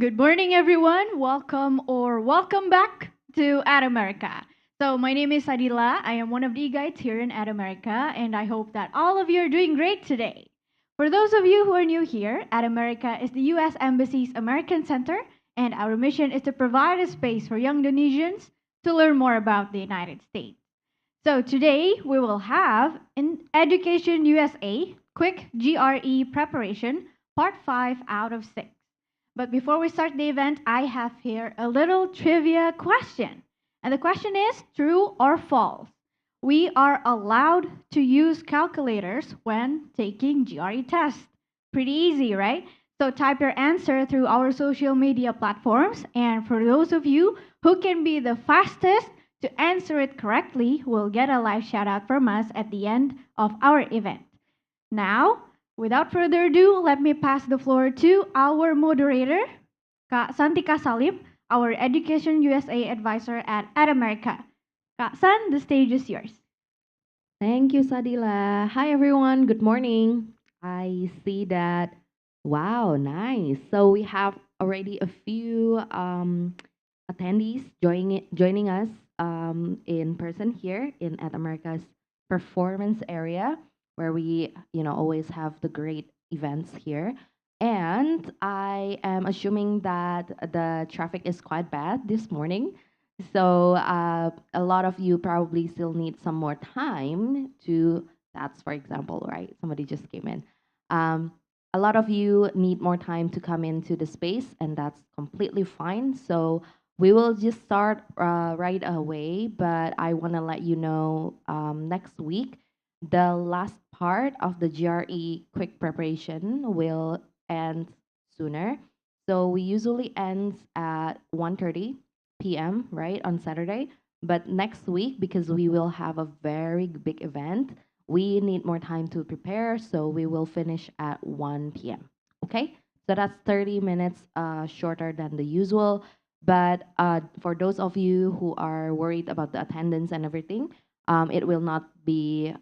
good morning, everyone. Welcome back to Ad America. So, my name is Adila. I am one of the guides here in Ad America, and I hope that all of you are doing great today. For those of you who are new here, Ad America is the U.S. Embassy's American Center, and our mission is to provide a space for young Indonesians to learn more about the United States. So, today we will have in Education USA Quick GRE Preparation, Part 5 out of 6. But before we start the event, I have here a little trivia question. And the question is true or false? We are allowed to use calculators when taking GRE tests. Pretty easy, right? So type your answer through our social media platforms. And for those of you who can be the fastest to answer it correctly, will get a live shout out from us at the end of our event. Now, without further ado, let me pass the floor to our moderator, Kak Santika Salim, our Education USA advisor at America. Kak San, the stage is yours. Thank you, Sadila. Hi, everyone. Good morning. I see that. Wow, nice. So we have already a few attendees joining us in person here in at America's performance area, where we always have the great events here. And I am assuming that the traffic is quite bad this morning. So a lot of you probably still need some more time to, that's for example, right? Somebody just came in. A lot of you need more time to come into the space, and that's completely fine. So we will just start right away, but I want to let you know next week, the last part of the GRE quick preparation will end sooner. So we usually end at 1:30 p.m., right, on Saturday. But next week, because we will have a very big event, we need more time to prepare. So we will finish at 1 p.m. Okay? So that's 30 minutes shorter than the usual. But for those of you who are worried about the attendance and everything, it will not be,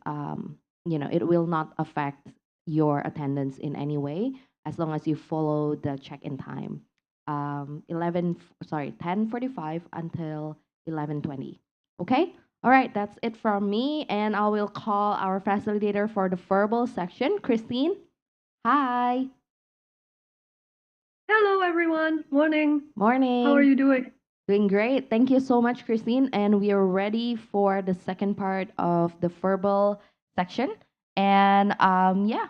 it will not affect your attendance in any way as long as you follow the check-in time. 10:45 until 11:20. Okay? All right, that's it from me, and I will call our facilitator for the verbal section, Christine. Hi. Hello, everyone. Morning. Morning. How are you doing? Doing great. Thank you so much, Christine. And we are ready for the second part of the verbal section. And yeah,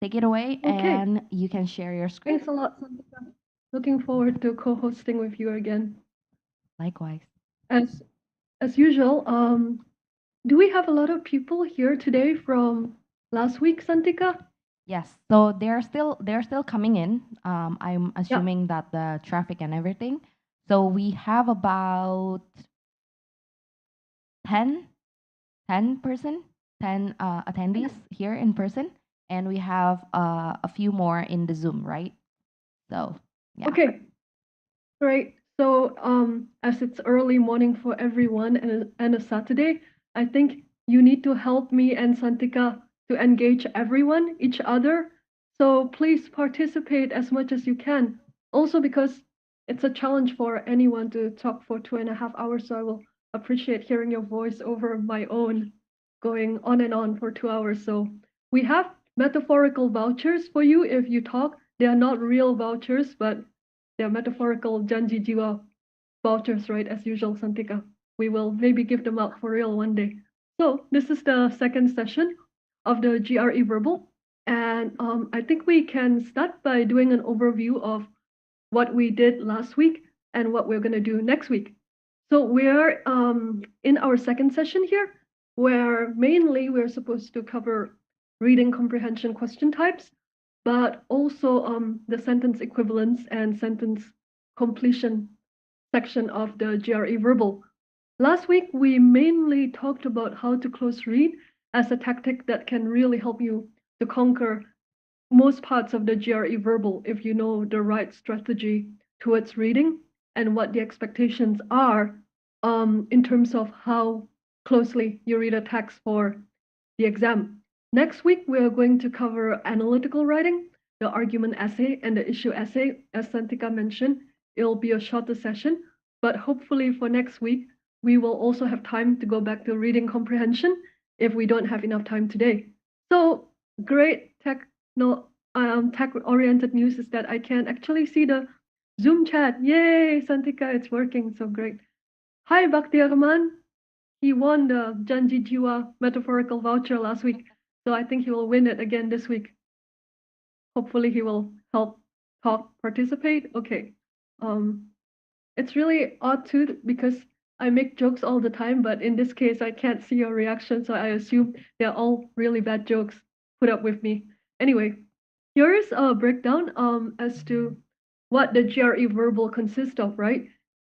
take it away, Okay. and you can share your screen. Thanks a lot, Santika. Looking forward to co-hosting with you again. Likewise. As as usual, do we have a lot of people here today from last week, Santika? Yes. So they're still coming in. I'm assuming that the traffic and everything. So we have about 10, 10 person, 10 attendees here in person, and we have a few more in the Zoom, right? So yeah. Okay. Great. So, as it's early morning for everyone and a Saturday, I think you need to help me and Santika to engage everyone, each other. So please participate as much as you can. Also, because it's a challenge for anyone to talk for 2.5 hours, so I will appreciate hearing your voice over my own going on and on for 2 hours. So we have metaphorical vouchers for you if you talk. They are not real vouchers, but they're metaphorical Janji Jiwa vouchers, right? As usual, Santika. We will maybe give them out for real one day. So this is the second session of the GRE Verbal. And I think we can start by doing an overview of what we did last week and what we're going to do next week. So we're in our second session here, where mainly we're supposed to cover reading comprehension question types, but also the sentence equivalence and sentence completion section of the GRE Verbal. Last week, we mainly talked about how to close read as a tactic that can really help you to conquer most parts of the GRE Verbal if you know the right strategy towards reading and what the expectations are in terms of how closely you read a text for the exam. Next week, we're going to cover analytical writing, the argument essay and the issue essay. As Santika mentioned, it'll be a shorter session, but hopefully for next week, we will also have time to go back to reading comprehension if we don't have enough time today. So great tech-oriented news is that I can actually see the Zoom chat. Yay, Santika, it's working so great. Hi, Bhakti Arman. He won the Janji Jiwa metaphorical voucher last week, so I think he will win it again this week. Hopefully he will help participate. Okay. It's really odd too because I make jokes all the time, but in this case I can't see your reaction, so I assume they're all really bad jokes. Put up with me. Anyway, here is a breakdown as to what the GRE verbal consists of, right?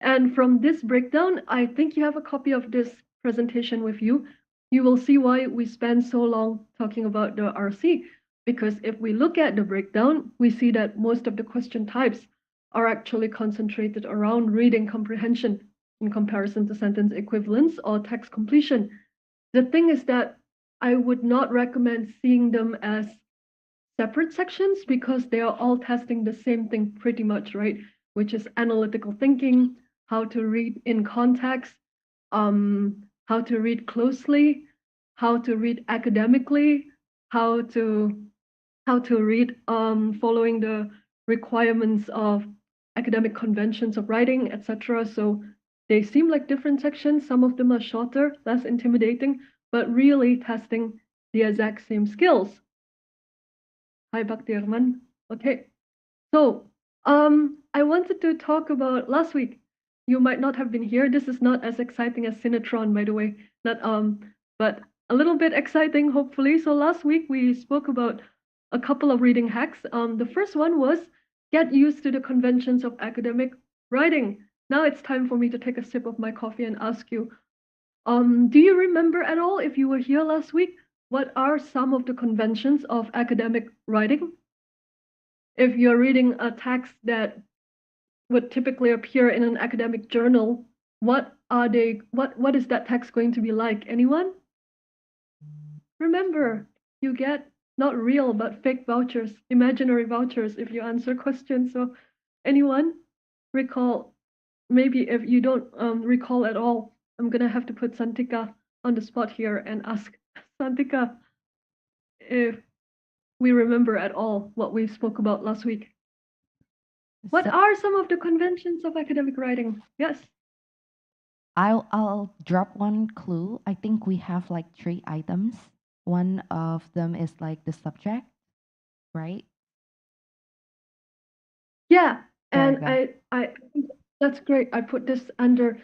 And from this breakdown, I think you have a copy of this presentation with you. You will see why we spend so long talking about the RC. Because if we look at the breakdown, we see that most of the question types are actually concentrated around reading comprehension in comparison to sentence equivalence or text completion. The thing is that I would not recommend seeing them as separate sections because they are all testing the same thing pretty much, right? Which is analytical thinking, how to read in context, how to read closely, how to read academically, how to read following the requirements of academic conventions of writing, etc. So they seem like different sections. Some of them are shorter, less intimidating, but really testing the exact same skills. Hi, Bhakti Arman. Okay, so I wanted to talk about last week. You might not have been here. This is not as exciting as Cinetron, by the way. Not but a little bit exciting, hopefully. So last week we spoke about a couple of reading hacks. The first one was get used to the conventions of academic writing. Now it's time for me to take a sip of my coffee and ask you, do you remember at all, if you were here last week, what are some of the conventions of academic writing? If you're reading a text that would typically appear in an academic journal, what are they? What is that text going to be like? Anyone? Remember, you get not real but fake vouchers, imaginary vouchers if you answer questions. So, anyone recall? Maybe if you don't recall at all, I'm gonna have to put Santika on the spot here and ask Santika if we remember at all what we spoke about last week. What So are some of the conventions of academic writing? Yes. I'll drop one clue. I think we have like three items. One of them is like the subject, right? Yeah, There and you go. I think that's great. I put this under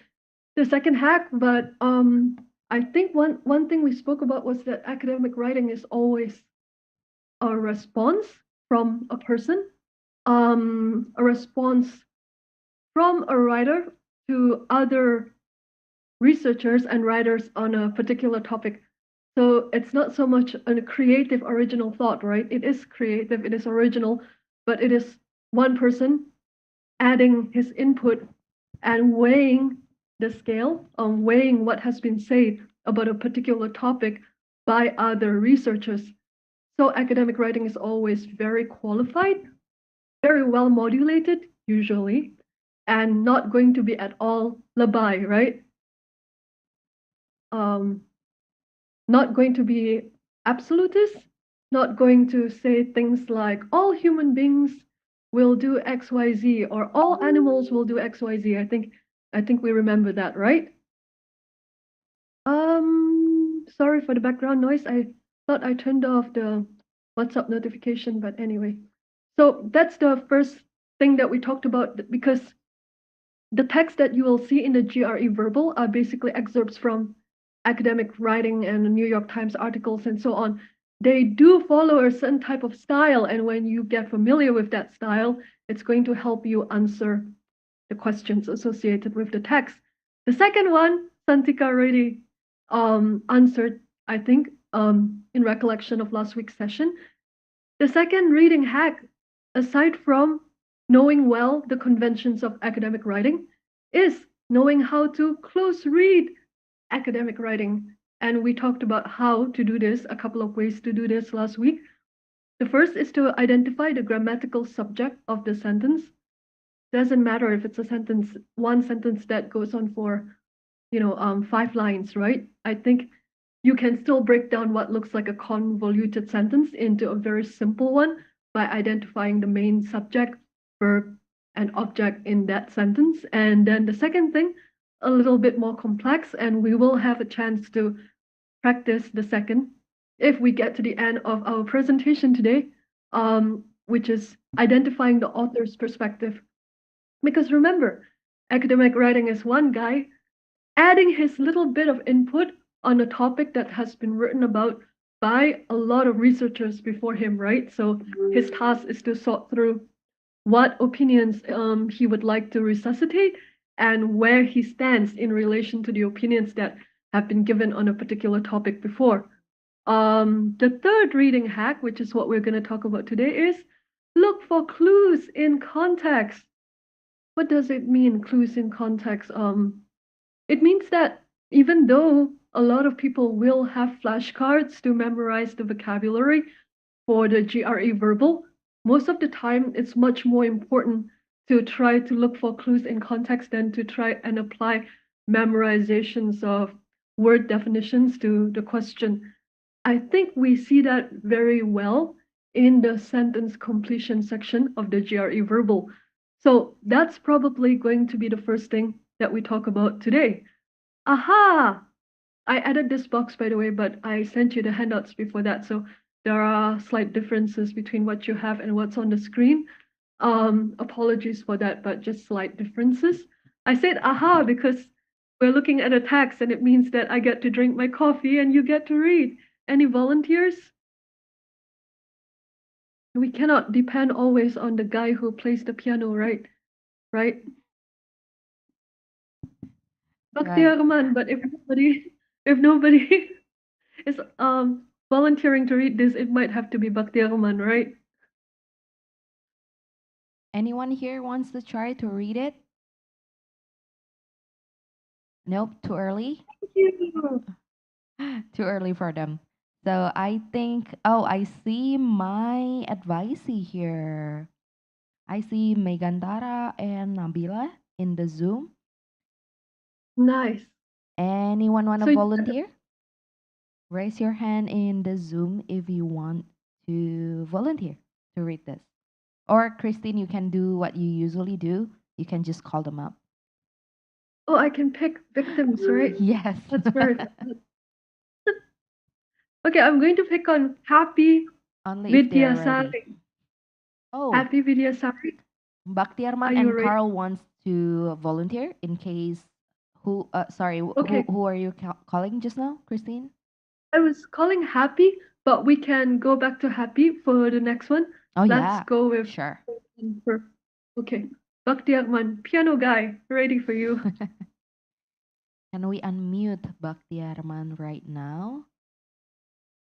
the second hack, but I think one thing we spoke about was that academic writing is always a response from a person, a response from a writer to other researchers and writers on a particular topic. So it's not so much a creative original thought, right? It is creative, it is original, but it is one person adding his input and weighing the scale, weighing what has been said about a particular topic by other researchers. So academic writing is always very qualified, very well modulated, usually, and not going to be at all labai, right? Not going to be absolutist, not going to say things like all human beings will do XYZ or all animals will do XYZ. I think we remember that, right? Sorry for the background noise. I thought I turned off the WhatsApp notification, but anyway. So that's the first thing that we talked about because the text that you will see in the GRE verbal are basically excerpts from academic writing and New York Times articles and so on. They do follow a certain type of style, and when you get familiar with that style, it's going to help you answer the questions associated with the text. The second one, Santika already answered, I think, in recollection of last week's session. The second reading hack, aside from knowing well the conventions of academic writing, is knowing how to close read academic writing. And we talked about how to do this, a couple of ways to do this last week. The first is to identify the grammatical subject of the sentence. Doesn't matter if it's a sentence, one sentence that goes on for, 5 lines, right? I think you can still break down what looks like a convoluted sentence into a very simple one by identifying the main subject, verb, and object in that sentence. And then the second thing, a little bit more complex, and we will have a chance to practice the second if we get to the end of our presentation today, which is identifying the author's perspective. Because remember, academic writing is one guy adding his little bit of input on a topic that has been written about by a lot of researchers before him, right? So his task is to sort through what opinions he would like to resuscitate and where he stands in relation to the opinions that have been given on a particular topic before. The third reading hack, which is what we're going to talk about today, is look for clues in context. What does it mean, clues in context? It means that even though a lot of people will have flashcards to memorize the vocabulary for the GRE verbal, most of the time it's much more important to try to look for clues in context than to try and apply memorizations of word definitions to the question. I think we see that very well in the sentence completion section of the GRE verbal. So that's probably going to be the first thing that we talk about today. Aha! I added this box, by the way, but I sent you the handouts before that, so there are slight differences between what you have and what's on the screen. Apologies for that, but just slight differences. I said aha because we're looking at a text and it means that I get to drink my coffee and you get to read. Any volunteers? We cannot depend always on the guy who plays the piano, right? Right? Bakti Right. Arman, but if nobody is volunteering to read this, it might have to be Bakti Arman, right? Anyone here wants to try to read it? Nope, too early. Thank you. Too early for them. So I think, oh, I see my advisee here. I see Megandara and Nabila in the Zoom. Nice. Anyone want to So volunteer? Raise your hand in the Zoom if you want to volunteer to read this. Or Christine, you can do what you usually do. You can just call them up. oh, I can pick victims, right? Yes. That's very fun. Okay, I'm going to pick on Happy Only if they're ready. Vidyasari. Oh, Happy Vidyasari, Bhakti are Arman you and ready? Carl wants to volunteer in case sorry, Okay, who are you calling just now, Christine? I was calling Happy, but we can go back to Happy for the next one. Oh Let's yeah, go with sure. okay. Bhakti Agman, piano guy, ready for you. Can we unmute Bhakti Arman right now?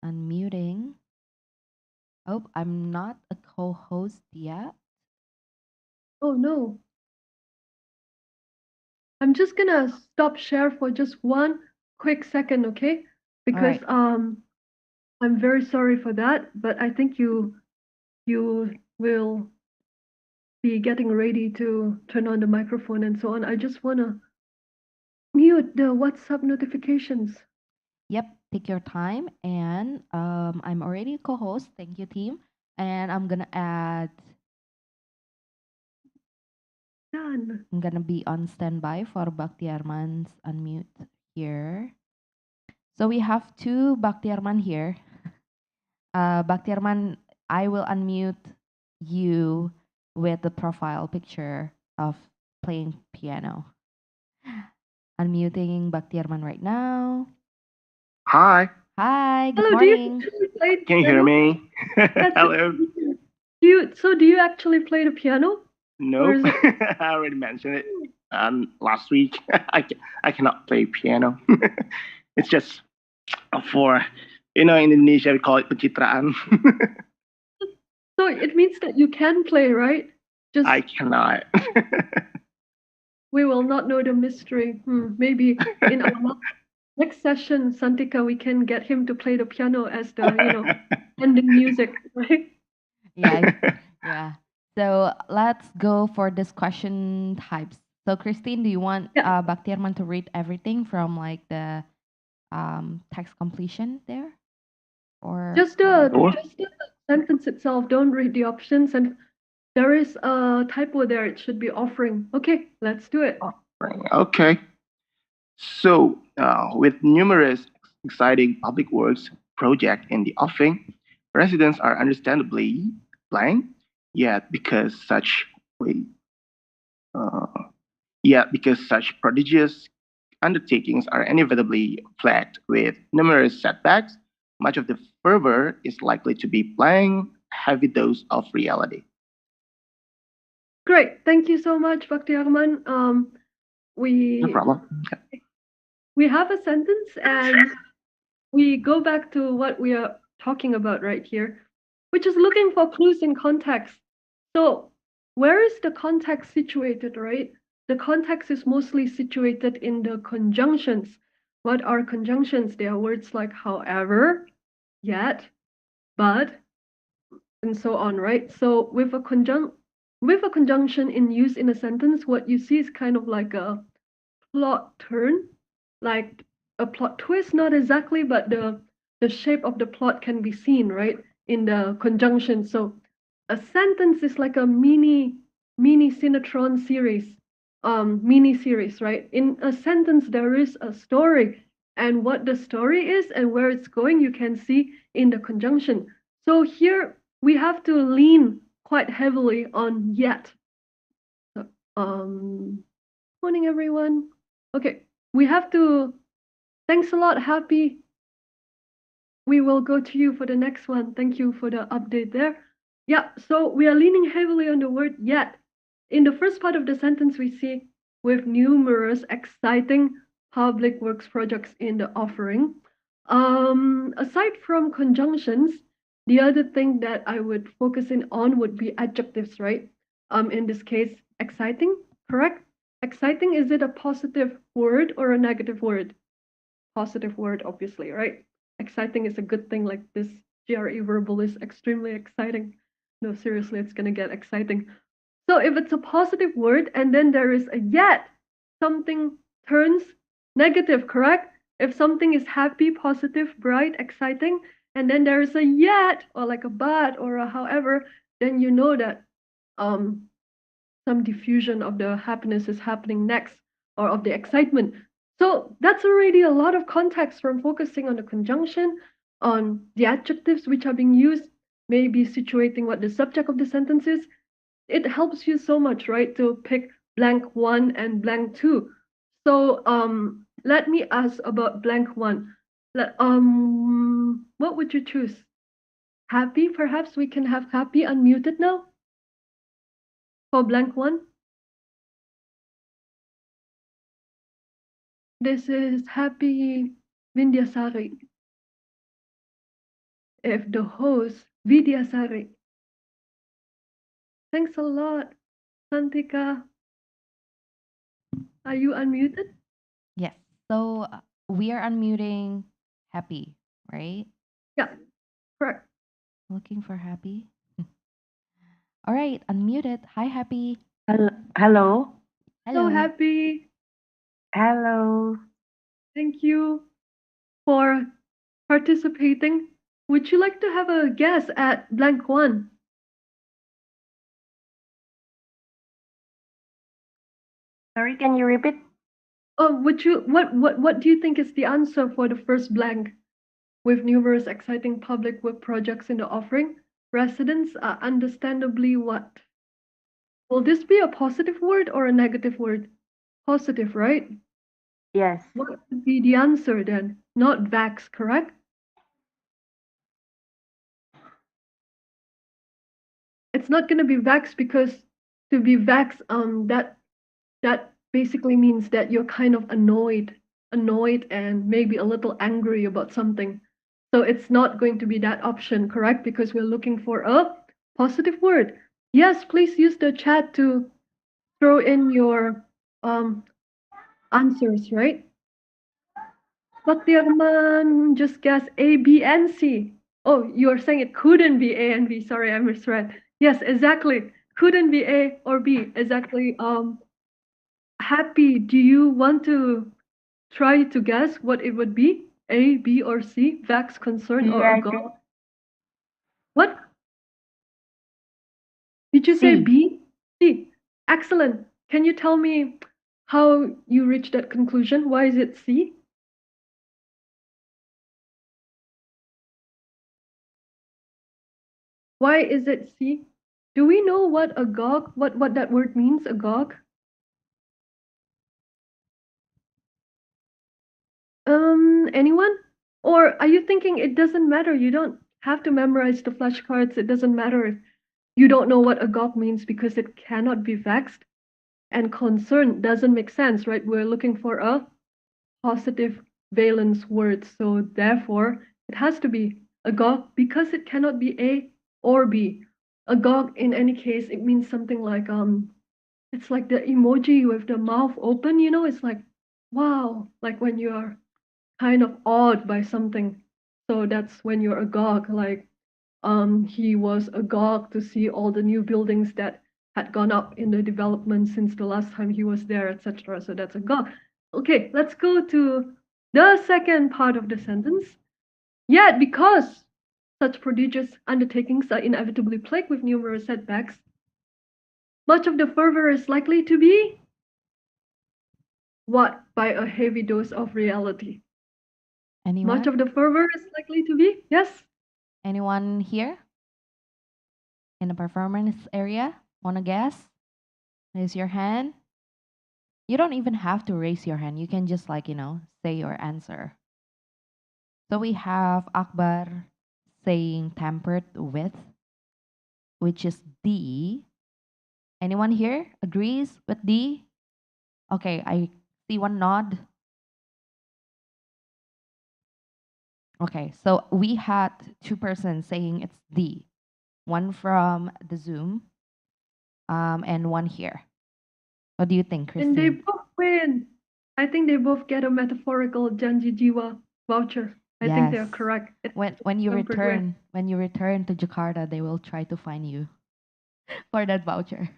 Unmuting. Oh, I'm not a co-host yet. Oh no. I'm just gonna stop share for just one quick second, okay? Because Right. I'm very sorry for that, but I think you will be getting ready to turn on the microphone and so on. I just wanna mute the WhatsApp notifications. Yep, take your time. And I'm already a co-host. Thank you, team. And Done. I'm gonna be on standby for Bhakti Arman's unmute here. So we have two Bhakti Arman here. Bhakti Arman, I will unmute you with the profile picture of playing piano. Unmuting Bhakti Arman right now. Hi, Hi, good Hello, do you morning. actually play the can you hear piano? me? That's Hello. do you actually play the piano? Or Nope, is it I already mentioned it last week. I cannot play piano. It's just for, in Indonesia we call it pencitraan. so it means that you can play, right? Just I cannot. we will not know the mystery. Maybe in our next session, Santika, we can get him to play the piano as the, ending music, right? Yeah, yeah. So let's go for this question types. So Christine, do you want Yeah, Baktirman to read everything from like the text completion there, or just the Sure. just the sentence itself. Don't read the options, and there is a typo there. It should be offering. Okay, let's do it. Okay. So, with numerous exciting public works projects in the offing, residents are understandably blank. Yet, because such wait, uh, yet because such prodigious undertakings are inevitably flagged with numerous setbacks, much of the fervor is likely to be blank, heavy dose of reality. Great. Thank you so much, Bhakti Arman. No We problem. we have a sentence, and we go back to what we are talking about right here, which is looking for clues in context. So, where is the context situated, right? The context is mostly situated in the conjunctions. What are conjunctions? They are words like however, yet, but, and so on, right? So with a conjunction in use in a sentence, what you see is kind of like a plot turn, like a plot twist, not exactly, but the shape of the plot can be seen, right, in the conjunction. So a sentence is like a mini Cinetron series, mini series, right? In a sentence, there is a story, and what the story is and where it's going, you can see in the conjunction. So here we have to lean quite heavily on yet. So, morning, everyone. Okay, we have to. Thanks a lot, Happy. We will go to you for the next one. Thank you for the update there. Yeah, so we are leaning heavily on the word yet. In the first part of the sentence, we see with numerous exciting public works projects in the offering. Aside from conjunctions, the other thing that I would focus in on would be adjectives, right? In this case, exciting, correct? Exciting, is it a positive word or a negative word? Positive word, obviously, right? Exciting is a good thing, like this GRE verbal is extremely exciting. No, seriously, it's gonna get exciting. So if it's a positive word and then there is a yet, something turns negative, correct? If something is happy, positive, bright, exciting, and then there is a yet or like a but or a however, then you know that um some diffusion of the happiness is happening next or of the excitement. So that's already a lot of context from focusing on the conjunction, on the adjectives which are being used, maybe situating what the subject of the sentence is. It helps you so much, right, to pick blank one and blank two. So let me ask about blank one. What would you choose? Happy? Perhaps we can have happy unmuted now for blank one. This is Happy Vindyasari. If the host, Vidyasari. Thanks a lot, Santika. Are you unmuted? yes. So we are unmuting Happy, right? Yeah, correct. Looking for Happy. All right, unmuted. Hi, Happy. Hello. So Hello. happy. Hello. Thank you for participating. Would you like to have a guess at blank one? Sorry, can you repeat? Would you what do you think is the answer for the first blank? With numerous exciting public work projects in the offering, residents are understandably what? Will this be a positive word or a negative word? Positive, right? Yes. What would be the answer then? Not vax, correct? It's not going to be vax because to be vax, that basically means that you're kind of annoyed and maybe a little angry about something. So it's not going to be that option, correct? Because we're looking for a positive word. Yes, please use the chat to throw in your um, answers, right? Bakti Arman, just guess A, B, and C. Oh, you are saying it couldn't be A and B. Sorry, I misread. Yes, exactly. Couldn't be A or B. Exactly. Happy, do you want to try to guess what it would be? A, B, or C? Vax, concern, or Yeah, I think agog? What? Did you say C. B? C. Excellent. Can you tell me how you reached that conclusion? Why is it C? Why is it C? Do we know what agog, what that word means, agog? Anyone? Or are you thinking it doesn't matter? You don't have to memorize the flashcards. It doesn't matter if you don't know what agog means because it cannot be vexed. And concern doesn't make sense, right? We're looking for a positive valence word. So therefore, it has to be agog because it cannot be A or B. Agog, in any case, it means something like it's like the emoji with the mouth open, you know, it's like wow, like when you are kind of awed by something. So that's when you're agog, like he was agog to see all the new buildings that had gone up in the development since the last time he was there, etc. So that's agog. Okay, let's go to the second part of the sentence. Yet, because such prodigious undertakings are inevitably plagued with numerous setbacks, much of the fervor is likely to be what? By a heavy dose of reality. Much Anyone? of the fervor is likely to be? Yes? Anyone here in the performance area? Wanna guess? Raise your hand. You don't even have to raise your hand. You can just like, say your answer. So we have Akbar saying tempered with, which is D. Anyone here agrees with D? Okay, I see one nod. Okay, so we had two persons saying it's D. One from the Zoom, and one here. What do you think, And they Christine? both win. I think they both get a metaphorical Janji Jiwa voucher. I think Yes. they are correct. It's When you tempered with. return to Jakarta, they will try to find you for that voucher.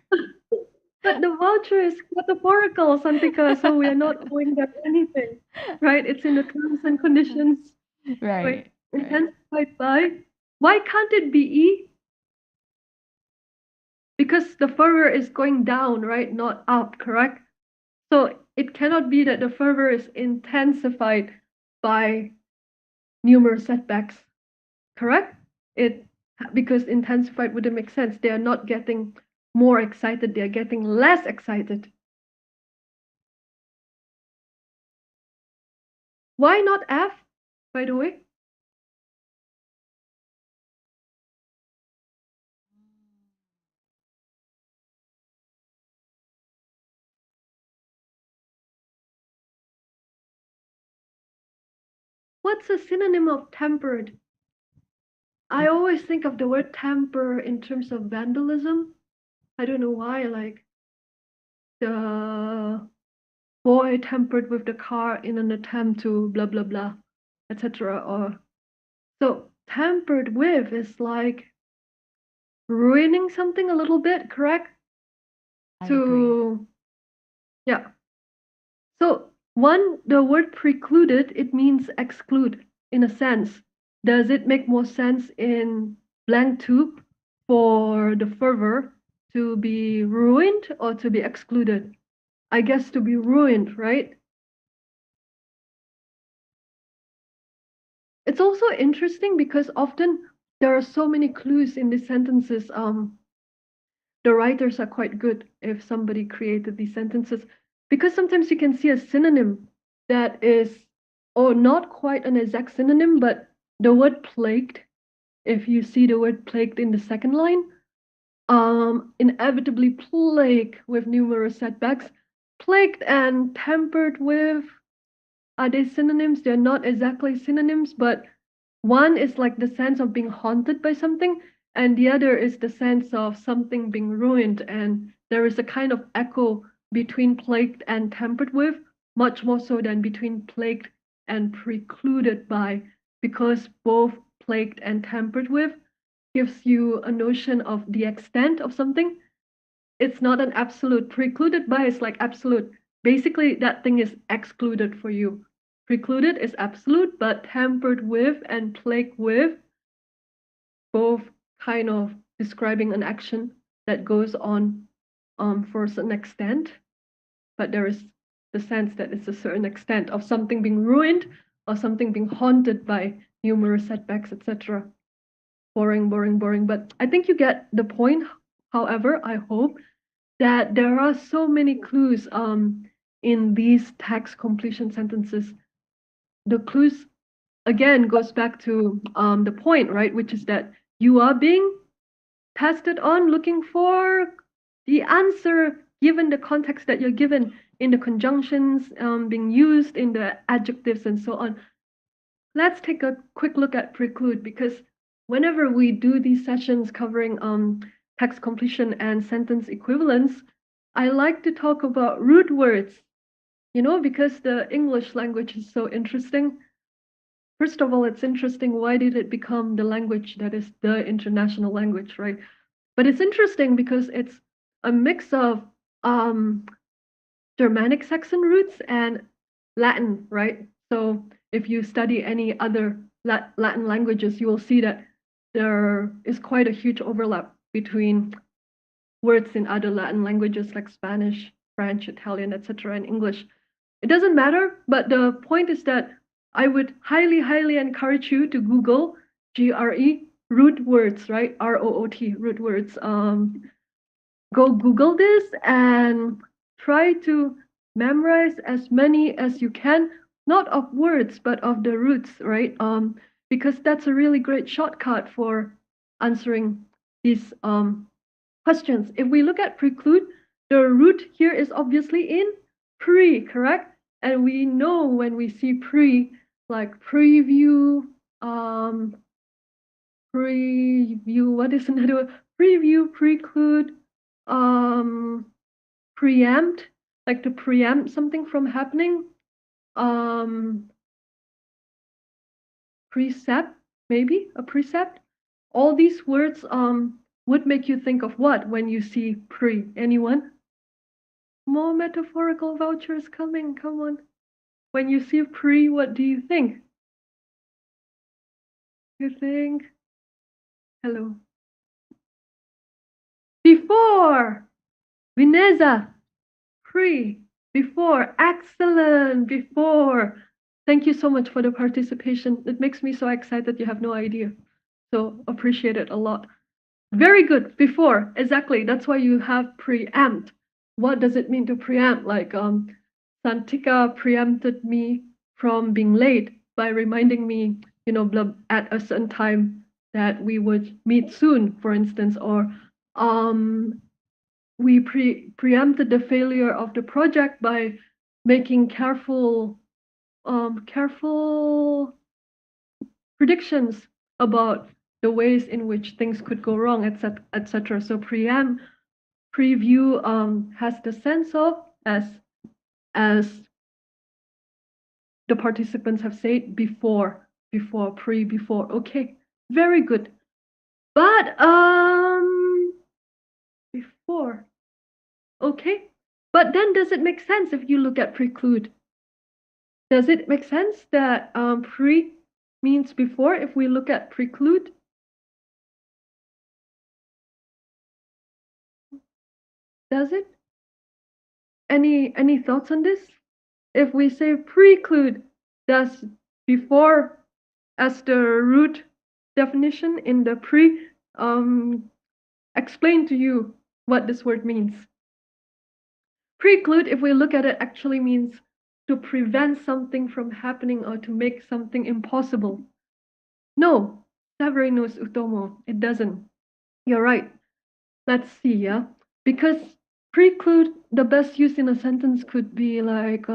But the voucher is metaphorical, Santika, so we are not owing them anything, right? It's in the terms and conditions. Wait, Right, right. intensified by. Why can't it be E? Because the fervor is going down, right? Not up, correct? So it cannot be that the fervor is intensified by numerous setbacks, correct? It because intensified wouldn't make sense. They are not getting more excited, they are getting less excited. Why not F, by the way? What's a synonym of tempered? I always think of the word temper in terms of vandalism. I don't know why, like the boy tempered with the car in an attempt to blah blah blah, etc. Or so tampered with is like ruining something a little bit, correct? I agree. To yeah. So one, the word precluded, it means exclude in a sense. Does it make more sense in blank two for the fervor to be ruined or to be excluded? I guess to be ruined, right? It's also interesting because often there are so many clues in these sentences. The writers are quite good if somebody created these sentences because sometimes you can see a synonym that is, or not quite an exact synonym, but the word plagued. If you see the word plagued in the second line, inevitably plagued with numerous setbacks, plagued and tempered with, are they synonyms? They're not exactly synonyms, but one is like the sense of being haunted by something, and the other is the sense of something being ruined. And there is a kind of echo between plagued and tempered with, much more so than between plagued and precluded by, because both plagued, and tampered with gives you a notion of the extent of something. It's not an absolute. Precluded by is like absolute. Basically, that thing is excluded for you. Precluded is absolute, but tampered with and plagued with, both kind of describing an action that goes on for a certain extent, but there is the sense that it's a certain extent of something being ruined or something being haunted by numerous setbacks, etc. Boring, boring, boring. But I think you get the point. However, I hope that there are so many clues in these text completion sentences. The clues again goes back to the point, right? Which is that you are being tested on looking for the answer given the context that you're given in the conjunctions being used in the adjectives and so on. Let's take a quick look at preclude, because whenever we do these sessions covering text completion and sentence equivalence, I like to talk about root words, because the English language is so interesting. First of all, it's interesting, why did it become the language that is the international language, right? But it's interesting because it's a mix of Germanic Saxon roots and Latin, right? So if you study any other Latin languages, you will see that there is quite a huge overlap between words in other Latin languages like Spanish, French, Italian, etc., and English. It doesn't matter, but the point is that I would highly, highly encourage you to Google GRE root words, right? ROOT root words. Go Google this and try to memorize as many as you can, not of words, but of the roots, right? Because that's a really great shortcut for answering these questions. If we look at preclude, the root here is obviously in pre, correct? And we know when we see pre, like preview, what is another word? Preview, preclude, preempt, like to preempt something from happening. Precept, maybe a precept. All these words would make you think of what when you see pre? Anyone? More metaphorical vouchers coming, come on. When you see pre, what do you think? You think, hello. Before, Vineza, pre, before, excellent, before. Thank you so much for the participation. It makes me so excited, you have no idea. So appreciate it a lot. Very good, before, exactly. That's why you have preempt. What does it mean to preempt? Like Santika preempted me from being late by reminding me, at a certain time that we would meet soon, for instance, or we preempted the failure of the project by making careful predictions about the ways in which things could go wrong, etc. So preview has the sense of, as the participants have said, before, before. Okay, very good. But before. Okay, but then does it make sense if you look at preclude? Does it make sense that pre means before if we look at preclude? Does it? Any thoughts on this? If we say preclude, does before as the root definition in the pre explain to you what this word means? Preclude, if we look at it, actually means to prevent something from happening or to make something impossible. No, Severino Utomo, it doesn't. You're right. Let's see, yeah? Because preclude, the best use in a sentence could be like,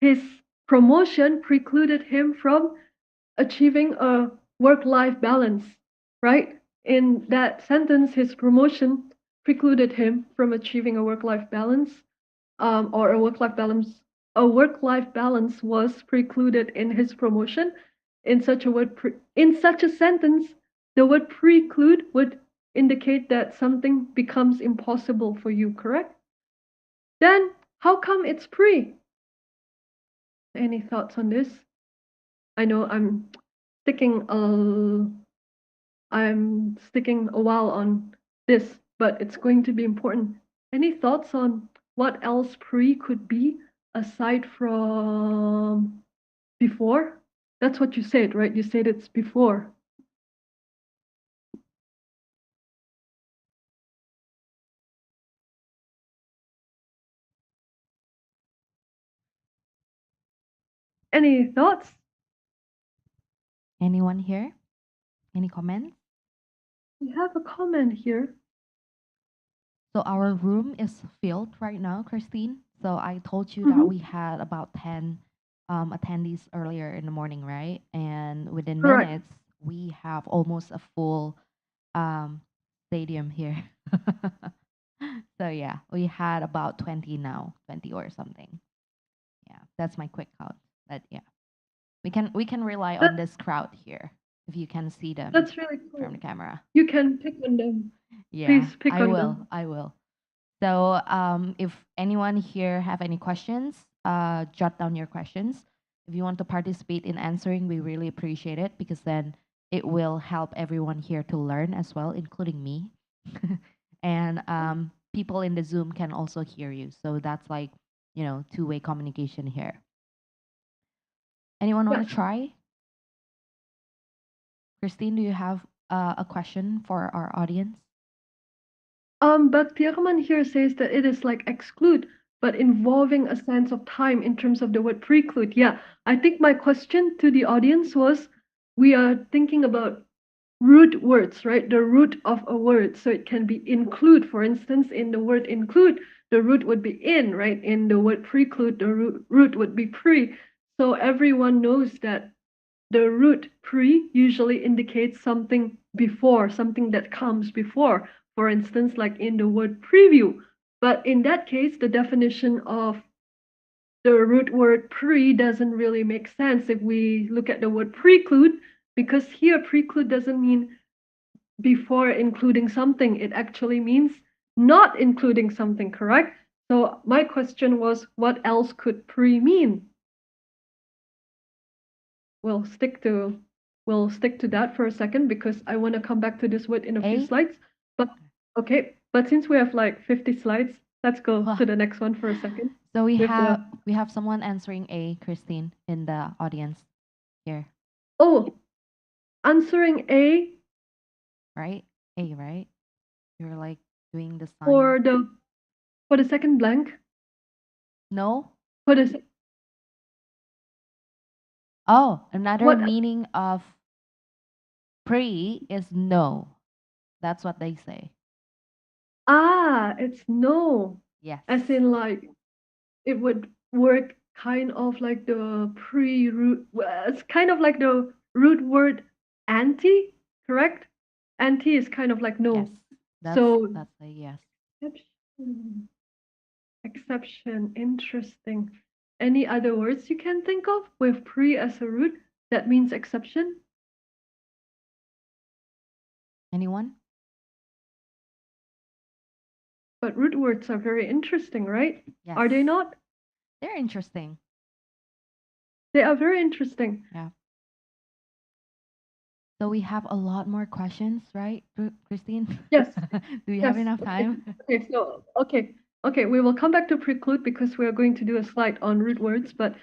his promotion precluded him from achieving a work-life balance, right? In that sentence, his promotion precluded him from achieving a work-life balance, or a work-life balance. A work-life balance was precluded in his promotion, in such a in such a sentence, the word preclude would indicate that something becomes impossible for you, correct? Then how come it's pre? Any thoughts on this? I know I'm sticking a while on this, but it's going to be important. Any thoughts on what else pre could be aside from before? That's what you said, right? You said it's before. Any thoughts? Anyone here? Any comments? We have a comment here. So our room is filled right now, Christine. So I told you that we had about 10 attendees earlier in the morning, right? And within Correct. minutes, we have almost a full um, stadium here. So yeah, we had about 20 now, 20 or something. Yeah, that's my quick count. But yeah, we can rely on this crowd here if you can see them That's really from cool. the camera. You can pick on them. Yeah, Please pick I on will. them. I will. So if anyone here have any questions, jot down your questions. If you want to participate in answering, we really appreciate it because then it will help everyone here to learn as well, including me. And people in the Zoom can also hear you. So that's like, two-way communication here. Anyone want Yes. to try? Christine, do you have a question for our audience? But Tierman here says that it is like exclude, but involving a sense of time in terms of the word preclude. Yeah, I think my question to the audience was, we are thinking about root words, right? The root of a word. So it can be include, for instance, in the word include, the root would be in, right? In the word preclude, the root would be pre. So everyone knows that the root pre usually indicates something before, something that comes before. For instance, like in the word preview. But in that case, the definition of the root word pre doesn't really make sense if we look at the word preclude, because here preclude doesn't mean before including something. It actually means not including something, correct? So my question was, what else could pre mean? We'll stick to that for a second because I want to come back to this word in a few A? slides. But okay, but since we have like 50 slides, let's go Wow. to the next one for a second. So we With have we have someone answering A, Christine, in the audience here, Oh, answering A right? A, right? You're like doing the sign. for the second blank. No? For the Oh, another what? meaning of pre is no. That's what they say. It's no. Yes. As in like it would work kind of like the pre-root. Well, it's kind of like the root word anti, correct? Anti is kind of like no. Yes. That's So that's a yes. exception, exception, interesting. Any other words you can think of with pre as a root that means exception? Anyone? But root words are very interesting, right? Yes. Are they not? They're interesting. They are very interesting. Yeah. So we have a lot more questions, right, Christine? Yes. Do we have Yes. enough time? Okay, so okay, we will come back to preclude because we are going to do a slide on root words, but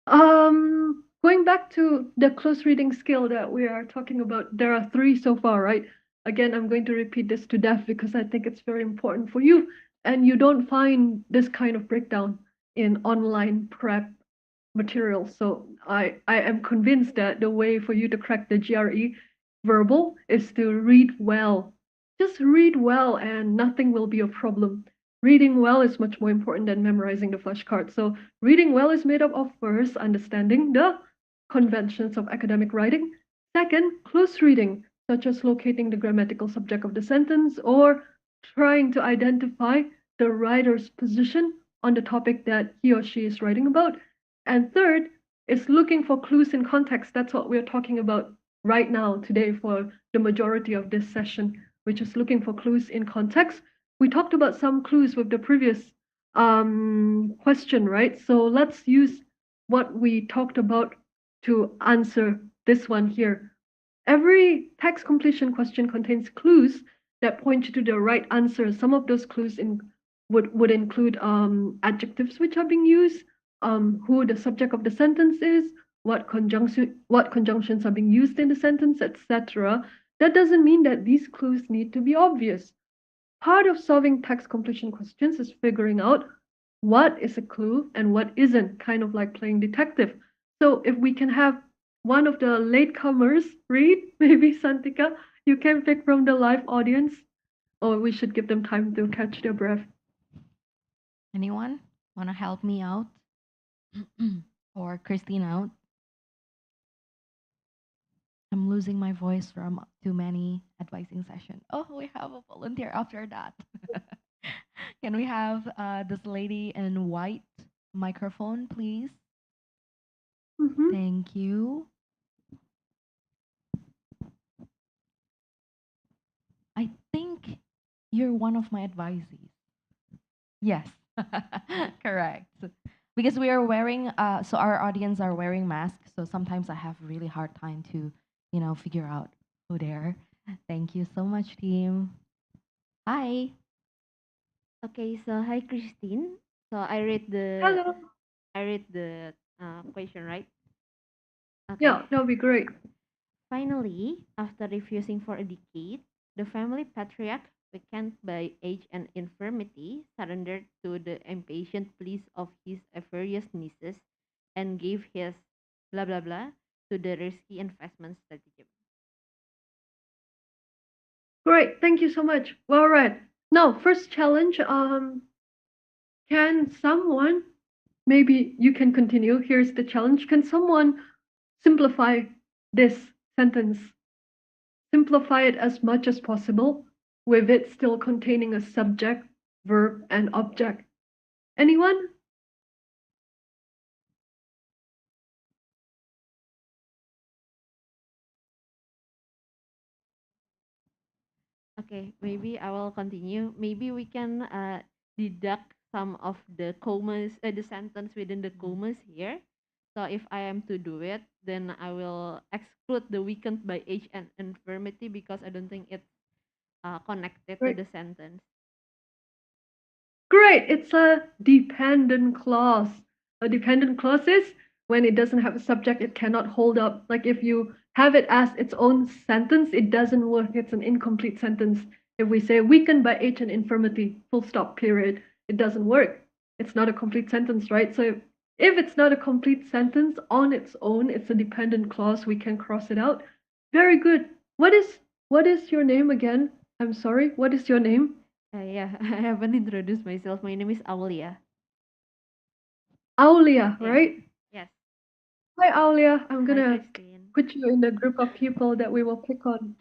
going back to the close reading skill that we are talking about, there are 3 so far, right? Again, I'm going to repeat this to death because I think it's very important for you, and you don't find this kind of breakdown in online prep materials. So I am convinced that the way for you to crack the GRE verbal is to read well. Just read well and nothing will be a problem. Reading well is much more important than memorizing the flashcards. So reading well is made up of first understanding the conventions of academic writing, second close reading, such as locating the grammatical subject of the sentence or trying to identify the writer's position on the topic that he or she is writing about, and third It's looking for clues in context. That's what we're talking about right now today for the majority of this session, which is looking for clues in context. We talked about some clues with the previous question, right? So let's use what we talked about to answer this one here. Every text completion question contains clues that point you to the right answer. Some of those clues would include adjectives which are being used, who the subject of the sentence is, what conjunctions are being used in the sentence, etc. That doesn't mean that these clues need to be obvious. Part of solving text completion questions is figuring out what is a clue and what isn't, kind of like playing detective. So if we can have one of the latecomers read, maybe Santika, you can pick from the live audience, or we should give them time to catch their breath. Anyone want to help me out? Or Christine out? I'm losing my voice from too many advising session. Oh, we have a volunteer after that. Can we have this lady in white microphone, please? Mhm. Thank you. I think you're one of my advisees. Yes, correct. Because we are wearing, so our audience are wearing masks, so sometimes I have really hard time to, figure out who they are. Thank you so much, team. Hi. Okay, so hi Christine. So Hello. I read the question, right? Okay. Yeah, that would be great. Finally, after refusing for a decade, the family patriarch, vacant by age and infirmity, surrendered to the impatient pleas of his various nieces and gave his blah blah blah to the risky investment strategy. Great. Thank you so much. Well read. Now, first challenge. Can someone, maybe you can continue. Here's the challenge. Can someone simplify this sentence? Simplify it as much as possible, with it still containing a subject, verb, and object. Anyone? Okay, maybe I will continue. Maybe we can deduct some of the commas, the sentence within the commas here. So if I am to do it, then I will exclude the weakened by age and infirmity because I don't think it's connected to Great. the sentence. Great. It's a dependent clause. A dependent clause is when it doesn't have a subject, it cannot hold up. Like if you have it as its own sentence, it doesn't work. It's an incomplete sentence. If we say weakened by age and infirmity, full stop, period, it doesn't work. It's not a complete sentence, right? So if it's not a complete sentence on its own, it's a dependent clause. We can cross it out. Very good. What is your name again? I'm sorry. What is your name? Yeah, I haven't introduced myself. My name is Aulia. Aulia, Yeah. right? Yes. Hi, Aulia. I'm Hi, gonna Christine. put you in the group of people that we will pick on.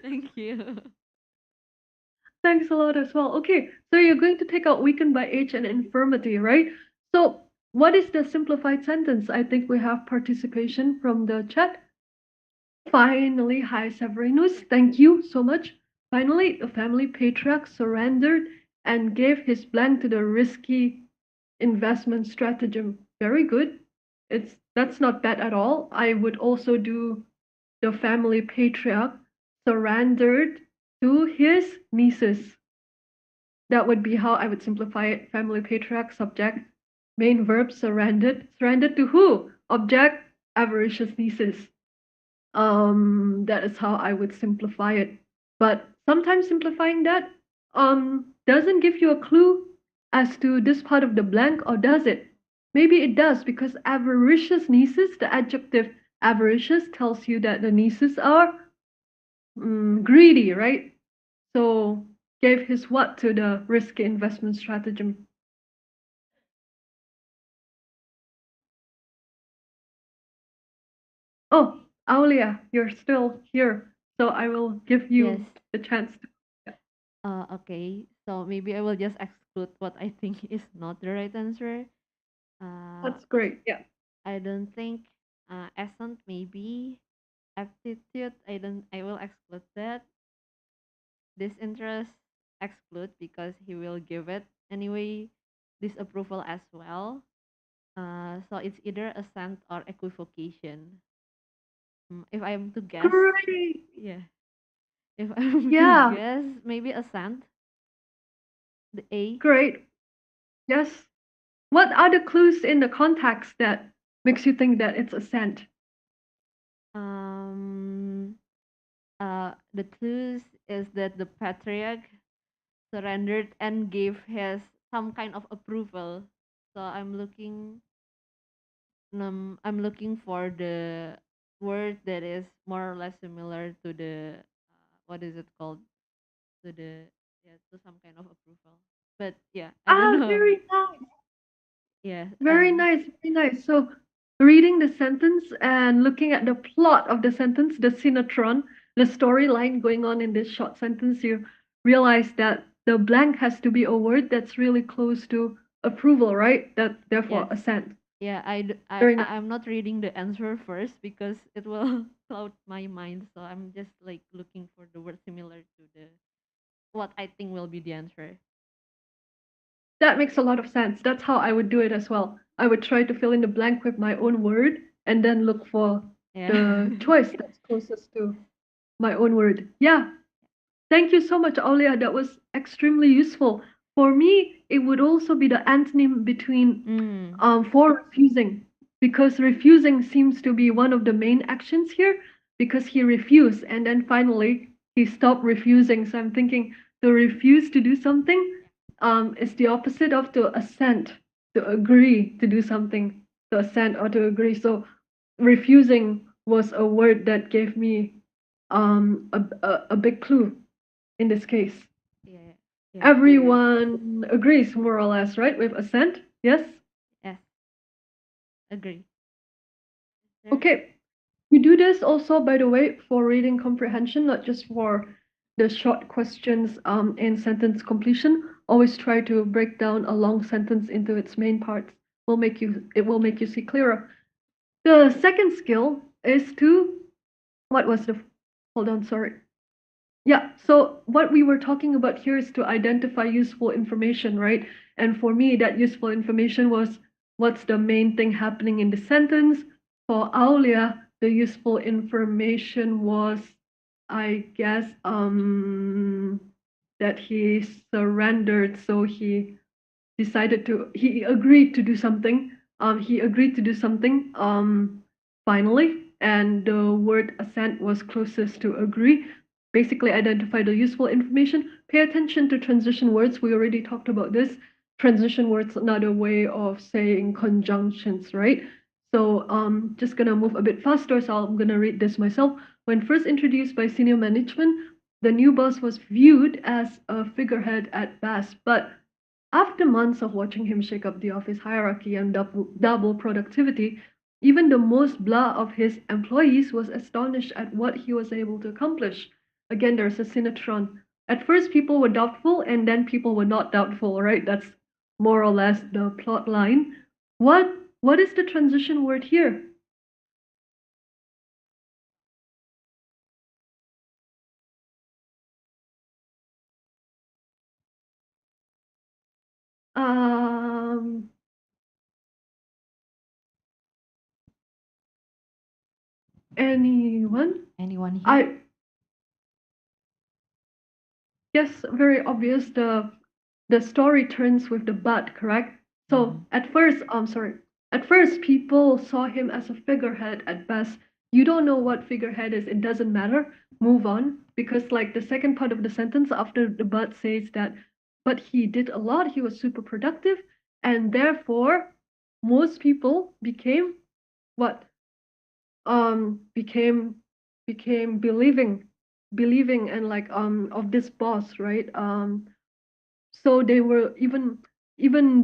Thank you. Thanks a lot as well. Okay, so you're going to take out weakened by age and infirmity, right? So, what is the simplified sentence? I think we have participation from the chat. Finally, hi Severinus, thank you so much. Finally, the family patriarch surrendered and gave his blank to the risky investment stratagem. Very good. That's not bad at all. I would also do the family patriarch surrendered to his nieces. That would be how I would simplify it. Family patriarch, subject, main verb, surrendered. Surrendered to who? Object, avaricious nieces. That is how I would simplify it. But sometimes simplifying that doesn't give you a clue as to this part of the blank, or does it? Maybe it does, because avaricious nieces, the adjective avaricious tells you that the nieces are greedy, right? So gave his what to the risky investment stratagem. Oh, Aulia, you're still here. So I will give Yes. you the chance to. Yeah, Okay. So maybe I will just exclude what I think is not the right answer. that's great. Yeah. I don't think accent maybe aptitude. I will exclude that. Disinterest exclude because he will give it anyway. Disapproval as well. So it's either assent or equivocation. If I'm to guess, Great. yeah. If I'm to Yeah, guess, maybe assent. The A. great. Yes. What are the clues in the context that makes you think that it's a scent? Um. The clues is that the patriarch surrendered and gave his some kind of approval. So I'm looking for the word that is more or less similar to the what is it called, to the, yeah, to some kind of approval. But yeah, I don't Ah, know. very nice. Yeah. Very nice, very nice. So, reading the sentence and looking at the plot of the sentence, the synetron, the storyline going on in this short sentence, you realize that the blank has to be a word that's really close to approval, right? That therefore Yes. assent. Yeah, Very nice. I'm not reading the answer first because it will cloud my mind. So I'm just like looking for the word similar to the what I think will be the answer. That makes a lot of sense. That's how I would do it as well. I would try to fill in the blank with my own word and then look for Yeah. the choice that's closest to my own word. Yeah. Thank you so much, Aulia. That was extremely useful. For me, it would also be the antonym between Mm. for refusing, because refusing seems to be one of the main actions here, because he refused and then finally he stopped refusing. So I'm thinking to refuse to do something is the opposite of to assent, to agree to do something, to assent or to agree. So refusing was a word that gave me a big clue in this case. Yeah. Yeah. Everyone agrees more or less, right, with assent? Yes? Yes. Agree. There. Okay. We do this also, by the way, for reading comprehension, not just for the short questions in sentence completion. Always try to break down a long sentence into its main parts. It will make you see clearer. The second skill is to what was the hold on, sorry. Yeah, so what we were talking about here is to identify useful information, right? And for me, that useful information was what's the main thing happening in the sentence. For Aulia, the useful information was, I guess, that he surrendered, so he agreed to do something. He agreed to do something finally, and the word assent was closest to agree. Basically, identify the useful information. Pay attention to transition words. We already talked about this. Transition words, another way of saying conjunctions, right? So just gonna move a bit faster, so I'm gonna read this myself. When first introduced by senior management, the new boss was viewed as a figurehead at best, but after months of watching him shake up the office hierarchy and double productivity, even the most blah of his employees was astonished at what he was able to accomplish. Again, there's a synetron. At first, people were doubtful, and then people were not doubtful, right? That's more or less the plot line. What is the transition word here? Um, anyone? Anyone here? I guess very obvious. The story turns with the but, correct? So at first people saw him as a figurehead at best. You don't know what figurehead is, it doesn't matter. Move on. Because like the second part of the sentence after the but says that, but he did a lot, he was super productive, and therefore most people became what? Became believing and like of this boss, right? So they were even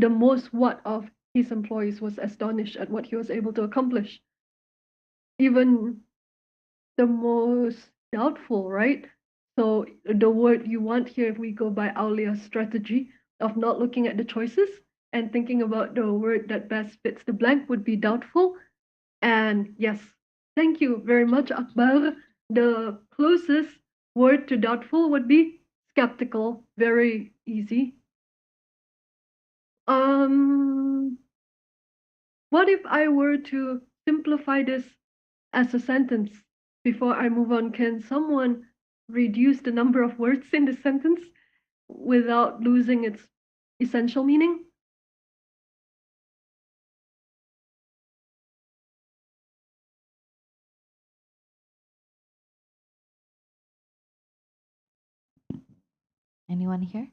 the most what of his employees was astonished at what he was able to accomplish. Even the most doubtful, right? So the word you want here, if we go by Aulia's strategy of not looking at the choices and thinking about the word that best fits the blank, would be doubtful. And yes, thank you very much, Akbar. The closest word to doubtful would be skeptical. Very easy. Um, what if I were to simplify this as a sentence before I move on? Can someone reduce the number of words in the sentence without losing its essential meaning? Anyone here?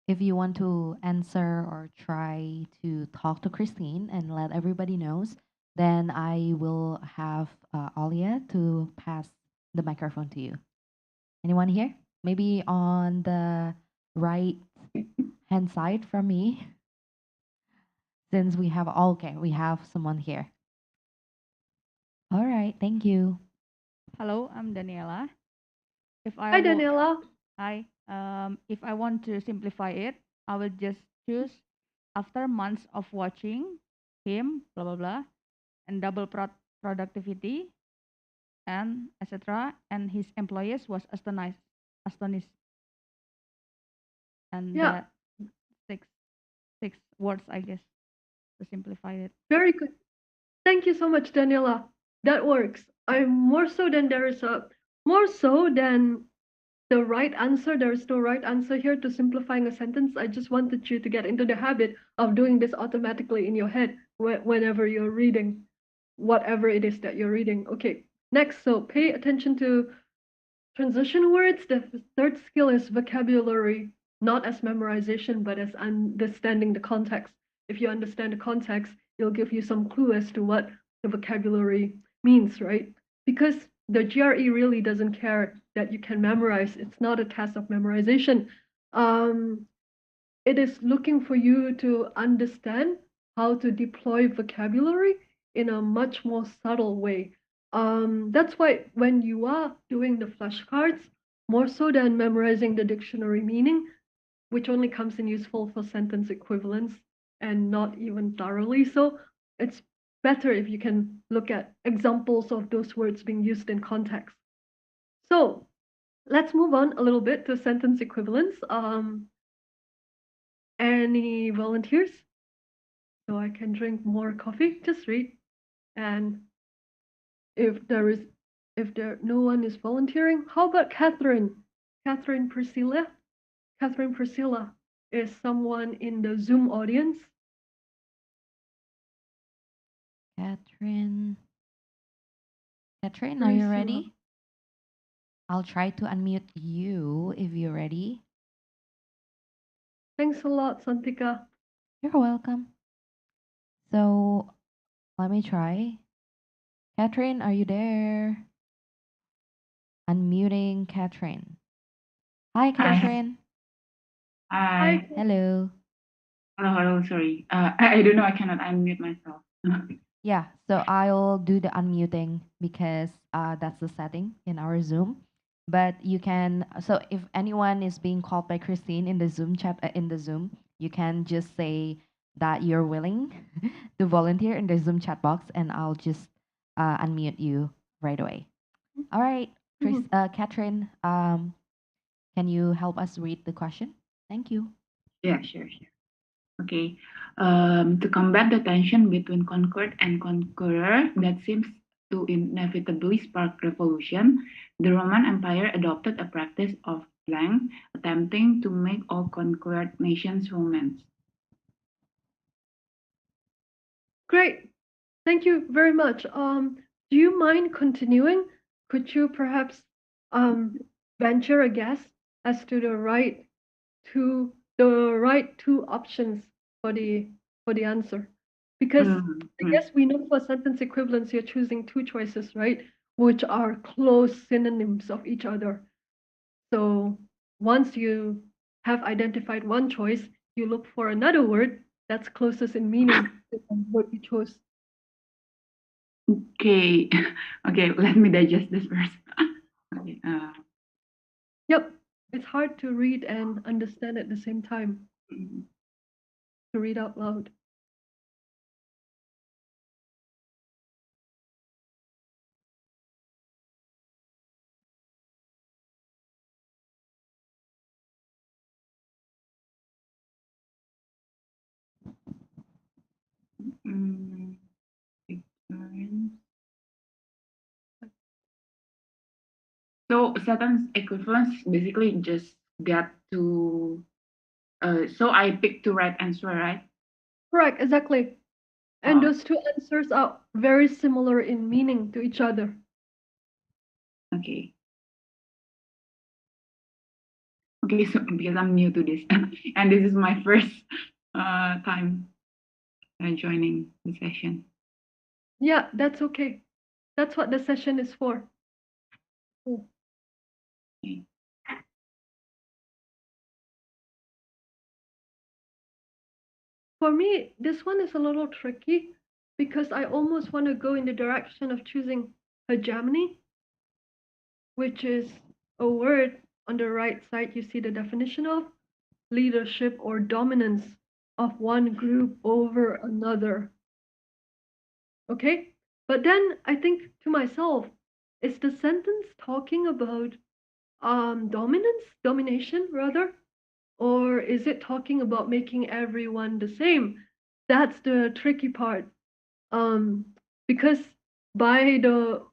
If you want to answer or try to talk to Christine and let everybody knows, then I will have Alia to pass the microphone to you. Anyone here? Maybe on the right hand side from me, since we have okay, we have someone here. All right, thank you. Hello, I'm Daniela. If I Hi, will, Daniela. Hi. If I want to simplify it, I will just choose after months of watching him, blah blah blah, and double productivity and etc. And his employees was astonished, and Yeah, that six six words, I guess, to simplify it. very good. Thank you so much, Daniela. That works. I'm more so than there is a more so than the right answer. There is no right answer here to simplifying a sentence. I just wanted you to get into the habit of doing this automatically in your head whenever you're reading whatever it is that you're reading. Okay, next, so pay attention to transition words. The third skill is vocabulary, not as memorization, but as understanding the context. If you understand the context, it'll give you some clue as to what the vocabulary means, right? Because the GRE really doesn't care that you can memorize. It's not a test of memorization. Um, it is looking for you to understand how to deploy vocabulary in a much more subtle way. That's why when you are doing the flashcards, more so than memorizing the dictionary meaning, which only comes in useful for sentence equivalence and not even thoroughly so, it's better if you can look at examples of those words being used in context. So let's move on a little bit to sentence equivalence. Any volunteers? So I can drink more coffee. Just read. And if there is, if there no one is volunteering, how about Catherine? Catherine Priscilla. Catherine Priscilla is someone in the Zoom audience. Catherine. Catherine, are you Priscilla. ready? I'll try to unmute you if you're ready. Thanks a lot, Santika. You're welcome. So let me try. Catherine, are you there? Unmuting Catherine. Hi, Hi. Catherine. Hi. Hi. Hello. Hello, hello, sorry. I don't know, I cannot unmute myself. Yeah, so I'll do the unmuting because that's the setting in our Zoom. But you can, so if anyone is being called by Christine in the Zoom chat, in the Zoom, you can just say that you're willing to volunteer in the Zoom chat box and I'll just unmute you right away. All right, Mhm. Catherine, can you help us read the question? Thank you. Yeah, sure, sure. Okay. To combat the tension between conquered and conqueror that seems to inevitably spark revolution, the Roman Empire adopted a practice of blank, attempting to make all conquered nations Romans. Great. Thank you very much. Do you mind continuing? Could you perhaps um, venture a guess as to the right two options for the answer? Because I Mm-hmm. guess we know for sentence equivalence you're choosing two choices, right? Which are close synonyms of each other. So once you have identified one choice, you look for another word that's closest in meaning to the word you chose. Okay. Okay, let me digest this first. Okay. Yep, it's hard to read and understand at the same time, Mm, to read out loud. Mm, Ignorance. So sentence equivalence basically just got to. So I picked the right answer, right? Correct, exactly. And Oh, those two answers are very similar in meaning to each other. okay. Okay, so because I'm new to this, and this is my first time joining the session. Yeah, that's okay. That's what the session is for. Cool. Okay. For me, this one is a little tricky because I almost want to go in the direction of choosing hegemony, which is a word on the right side. You see the definition of leadership or dominance of one group over another. Okay? But then I think to myself, is the sentence talking about domination rather? Or is it talking about making everyone the same? That's the tricky part. Um, because by the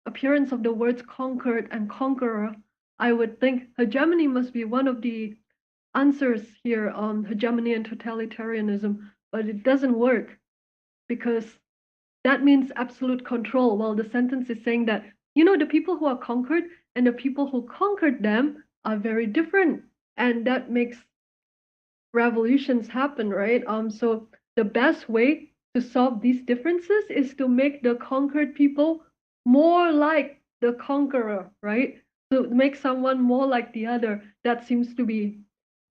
appearance of the words conquered and conqueror, I would think hegemony must be one of the answers here on hegemony and totalitarianism, but it doesn't work because that means absolute control, while the sentence is saying that, the people who are conquered and the people who conquered them are very different. And that makes revolutions happen, right? So the best way to solve these differences is to make the conquered people more like the conqueror, right? So make someone more like the other. That seems to be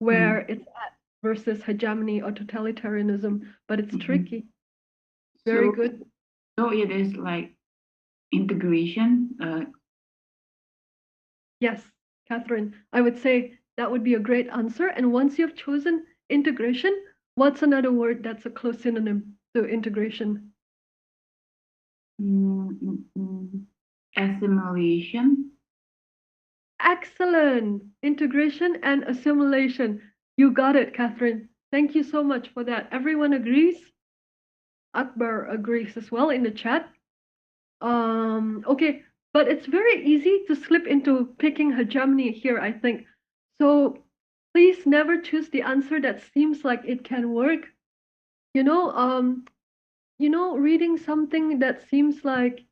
where Mm-hmm. it's at versus hegemony or totalitarianism, but it's Mm-hmm. tricky. Very So, good. so it is like integration. Yes, Catherine, I would say that would be a great answer. And once you've chosen integration, what's another word that's a close synonym to integration? Mm, mm, mm, assimilation. Excellent. Integration and assimilation. You got it, Catherine. Thank you so much for that. Everyone agrees? Akbar agrees as well in the chat. Okay, but it's very easy to slip into picking hegemony here, I think. So please never choose the answer that seems like it can work. You know, um, reading something that seems like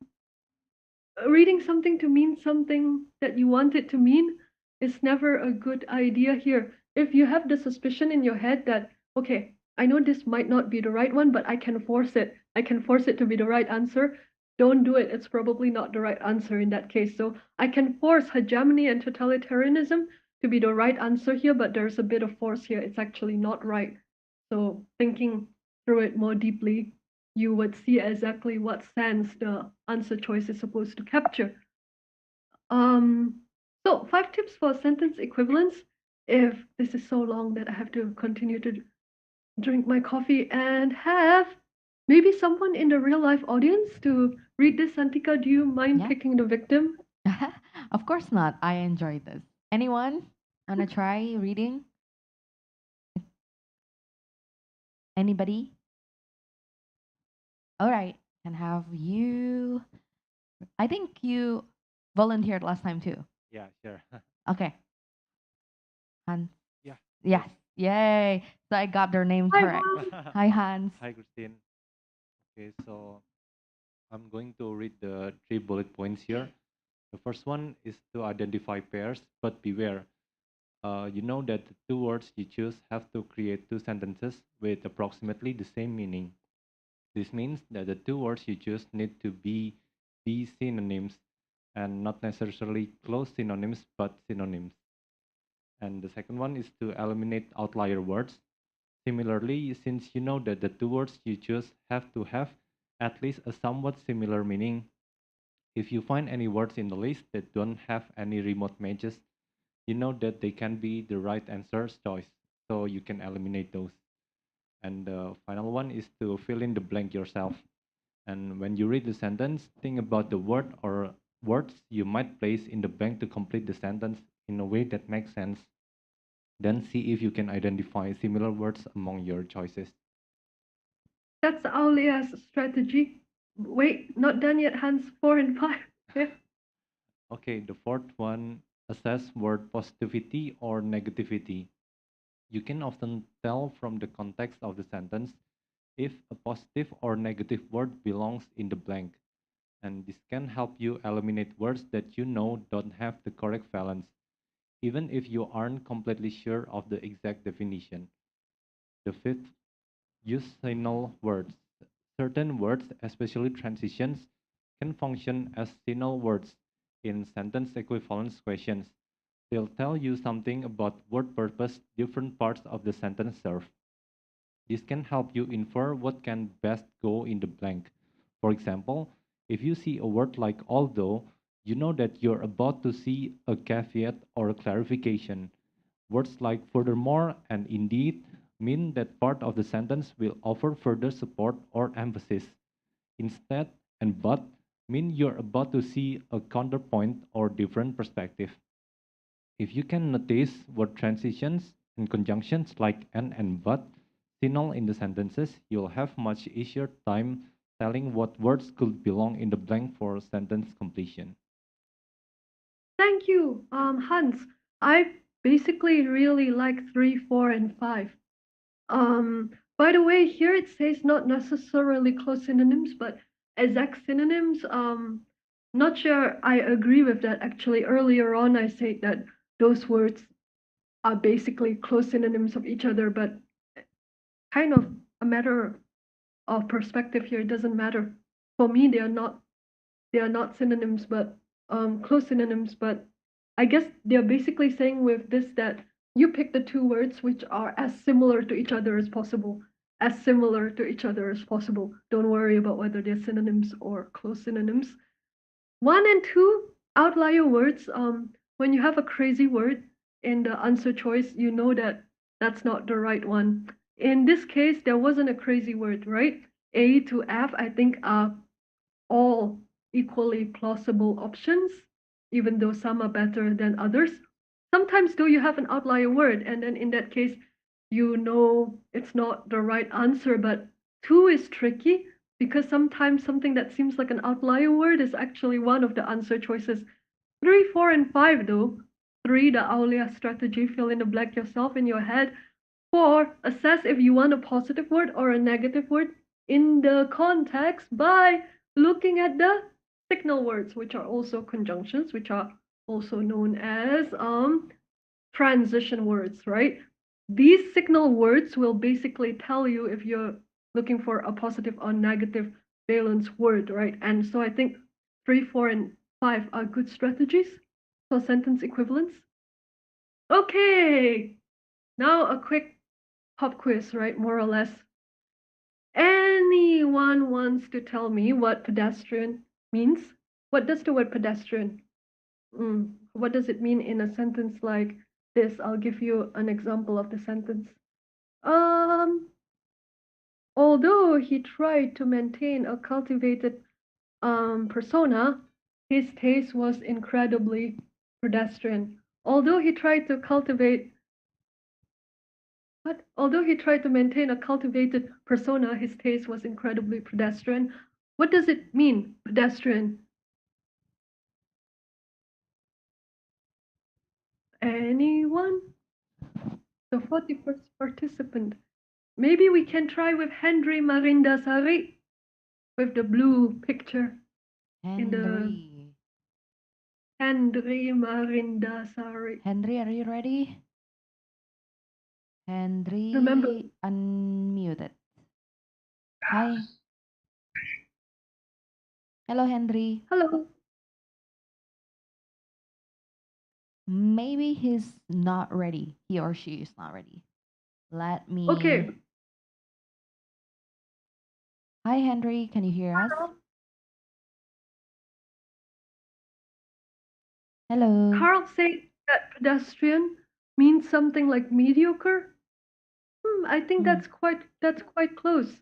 reading something to mean something that you want it to mean is never a good idea here. If you have the suspicion in your head that, okay, I know this might not be the right one, but I can force it. I can force it to be the right answer. Don't do it. It's probably not the right answer in that case. So I can force hegemony and totalitarianism to be the right answer here, but there's a bit of force here. It's actually not right. So thinking through it more deeply, you would see exactly what sense the answer choice is supposed to capture. Um, so 5 tips for sentence equivalence. If this is so long that I have to continue to drink my coffee and have maybe someone in the real life audience to read this, Santika, do you mind Yeah. picking the victim? Of course not. I enjoyed this. Anyone wanna try reading? Anybody? All right. Can have you. I think you volunteered last time too. Yeah, sure. Okay. Hans. Yeah, Yes. Yay. So I got their name Hi, correct. Hans. yes. Hi, Hans. Hi, Christine. Okay, so I'm going to read the 3 bullet points here. The first one is to identify pairs, but beware. You know that the 2 words you choose have to create 2 sentences with approximately the same meaning. This means that the 2 words you choose need to be synonyms and not necessarily close synonyms, but synonyms. And the second one is to eliminate outlier words. Similarly, since you know that the 2 words you choose have to have at least a somewhat similar meaning, if you find any words in the list that don't have any remote matches, you know that they can be the right answer's choice, so you can eliminate those. And the final one is to fill in the blank yourself. And when you read the sentence, think about the word or words you might place in the blank to complete the sentence in a way that makes sense. Then see if you can identify similar words among your choices. That's Aulia's strategy. Wait, not done yet, Hans. 4 and 5. Yeah. Okay, the fourth one, assess word positivity or negativity. You can often tell from the context of the sentence if a positive or negative word belongs in the blank, and this can help you eliminate words that you know don't have the correct valence, even if you aren't completely sure of the exact definition. The fifth, use signal words. Certain words, especially transitions, can function as signal words in sentence equivalence questions. They'll tell you something about word purpose different parts of the sentence serve. This can help you infer what can best go in the blank. For example, if you see a word like although, you know that you're about to see a caveat or a clarification. Words like furthermore and indeed mean that part of the sentence will offer further support or emphasis. Instead, and but mean you're about to see a counterpoint or different perspective. If you can notice word transitions and conjunctions like and but signal in the sentences, you'll have much easier time telling what words could belong in the blank for sentence completion. Thank you, Hans. I basically really like 3, 4, and 5. By the way, here it says not necessarily close synonyms, but exact synonyms. Not sure I agree with that. Actually, earlier on, I said that those words are basically close synonyms of each other, but kind of a matter of perspective here. It doesn't matter. For me, they are not synonyms, but close synonyms. But I guess they're basically saying with this that you pick the two words which are as similar to each other as possible. As similar to each other as possible. Don't worry about whether they're synonyms or close synonyms. One and two, outlier words. When you have a crazy word in the answer choice, you know that that's not the right one. In this case, there wasn't a crazy word, right? A to F, I think, are all equally plausible options, even though some are better than others. Sometimes, though, you have an outlier word, and then in that case, you know it's not the right answer. But two is tricky because sometimes something that seems like an outlier word is actually one of the answer choices. Three, four, and five, though. Three, the Aulia strategy, fill in the blank yourself in your head. Four, assess if you want a positive word or a negative word in the context by looking at the signal words, which are also conjunctions, which are also known as transition words, right? These signal words will basically tell you if you're looking for a positive or negative valence word, right? And so I think three, four, and five are good strategies for sentence equivalence. Okay, now a quick pop quiz, right? More or less. Anyone wants to tell me what pedestrian means? What does the word pedestrian? What does it mean in a sentence like this? I'll give you an example of the sentence. Um, Although he tried to maintain a cultivated persona, his taste was incredibly pedestrian. Although he tried to cultivate But although he tried to maintain a cultivated persona, his taste was incredibly pedestrian. What does it mean, pedestrian? Anyone? The 41st participant. Maybe we can try with Henry Marindasari with the blue picture in the Henry. Henry Marindasari. Henry, are you ready? Remember, Henry, unmuted. Hi. Hello, Henry. hello. Maybe he's not ready. He or she is not ready. Let Okay, me. Hi, Henry. Can you hear us? Hello. Carl said that pedestrian means something like mediocre. I think Mm. that's quite close.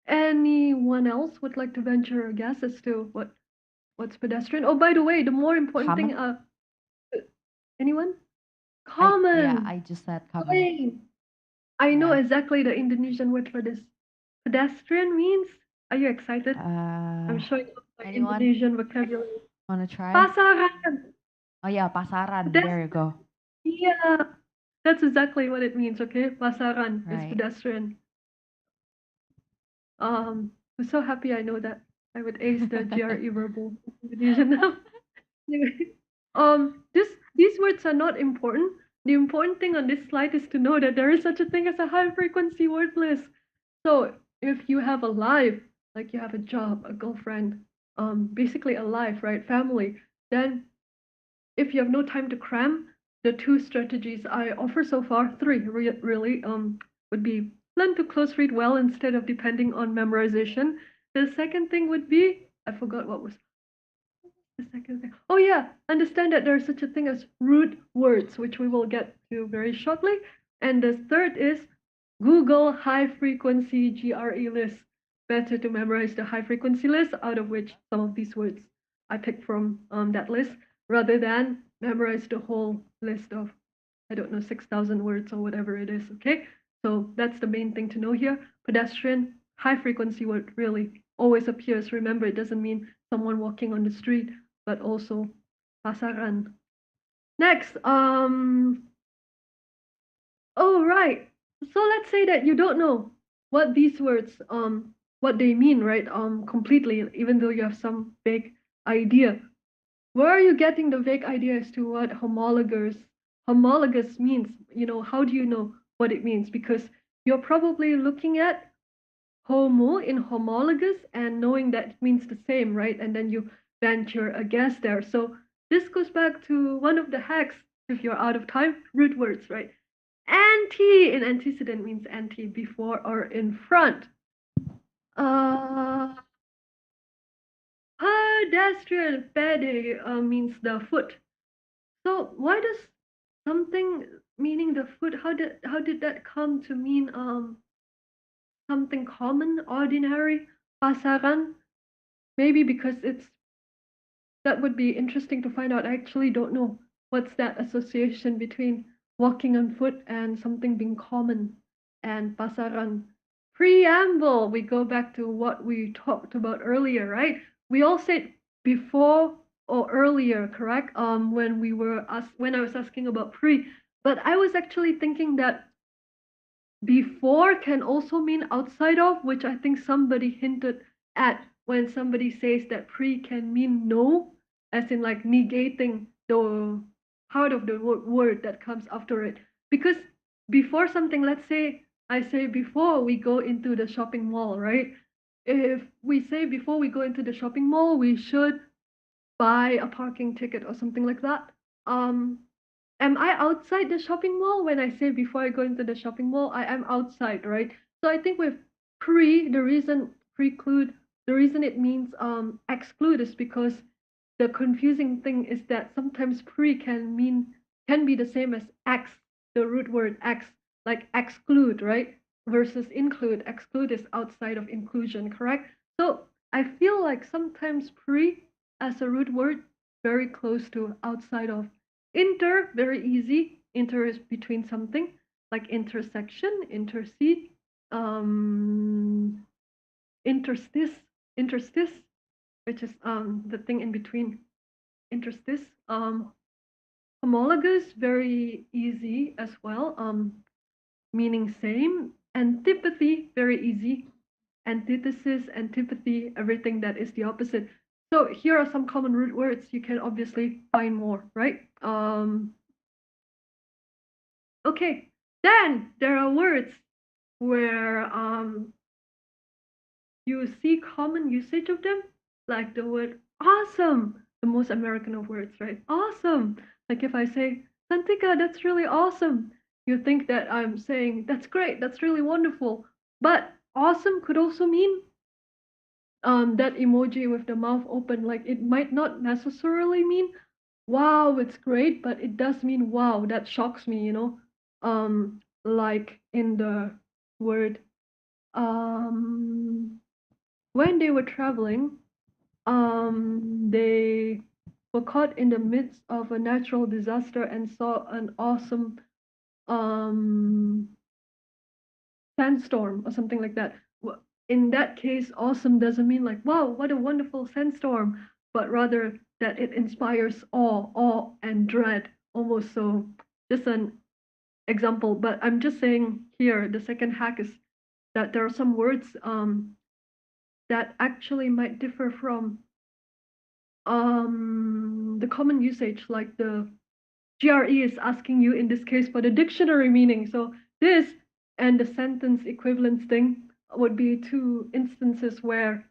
Anyone else would like to venture a guess as to what's pedestrian? Oh, by the way, the more important thing, Common? anyone? Yeah, Common. I just said common. Plain. I know Yeah. exactly the Indonesian word for this. pedestrian means? Are you excited? I'm showing off my Anyone Indonesian vocabulary. wanna try? Pasaran. Oh yeah, pasaran. Pedes- There you go. yeah, that's exactly what it means. Okay, pasaran is Right. pedestrian. I'm so happy I know that. I would ace the GRE verbal Indonesian now. Anyway, these words are not important. The important thing on this slide is to know that there is such a thing as a high frequency word list. So if you have a life, like you have a job, a girlfriend, basically a life, right, family, then if you have no time to cram, the two strategies I offer so far, three really, would be learn to close read well instead of depending on memorization. The second thing would be, I forgot what was the second thing. Oh yeah, understand that there's such a thing as root words, which we will get to very shortly. And the third is Google high frequency GRE list. Better to memorize the high frequency list, out of which some of these words I picked from that list, rather than memorize the whole list of, I don't know, 6,000 words or whatever it is, okay? So that's the main thing to know here. Pedestrian, high frequency word really always appears. Remember, it doesn't mean someone walking on the street, but also pasaran. Next, oh right. So let's say that you don't know what these words what they mean, right? Completely, even though you have some vague idea. Where are you getting the vague idea as to what homologous means? You know, how do you know what it means? Because you're probably looking at homo in homologous and knowing that it means the same, right? And then you venture a guess there. So this goes back to one of the hacks, if you're out of time, root words, right? Anti in antecedent means anti, before or in front. Uh, pedestrian, pede means the foot. So why does something meaning the foot? How did that come to mean something common, ordinary, pasaran? Maybe because it's that would be interesting to find out. I actually don't know what's that association between walking on foot and something being common and pasaran. Preamble, we go back to what we talked about earlier, right? We all said before or earlier, correct? When I was asking about pre, but I was actually thinking that before can also mean outside of, which I think somebody hinted at when somebody says that pre can mean no, as in like negating the part of the word that comes after it. Because before something, let's say I say before we go into the shopping mall, right? If we say before we go into the shopping mall, we should buy a parking ticket or something like that. Um, am I outside the shopping mall when I say before I go into the shopping mall? I am outside, right? So I think with the reason it means exclude is because the confusing thing is that sometimes can be the same as ex, the root word ex, like exclude, right? Versus include. Exclude is outside of inclusion, correct? So I feel like sometimes pre as a root word very close to outside of. Inter, very easy. Inter is between something, like intersection, intercede, um, interstice, interstice, which is the thing in between. Interstice. Homologous, very easy as well. Meaning same. Antipathy, very easy. Antithesis, antipathy, everything that is the opposite. So here are some common root words. You can obviously find more, right? Okay, then there are words where you see common usage of them, like the word awesome, the most American of words, right? Awesome. Like if I say, Santika, that's really awesome, you think that I'm saying, that's great, that's really wonderful. But awesome could also mean that emoji with the mouth open. Like it might not necessarily mean wow, it's great, but it does mean wow, that shocks me, like in the word when they were traveling, they were caught in the midst of a natural disaster and saw an awesome um sandstorm or something like that. in that case, awesome doesn't mean like, wow, what a wonderful sandstorm, but rather that it inspires awe and dread almost. So just an example, but I'm just saying here, the second hack is that there are some words that actually might differ from the common usage, like the GRE is asking you in this case for the dictionary meaning. So this and the sentence equivalence thing would be two instances where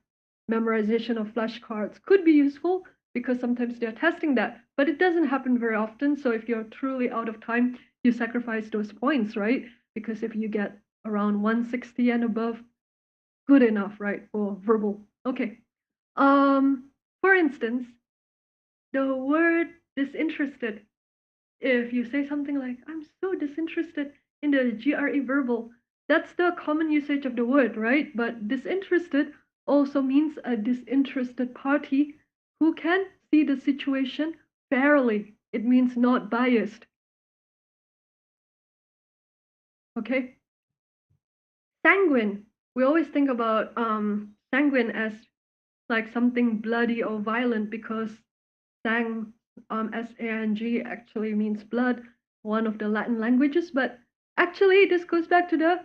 memorization of flashcards could be useful because sometimes they're testing that, but it doesn't happen very often. So if you're truly out of time, you sacrifice those points, right? Because if you get around 160 and above, good enough, right, for verbal. Okay. For instance, the word disinterested, if you say something like, I'm so disinterested in the GRE verbal, that's the common usage of the word, right? But disinterested also means a disinterested party who can see the situation fairly. It means not biased. Okay? Sanguine. We always think about sanguine as like something bloody or violent because sang, S-A-N-G actually means blood, one of the Latin languages, but actually this goes back to the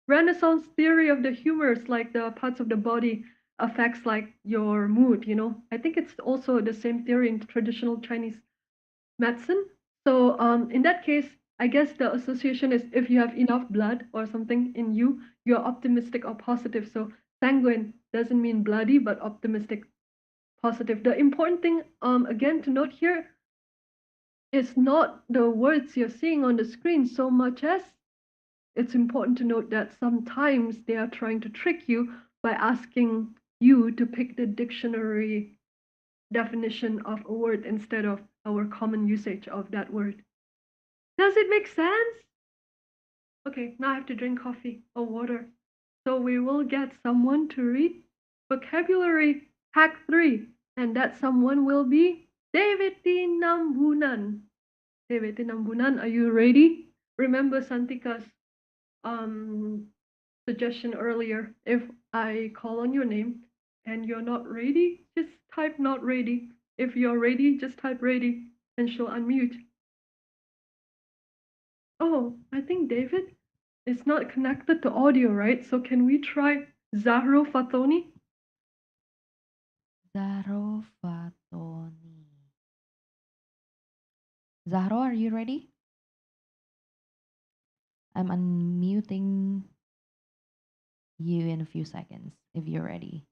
Renaissance theory of the humors, like the parts of the body affects like your mood, you know. I think it's also the same theory in traditional Chinese medicine. So in that case, I guess the association is if you have enough blood or something in you, you're optimistic or positive. So sanguine doesn't mean bloody, but optimistic, positive. The important thing, again, to note here is not the words you're seeing on the screen so much as it's important to note that sometimes they are trying to trick you by asking you to pick the dictionary definition of a word instead of our common usage of that word. Does it make sense? Okay, now I have to drink coffee or water. So we will get someone to read vocabulary hack 3, and that someone will be David Tinambunan. David Tinambunan, are you ready? Remember Santika's um, suggestion earlier. If I call on your name and you're not ready, just type not ready. If you're ready, just type ready and she'll unmute. Oh, I think David is not connected to audio, right? So can we try Zahro Fatoni? Zahro Fatoni. Zahro, are you ready? I'm unmuting you in a few seconds if you're ready.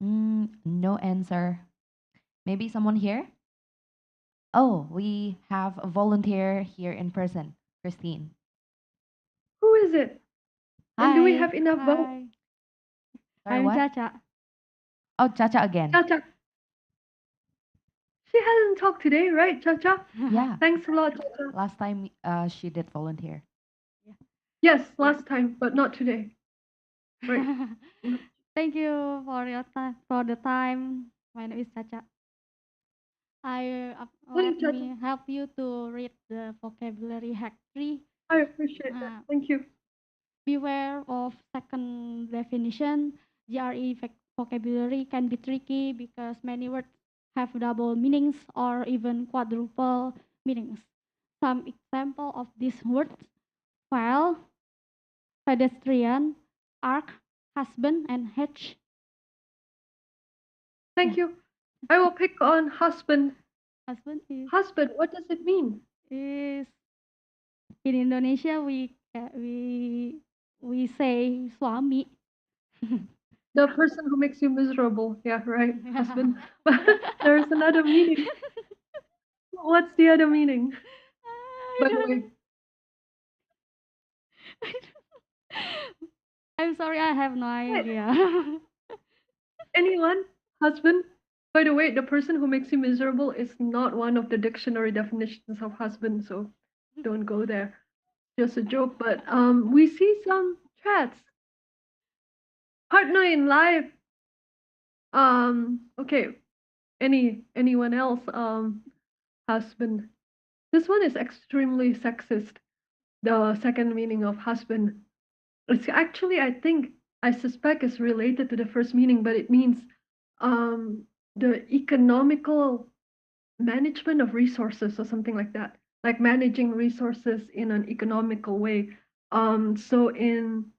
No answer. Maybe someone here? Oh, we have a volunteer here in person, Christine. Who is it? And do we Hi. have enough vote? Hi, Sorry, I'm what? Chacha. Oh, Chacha again. Chacha. She hasn't talked today, right, Chacha? Yeah, Thanks a lot, Chacha. last time she did volunteer. Yes, last time, but not today. Right. Thank you for your time for the time. My name is Chacha. Hey, Let Chacha. me help you to read the vocabulary hack 3. I appreciate that. Uh, Thank you. Beware of second definition. GRE vocabulary can be tricky because many words have double meanings or even quadruple meanings. Some example of these words: file, pedestrian, arc, husband, and hedge. Thank you. I will pick on husband. Husband Husband, what does it mean? is in Indonesia we say suami. The person who makes you miserable. Yeah, right. Husband. But there's another meaning. What's the other meaning? I By the don't. way, I'm sorry, I have no what? idea. Anyone? Husband? By the way, the person who makes you miserable is not one of the dictionary definitions of husband, so don't go there. Just a joke, but we see some chats. Partner in life. Okay. Anyone else? Husband. This one is extremely sexist. the second meaning of husband. It's actually, I suspect it's related to the first meaning, but it means um, the economical management of resources or something like that, like managing resources in an economical way. So in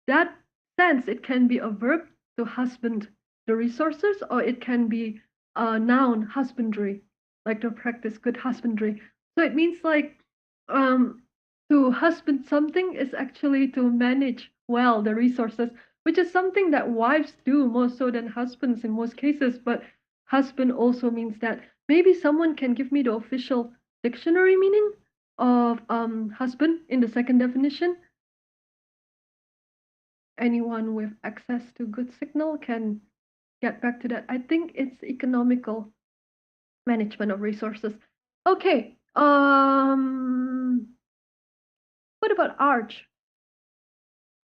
that sense, it can be a verb to husband the resources, or it can be a noun, husbandry, like to practice good husbandry. So it means like um, to husband something is actually to manage well the resources, which is something that wives do more so than husbands in most cases. But husband also means that maybe someone can give me the official dictionary meaning of husband in the second definition. Anyone with access to good signal can get back to that. I think it's economical management of resources. Okay. What about arch?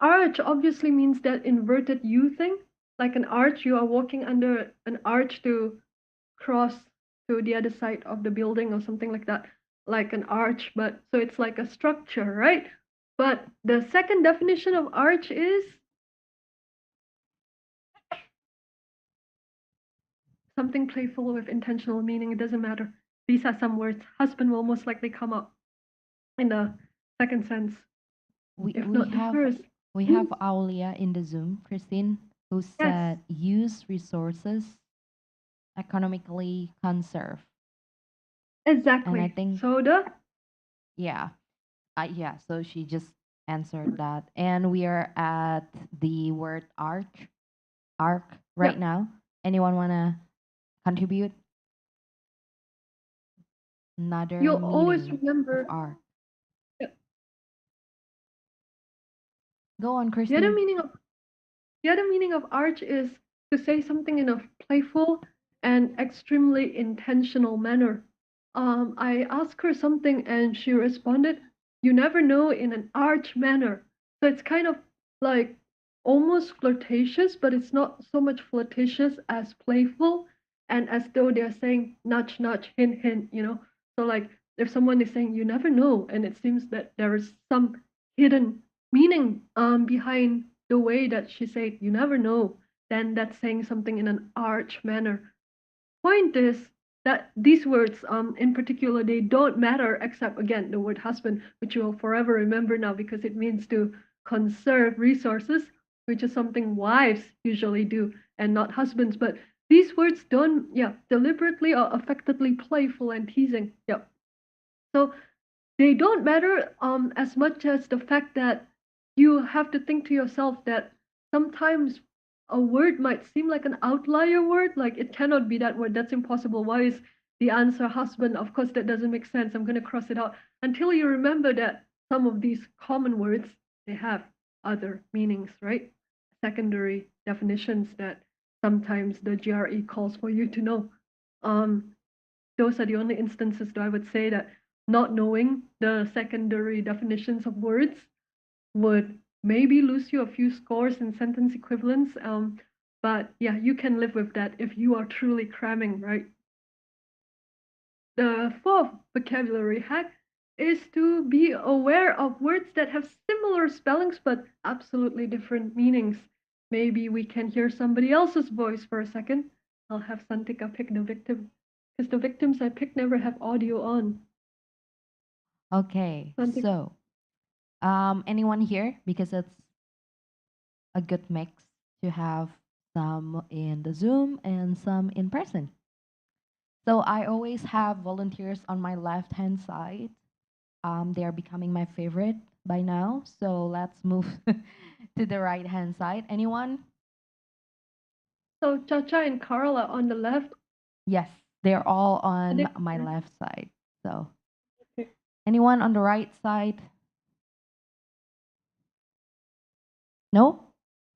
Arch obviously means that inverted U thing. Like an arch, you are walking under an arch to cross to the other side of the building or something like that, like an arch, but so it's like a structure, right? But the second definition of arch is something playful with intentional meaning. It doesn't matter. These are some words. Husband will most likely come up in the second sense, We if we not the have first. we have Aulia in the Zoom, Christine, who Yes, said use resources economically conserve. And I exactly. think So the yeah, yeah, so she just answered that. And we are at the word arc yeah, right now. Anyone wanna contribute another you'll always meaning of remember. arc? Yeah, Go on, the other Christine. meaning of The other meaning of arch is to say something in a playful and extremely intentional manner. I asked her something and she responded, "You never know," in an arch manner. So it's kind of like almost flirtatious, but it's not so much flirtatious as playful and as though they're saying nudge, nudge, hint, hint, you know? So, like, if someone is saying, "You never know," and it seems that there is some hidden meaning behind the way that she said, "You never know," then that's saying something in an arch manner. Point is that these words, in particular, they don't matter except again the word husband, which you will forever remember now because it means to conserve resources, which is something wives usually do and not husbands. But these words don't, yeah, deliberately or affectedly playful and teasing. Yeah. So they don't matter as much as the fact that you have to think to yourself that sometimes a word might seem like an outlier word, like it cannot be that word, that's impossible. Why is the answer husband? Of course, that doesn't make sense. I'm going to cross it out until you remember that some of these common words they have other meanings, right? Secondary definitions that sometimes the GRE calls for you to know. Um, those are the only instances that I would say that not knowing the secondary definitions of words would maybe lose you a few scores in sentence equivalence. But yeah, you can live with that if you are truly cramming, right? The fourth vocabulary hack is to be aware of words that have similar spellings but absolutely different meanings. Maybe we can hear somebody else's voice for a second. I'll have Santika pick the victim because the victims I pick never have audio on. Okay, Santika. so anyone here? Because it's a good mix to have some in the Zoom and some in person. So I always have volunteers on my left hand side. They are becoming my favorite by now. So let's move to the right hand side. Anyone? So Chacha and Carl are on the left. Yes, they're all Are they on my here? left side. So Okay. anyone on the right side? No?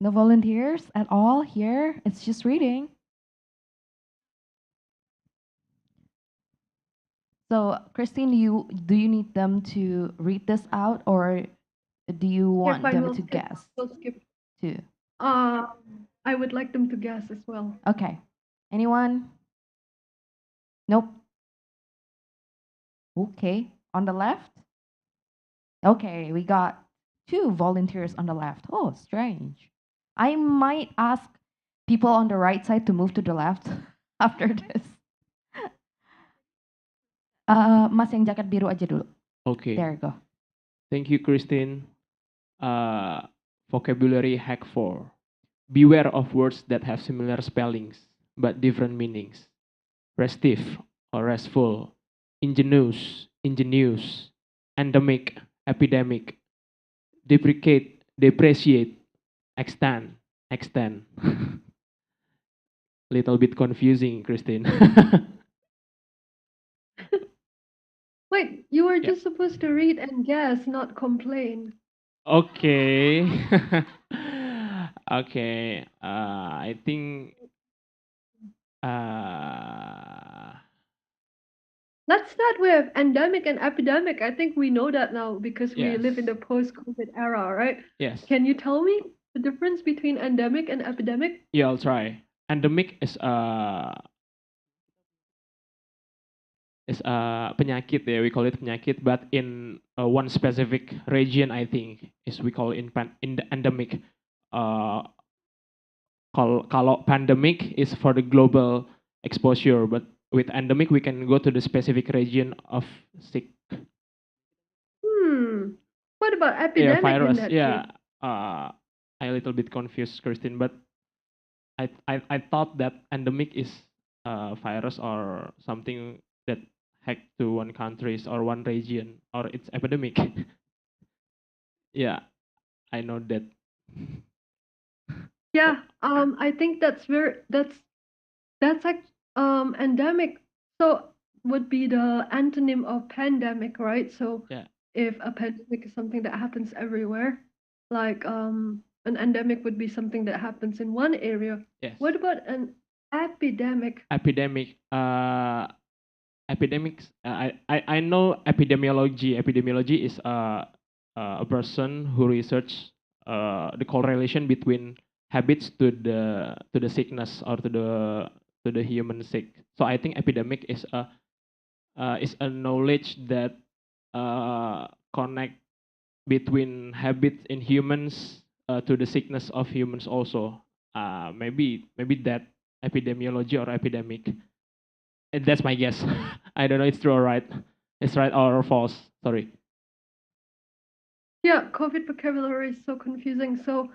No volunteers at all here? It's just reading. So, Christine, do you need them to read this out, or do you Yeah, want fine. them We'll to skip. guess We'll skip. too? I would like them to guess as well. Okay. Anyone? Nope. Okay. On the left? Okay, we got two volunteers on the left. Oh, strange. I might ask people on the right side to move to the left after this. Mas yang jaket biru aja dulu. Okay. There you go. Thank you, Christine. Vocabulary hack 4. Beware of words that have similar spellings but different meanings. Restive or restful, ingenious, endemic, epidemic, deprecate, depreciate, extend. Little bit confusing, Christine. Wait, you were Yeah. just supposed to read and guess, not complain. Okay. Okay. I think. Let's start with endemic and epidemic. I think we know that now because we live in Yes. the post-COVID era, right? Yes. Can you tell me the difference between endemic and epidemic? Yeah, I'll try. Endemic is penyakit ya, we call it penyakit, but in one specific region, I think is we call in the endemic. Kalau pandemic is for the global exposure, but with endemic we can go to the specific region of sick. What about Yeah, epidemic in virus. that Yeah, case? I a little bit confused, Christine, but I thought that endemic is virus or something that hacked to one countries or one region, or it's epidemic. Yeah, I know that. Yeah, I think that's like endemic. So would be the antonym of pandemic, right? So Yeah. if a pandemic is something that happens everywhere, like an endemic would be something that happens in one area. Yes. What about an epidemic? Epidemic. Epidemics. I know epidemiology. Epidemiology is a person who research the correlation between habits to the sickness or to the human sick. So I think epidemic is a knowledge that connect between habits in humans to the sickness of humans also. Maybe that epidemiology or epidemic. That's my guess. I don't know it's true or right. It's right or false. Sorry. Yeah, COVID vocabulary is so confusing. So,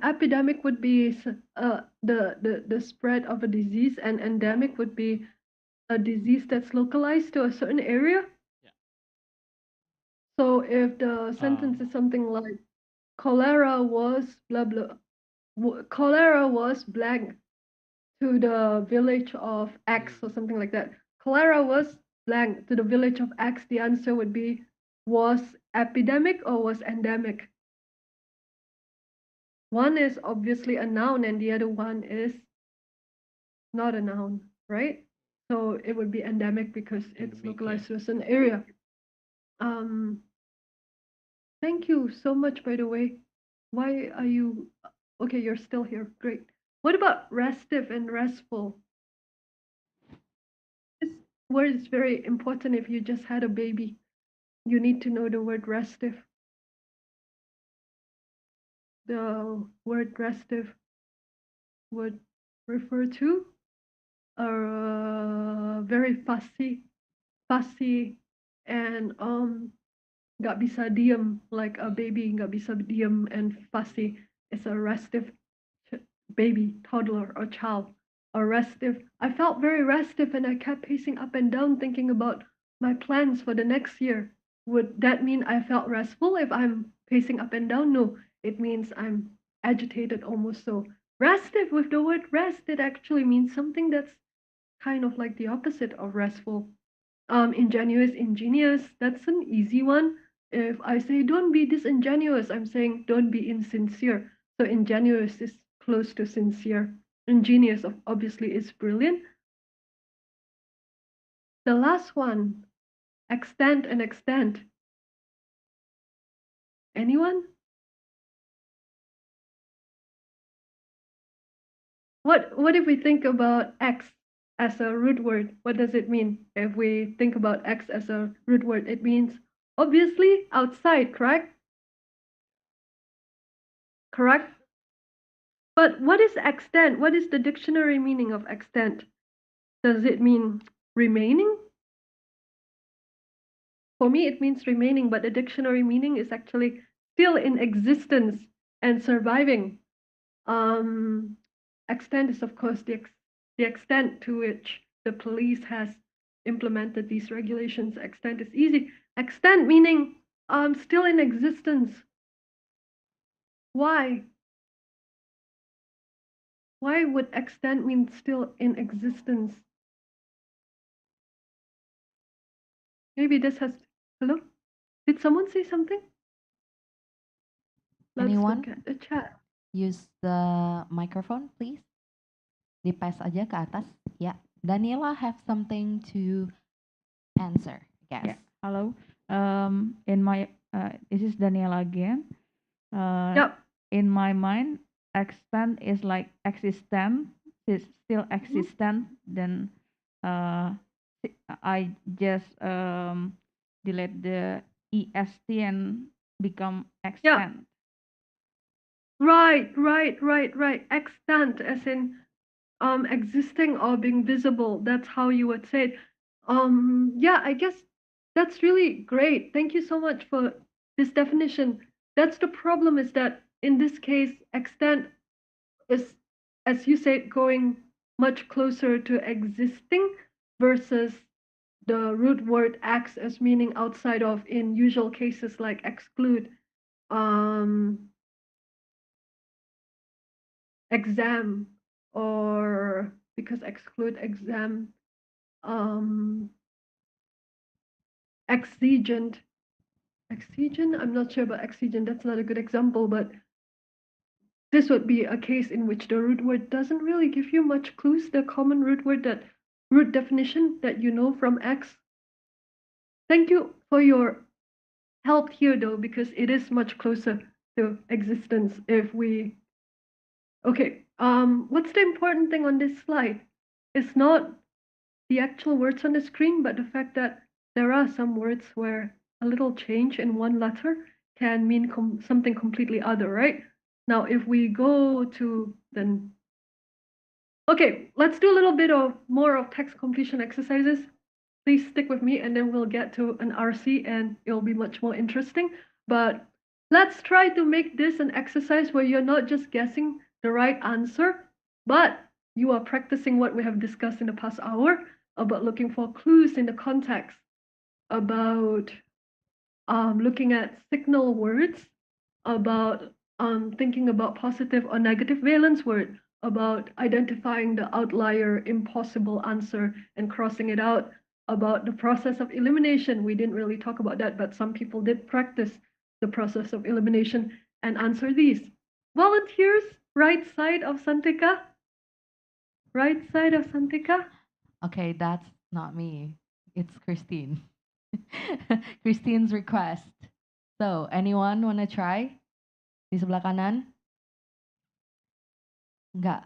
epidemic would be the spread of a disease, and endemic would be a disease that's localized to a certain area. Yeah. So, if the sentence is something like cholera was blah blah, cholera was blank to the village of X or something like that. Cholera was blank to the village of X. The answer would be was epidemic or was endemic. One is obviously a noun and the other one is not a noun, right? So it would be endemic because it's Endemic, localized yeah. to a certain area. Thank you so much, by the way. Why are you okay? You're still here. Great. What about restive and restful? This word is very important if you just had a baby. You need to know the word restive. The word restive would refer to a very fussy, and nggak bisa diem, like a baby nggak bisa diem and fussy. It's a restive baby, toddler, or child. Or restive. I felt very restive and I kept pacing up and down thinking about my plans for the next year. Would that mean I felt restful if I'm pacing up and down? No, it means I'm agitated almost. So restive, with the word rest, it actually means something that's kind of like the opposite of restful. Ingenious, that's an easy one. If I say don't be disingenuous, I'm saying don't be insincere. So ingenuous is close to sincere. Ingenious obviously is brilliant. The last one, extent and extent. Anyone? What if we think about X as a root word? What does it mean? If we think about X as a root word, it means Obviously, outside, correct? Correct? But what is extent? What is the dictionary meaning of extent? Does it mean remaining? For me, it means remaining, but the dictionary meaning is actually still in existence and surviving. Extent is, of course, the extent to which the police has implemented these regulations. Extent is easy. Extent meaning still in existence. Why? Why would extent mean still in existence? Maybe this has. Hello? Did someone say something? Let's Anyone? look at the chat. Use the microphone, please. Dipas aja ke atas. Yeah. Daniela have something to answer, I guess. Yeah. Hello. In my this is Daniela again. Yep. In my mind, extent is like existent, is still existent. Then I just delete the est and become extent. Right. Extant as in existing or being visible. That's how you would say it. Yeah, I guess that's really great. Thank you so much for this definition. That's the problem, is that in this case, extent is, as you said, going much closer to existing versus the root word ex as meaning outside of in usual cases like exclude, exam, or because exclude, exam, exigent. I'm not sure about exigent, that's not a good example, but this would be a case in which the root word doesn't really give you much clues, the common root word, that root definition that you know from X. Thank you for your help here though, because it is much closer to existence if we. Okay, what's the important thing on this slide? It's not the actual words on the screen, but the fact that there are some words where a little change in one letter can mean something completely other, right? Now, if we go to then, okay, let's do a little bit of more of text completion exercises. Please stick with me, and then we'll get to an RC, and it'll be much more interesting. But let's try to make this an exercise where you're not just guessing the right answer, but you are practicing what we have discussed in the past hour about looking for clues in the context, about looking at signal words, about thinking about positive or negative valence word, about identifying the outlier impossible answer and crossing it out, about the process of elimination. We didn't really talk about that, but some people did practice the process of elimination and answer these. Volunteers, right side of Santika? Right side of Santika? Okay, that's not me. It's Christine. Christine's request. So, anyone want to try? Di sebelah kanan? Enggak.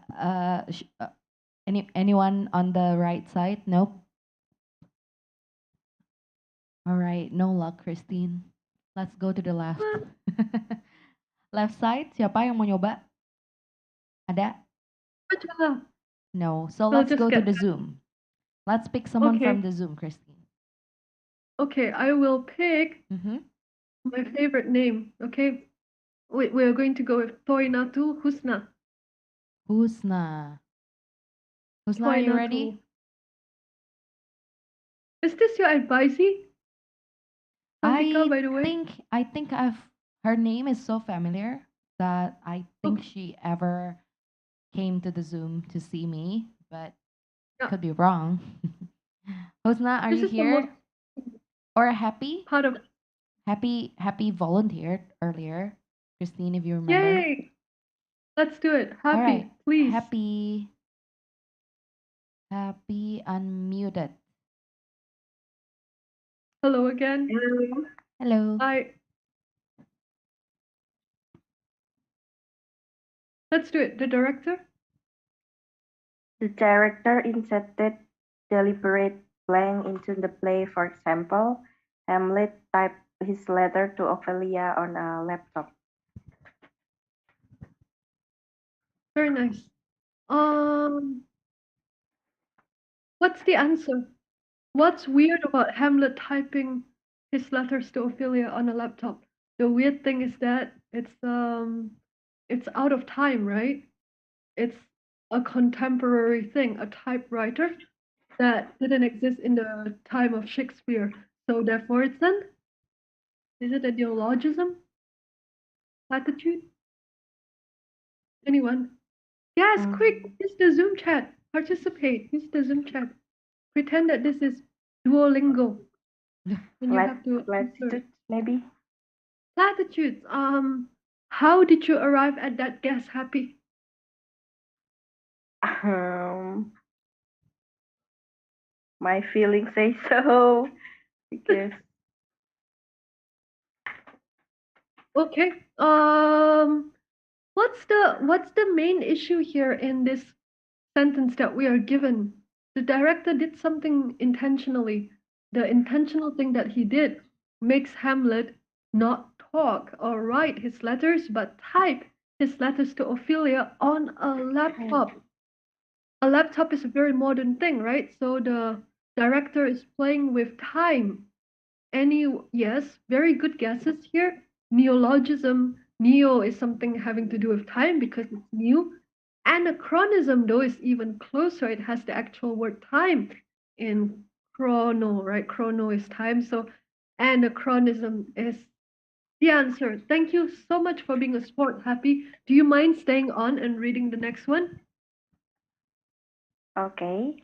Anyone on the right side? Nope. All right, no luck, Christine. Let's go to the left. Left side, siapa yang mau nyoba? Ada? No. So We'll let's just go to get the that. Zoom. Let's pick someone Okay. from the Zoom, Christine. Okay, I will pick my favorite name. Okay, we're going to go with Toinatu Husna. Husna. Husna, are you ready? Is this your advisee? Santika, by the way? I think her name is so familiar that I think she ever came to the Zoom to see me, but could be wrong. Husna, are This you is the here? Or Happy? Part of Happy volunteered earlier. Christine, if you remember. Yay! Let's do it. Happy, All right. please. Happy unmuted. Hello again. Hello. Hi. Let's do it. The director? The director inserted deliberate blank into the play. For example, Hamlet typed his letter to Ophelia on a laptop. Very nice. What's the answer? What's weird about Hamlet typing his letters to Ophelia on a laptop? The weird thing is that it's out of time, right? It's a contemporary thing, a typewriter that didn't exist in the time of Shakespeare. So therefore it's then, is it a neologism? Platitude? Anyone? Yes, quick, use the Zoom chat. Participate. Use the Zoom chat. Pretend that this is Duolingo. And you have to answer. Platitude, maybe. Platitudes. How did you arrive at that guess, Happy? My feelings say so because Okay. What's the main issue here in this sentence that we are given? The director did something intentionally. The intentional thing that he did makes Hamlet not talk or write his letters, but type his letters to Ophelia on a laptop. A laptop is a very modern thing, right? So the director is playing with time. Yes, very good guesses here. Neologism. Neo is something having to do with time because it's new. Anachronism, though, is even closer. It has the actual word time in chrono, right? Chrono is time. So anachronism is the answer. Thank you so much for being a sport, Happy. Do you mind staying on and reading the next one? okay.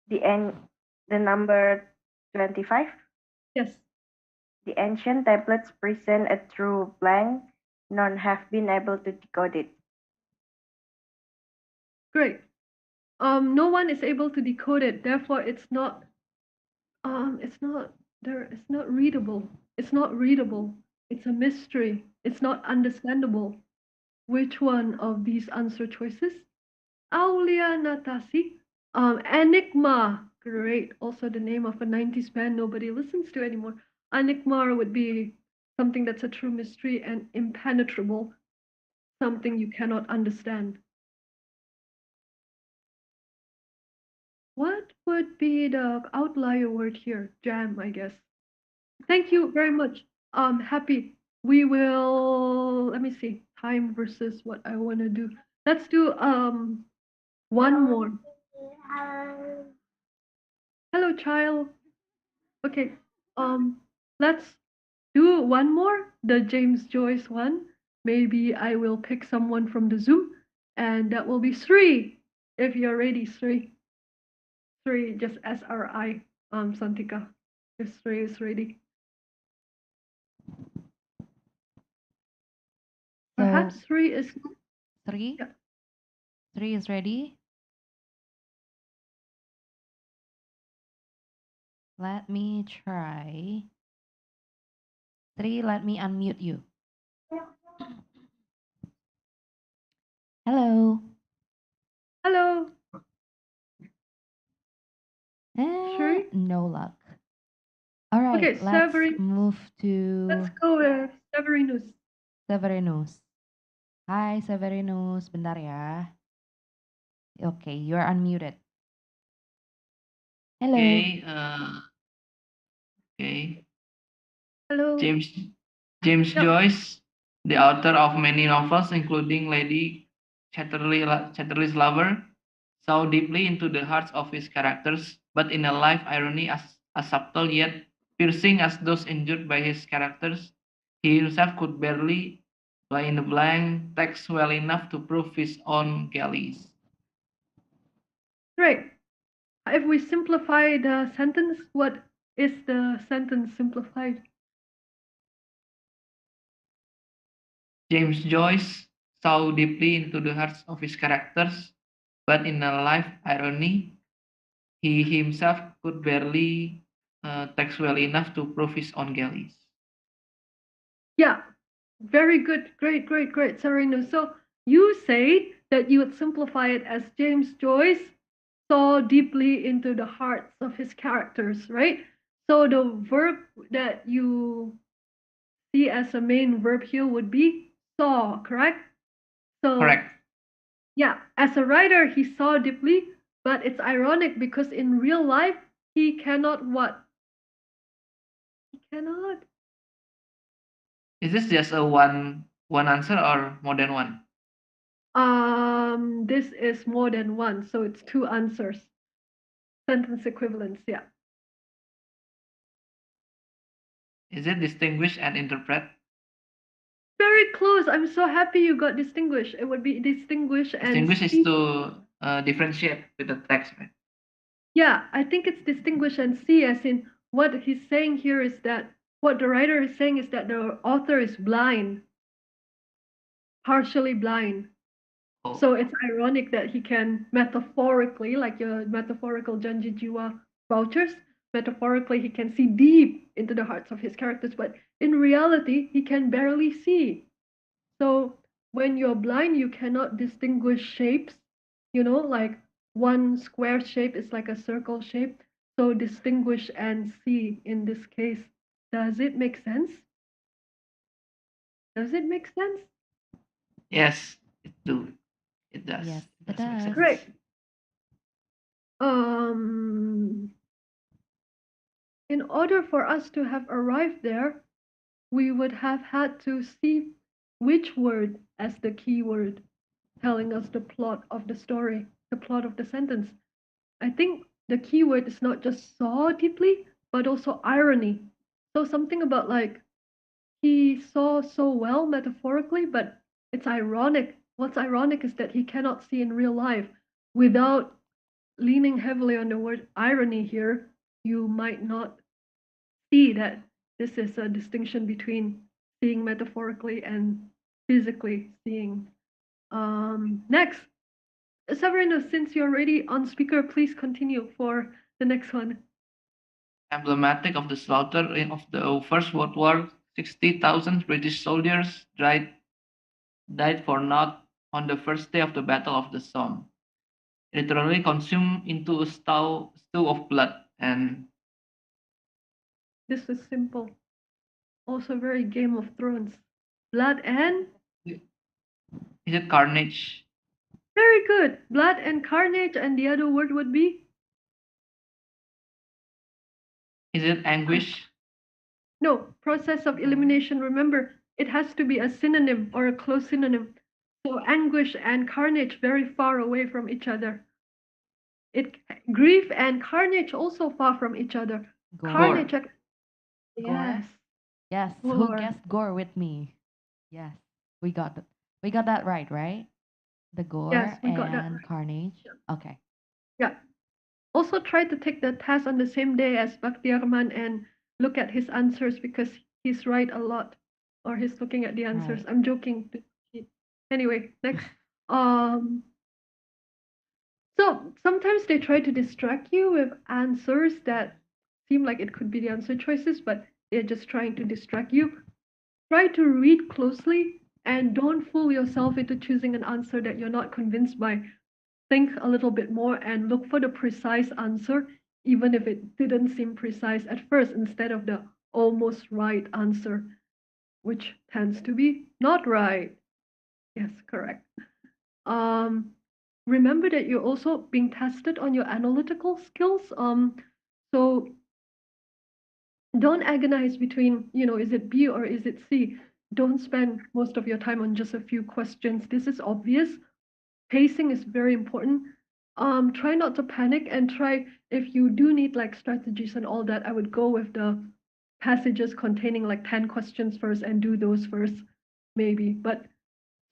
The number 25. Yes. The ancient tablets present a true blank. None have been able to decode it. Great. No one is able to decode it. Therefore, it's not it's not readable. It's not readable. It's a mystery. It's not understandable. Which one of these answer choices? Aulia Natasi. Enigma. Great. Also the name of a 90s band nobody listens to anymore. Enigma would be something that's a true mystery and impenetrable. Something you cannot understand. What would be the outlier word here? Jam, I guess. Thank you very much. Happy. We will, let me see, time versus what I want to do. Let's do one more. Hello, child. Okay. Let's do one more, the James Joyce one. Maybe I will pick someone from the Zoom, and that will be Sri. If you're ready, Sri. Sri, just SRI, Santika. If Sri is ready. Perhaps Sri is. Sri? Yeah. Sri is ready? Let me try. Sri, let me unmute you. Hello. Hello. Sri? No luck. All right, Okay, let's move to let's go with Severinus. Severinus. Hi, Severinus. Bentar ya. Okay, you are unmuted. Hello. Okay. Hello. James Joyce, the author of many novels, including Lady Chatterley's Lover, saw deeply into the hearts of his characters, but in a life irony as subtle yet piercing as those endured by his characters, he himself could barely lie in the blank text well enough to prove his own galleys. Great. If we simplify the sentence, what is the sentence simplified? James Joyce saw deeply into the hearts of his characters, but in a life irony, he himself could barely text well enough to prove his own galleys. Yeah, very good. Great, great, great, Serena. So you say that you would simplify it as James Joyce saw deeply into the hearts of his characters, right? So the verb that you see as a main verb here would be saw, correct? So Correct. yeah, as a writer, he saw deeply, but it's ironic because in real life, he cannot what? He cannot. Is this just a one answer or more than one? This is more than one, so it's two answers. Sentence equivalence, yeah. Is it distinguish and interpret? Very close. I'm so happy you got distinguished. It would be distinguish and Distinguish is see. to differentiate with the text, right? Yeah, I think it's distinguish and see, as in what he's saying here is that what the writer is saying is that the author is blind, partially blind. Oh. So it's ironic that he can metaphorically, like your metaphorical Janji Jiwa vouchers, metaphorically he can see deep into the hearts of his characters, but in reality he can barely see. So when you're blind, you cannot distinguish shapes, like one square shape is like a circle shape. So distinguish and see in this case. Does it make sense? Does it make sense? Yes, it do. It does. Yes, it Does make does. sense. Great. In order for us to have arrived there, we would have had to see which word as the key word telling us the plot of the story, the plot of the sentence. I think the key word is not just saw deeply, but also irony. So something about like he saw so well metaphorically, but it's ironic. What's ironic is that he cannot see in real life. Without leaning heavily on the word irony here, you might not see that this is a distinction between seeing metaphorically and physically seeing. Next, Severino, since you're already on speaker, please continue for the next one. Emblematic of the slaughter of the First World War, 60,000 British soldiers died for naught on the first day of the Battle of the Somme. Literally consumed into a stew of blood. And This is simple. Also very Game of Thrones. Blood and? is it carnage? Very good. Blood and carnage, and the other word would be? Is it anguish? No, process of elimination. Remember, it has to be a synonym or a close synonym. So anguish and carnage very far away from each other. Grief and carnage also far from each other. Gore. Carnage. Yes. Yes. Gore. Who guessed gore with me? Yes, we got it. We got that right? The gore Yes, we got and that right. carnage. Okay. Yeah. Also try to take the test on the same day as Bakhtiarman and look at his answers because he's right a lot, or he's looking at the answers. Right. I'm joking. Anyway, next. Um. So sometimes they try to distract you with answers that seem like it could be the answer choices, but they're just trying to distract you. Try to read closely and don't fool yourself into choosing an answer that you're not convinced by. Think a little bit more and look for the precise answer, even if it didn't seem precise at first, instead of the almost right answer, which tends to be not right. Yes, correct. Remember that you're also being tested on your analytical skills. So don't agonize between, is it B or is it C? Don't spend most of your time on just a few questions. This is obvious. Pacing is very important. Try not to panic and try, if you do need like strategies and all that, I would go with the passages containing like 10 questions first and do those first, maybe. But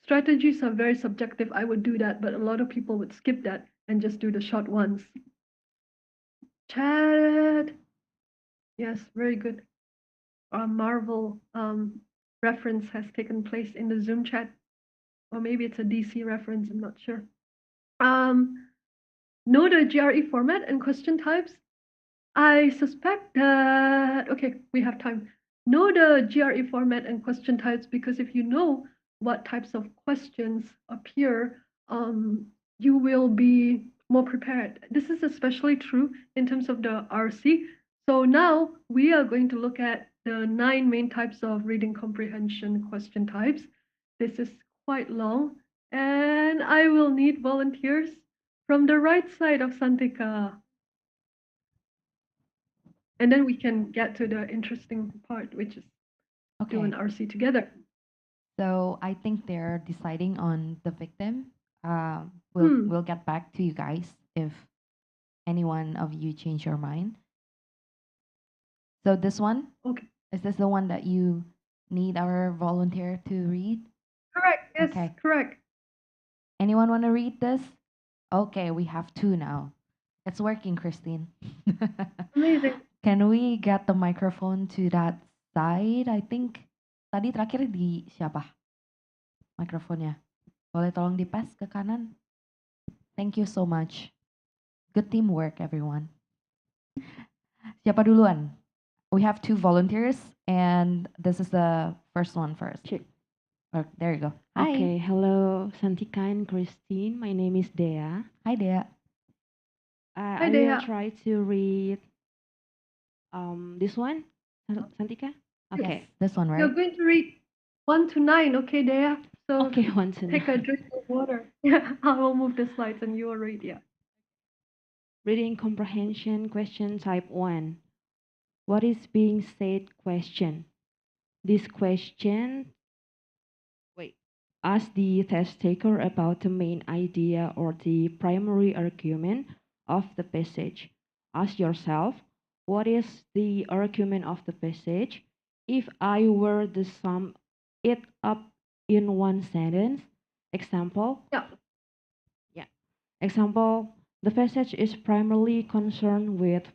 strategies are very subjective. I would do that, but a lot of people would skip that and just do the short ones. Chad. Yes, very good. A Marvel reference has taken place in the Zoom chat. Or maybe it's a DC reference, I'm not sure. Know the GRE format and question types. I suspect that, okay, we have time. Know the GRE format and question types, because if you know what types of questions appear, you will be more prepared. This is especially true in terms of the RC. So now we are going to look at the 9 main types of reading comprehension question types. This is quite long, and I will need volunteers from the right side of Santika. And then we can get to the interesting part, which is doing Okay. RC together. So I think they're deciding on the victim. We'll Hmm. we'll get back to you guys if any one of you change your mind. So this one, Okay. is this the one that you need our volunteer to read? Correct. Yes, Okay. correct. Anyone want to read this? Okay, we have two now. It's working, Christine. Amazing. Can we get the microphone to that side? I think tadi terakhir di siapa mikrofonnya? Boleh tolong dipas ke kanan? Thank you so much. Good teamwork, everyone. Siapa duluan? We have two volunteers, and this is the first one first. Sure. Oh, there you go. Hi. Okay, hello Santika and Christine. My name is Dea. Hi, Dea. Hi, I will Dea. try to read this one, Santika. Okay. Yes, this one, You're right? going to read 1 to 9, okay, Dea? So Okay, 1 to take a 9. drink of water. Yeah, I will move the slides and you will read, yeah. Reading comprehension question type 1. What is being said question? This question ask the test taker about the main idea or the primary argument of the passage. Ask yourself, what is the argument of the passage? If I were to sum it up in one sentence, example, Yeah. Example, the passage is primarily concerned with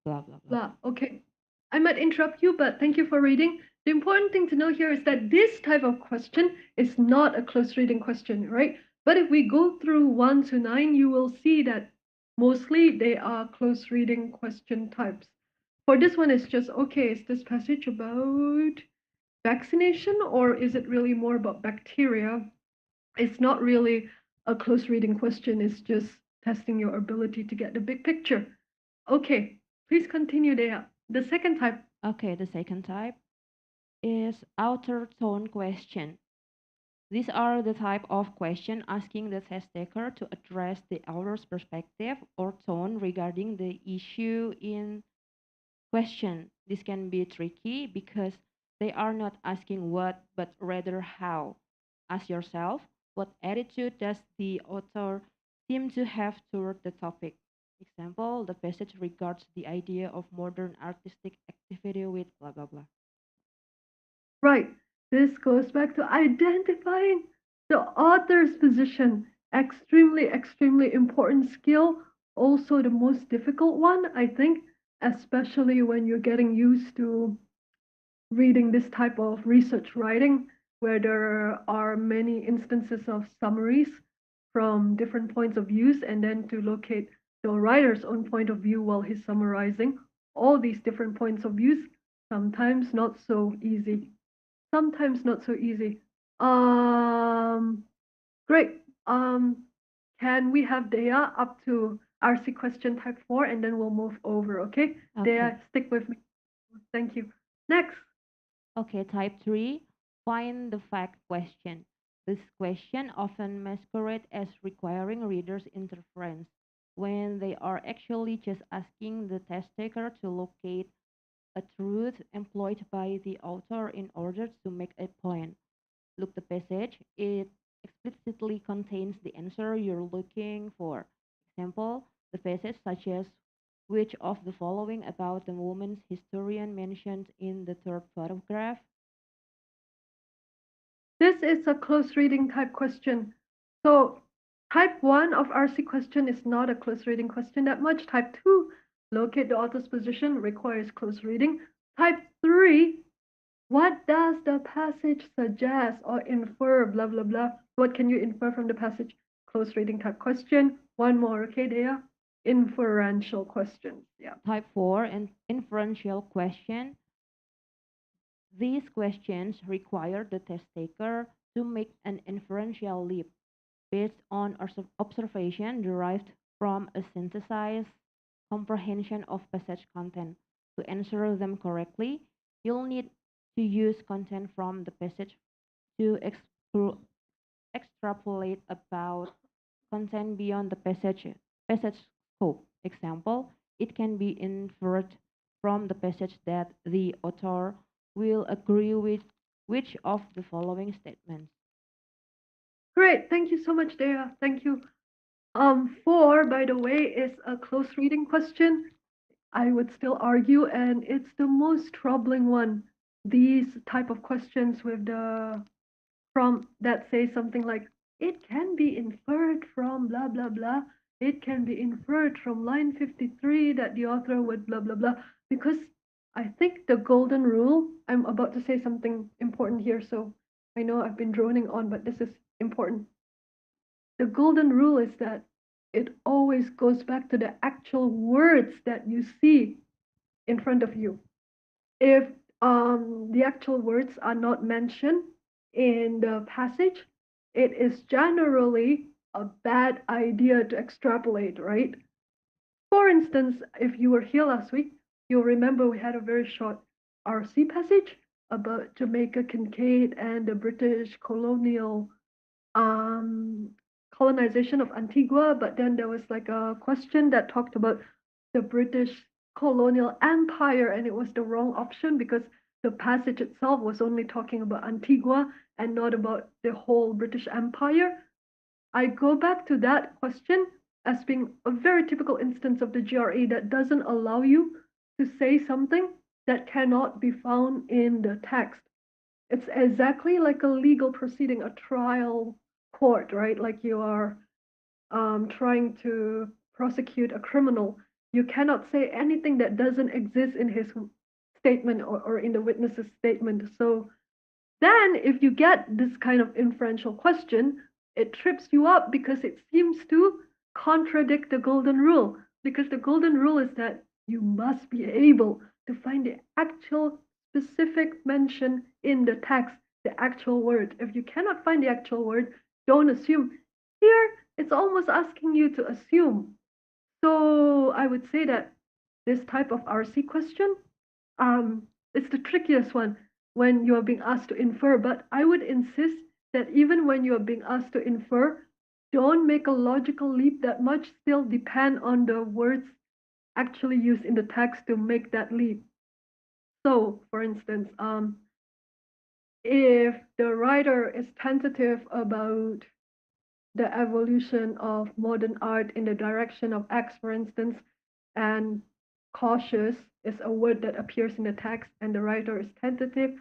blah blah blah. Blah. Okay. I might interrupt you, but thank you for reading. The important thing to know here is that this type of question is not a close reading question, right? But if we go through 1 to 9, you will see that mostly they are close reading question types. For this one, it's just, okay, is this passage about vaccination or is it really more about bacteria? It's not really a close reading question, it's just testing your ability to get the big picture. Okay, please continue there. The second type. Okay, the second type is outer tone question. These are the type of question asking the test taker to address the author's perspective or tone regarding the issue in question. This can be tricky because they are not asking what, but rather how. Ask yourself, what attitude does the author seem to have toward the topic? Example, the passage regards the idea of modern artistic activity with blah blah blah. Right. This goes back to identifying the author's position. Extremely, extremely important skill. Also, the most difficult one, I think, especially when you're getting used to reading this type of research writing, where there are many instances of summaries from different points of views, and then to locate the writer's own point of view while he's summarizing all these different points of views, sometimes not so easy. Sometimes not so easy. Great. Can we have Dea up to RC question type 4 and then we'll move over, okay? Okay. Dea, stick with me. Thank you. Next. Okay, type 3, find the fact question. This question often masquerades as requiring readers' interference when they are actually just asking the test taker to locate a truth employed by the author in order to make a point. Look the passage, it explicitly contains the answer you're looking for. Example, the passage such as which of the following about the woman's historian mentioned in the third photograph? This is a close reading type question. So type 1 of RC question is not a close reading question that much. Type 2, locate the author's position, requires close reading. Type 3, what does the passage suggest or infer, blah, blah, blah. What can you infer from the passage? Close reading type question. One more, okay, Dea? Inferential questions, yeah. Type 4, an inferential question. These questions require the test taker to make an inferential leap based on observation derived from a synthesized comprehension of passage content. To answer them correctly, you'll need to use content from the passage to extrapolate about content beyond the passage scope. Example, it can be inferred from the passage that the author will agree with which of the following statements. Great. Thank you so much, Dea. Thank you. Four, by the way, is a close reading question. I would still argue, and it's the most troubling one. These type of questions with the from that say something like it can be inferred from blah blah blah. It can be inferred from line 53 that the author would blah blah blah. Because I think the golden rule. I'm about to say something important here, so I know I've been droning on, but this is important. The golden rule is that it always goes back to the actual words that you see in front of you. If the actual words are not mentioned in the passage, it is generally a bad idea to extrapolate, right? For instance, if you were here last week, you'll remember we had a very short RC passage about Jamaica Kincaid and the British colonial um, colonization of Antigua, but then there was like a question that talked about the British colonial empire, and it was the wrong option because the passage itself was only talking about Antigua and not about the whole British Empire. I go back to that question as being a very typical instance of the GRE that doesn't allow you to say something that cannot be found in the text. It's exactly like a legal proceeding, a trial court, right? Like you are trying to prosecute a criminal. You cannot say anything that doesn't exist in his statement or in the witness's statement. So then, if you get this kind of inferential question, it trips you up because it seems to contradict the golden rule. Because the golden rule is that you must be able to find the actual specific mention in the text, the actual word. If you cannot find the actual word, don't assume. Here, it's almost asking you to assume. So I would say that this type of RC question, it's the trickiest one when you are being asked to infer. But I would insist that even when you are being asked to infer, don't make a logical leap that much. Still depend on the words actually used in the text to make that leap. So, for instance, if the writer is tentative about the evolution of modern art in the direction of X, for instance, and cautious is a word that appears in the text, and the writer is tentative,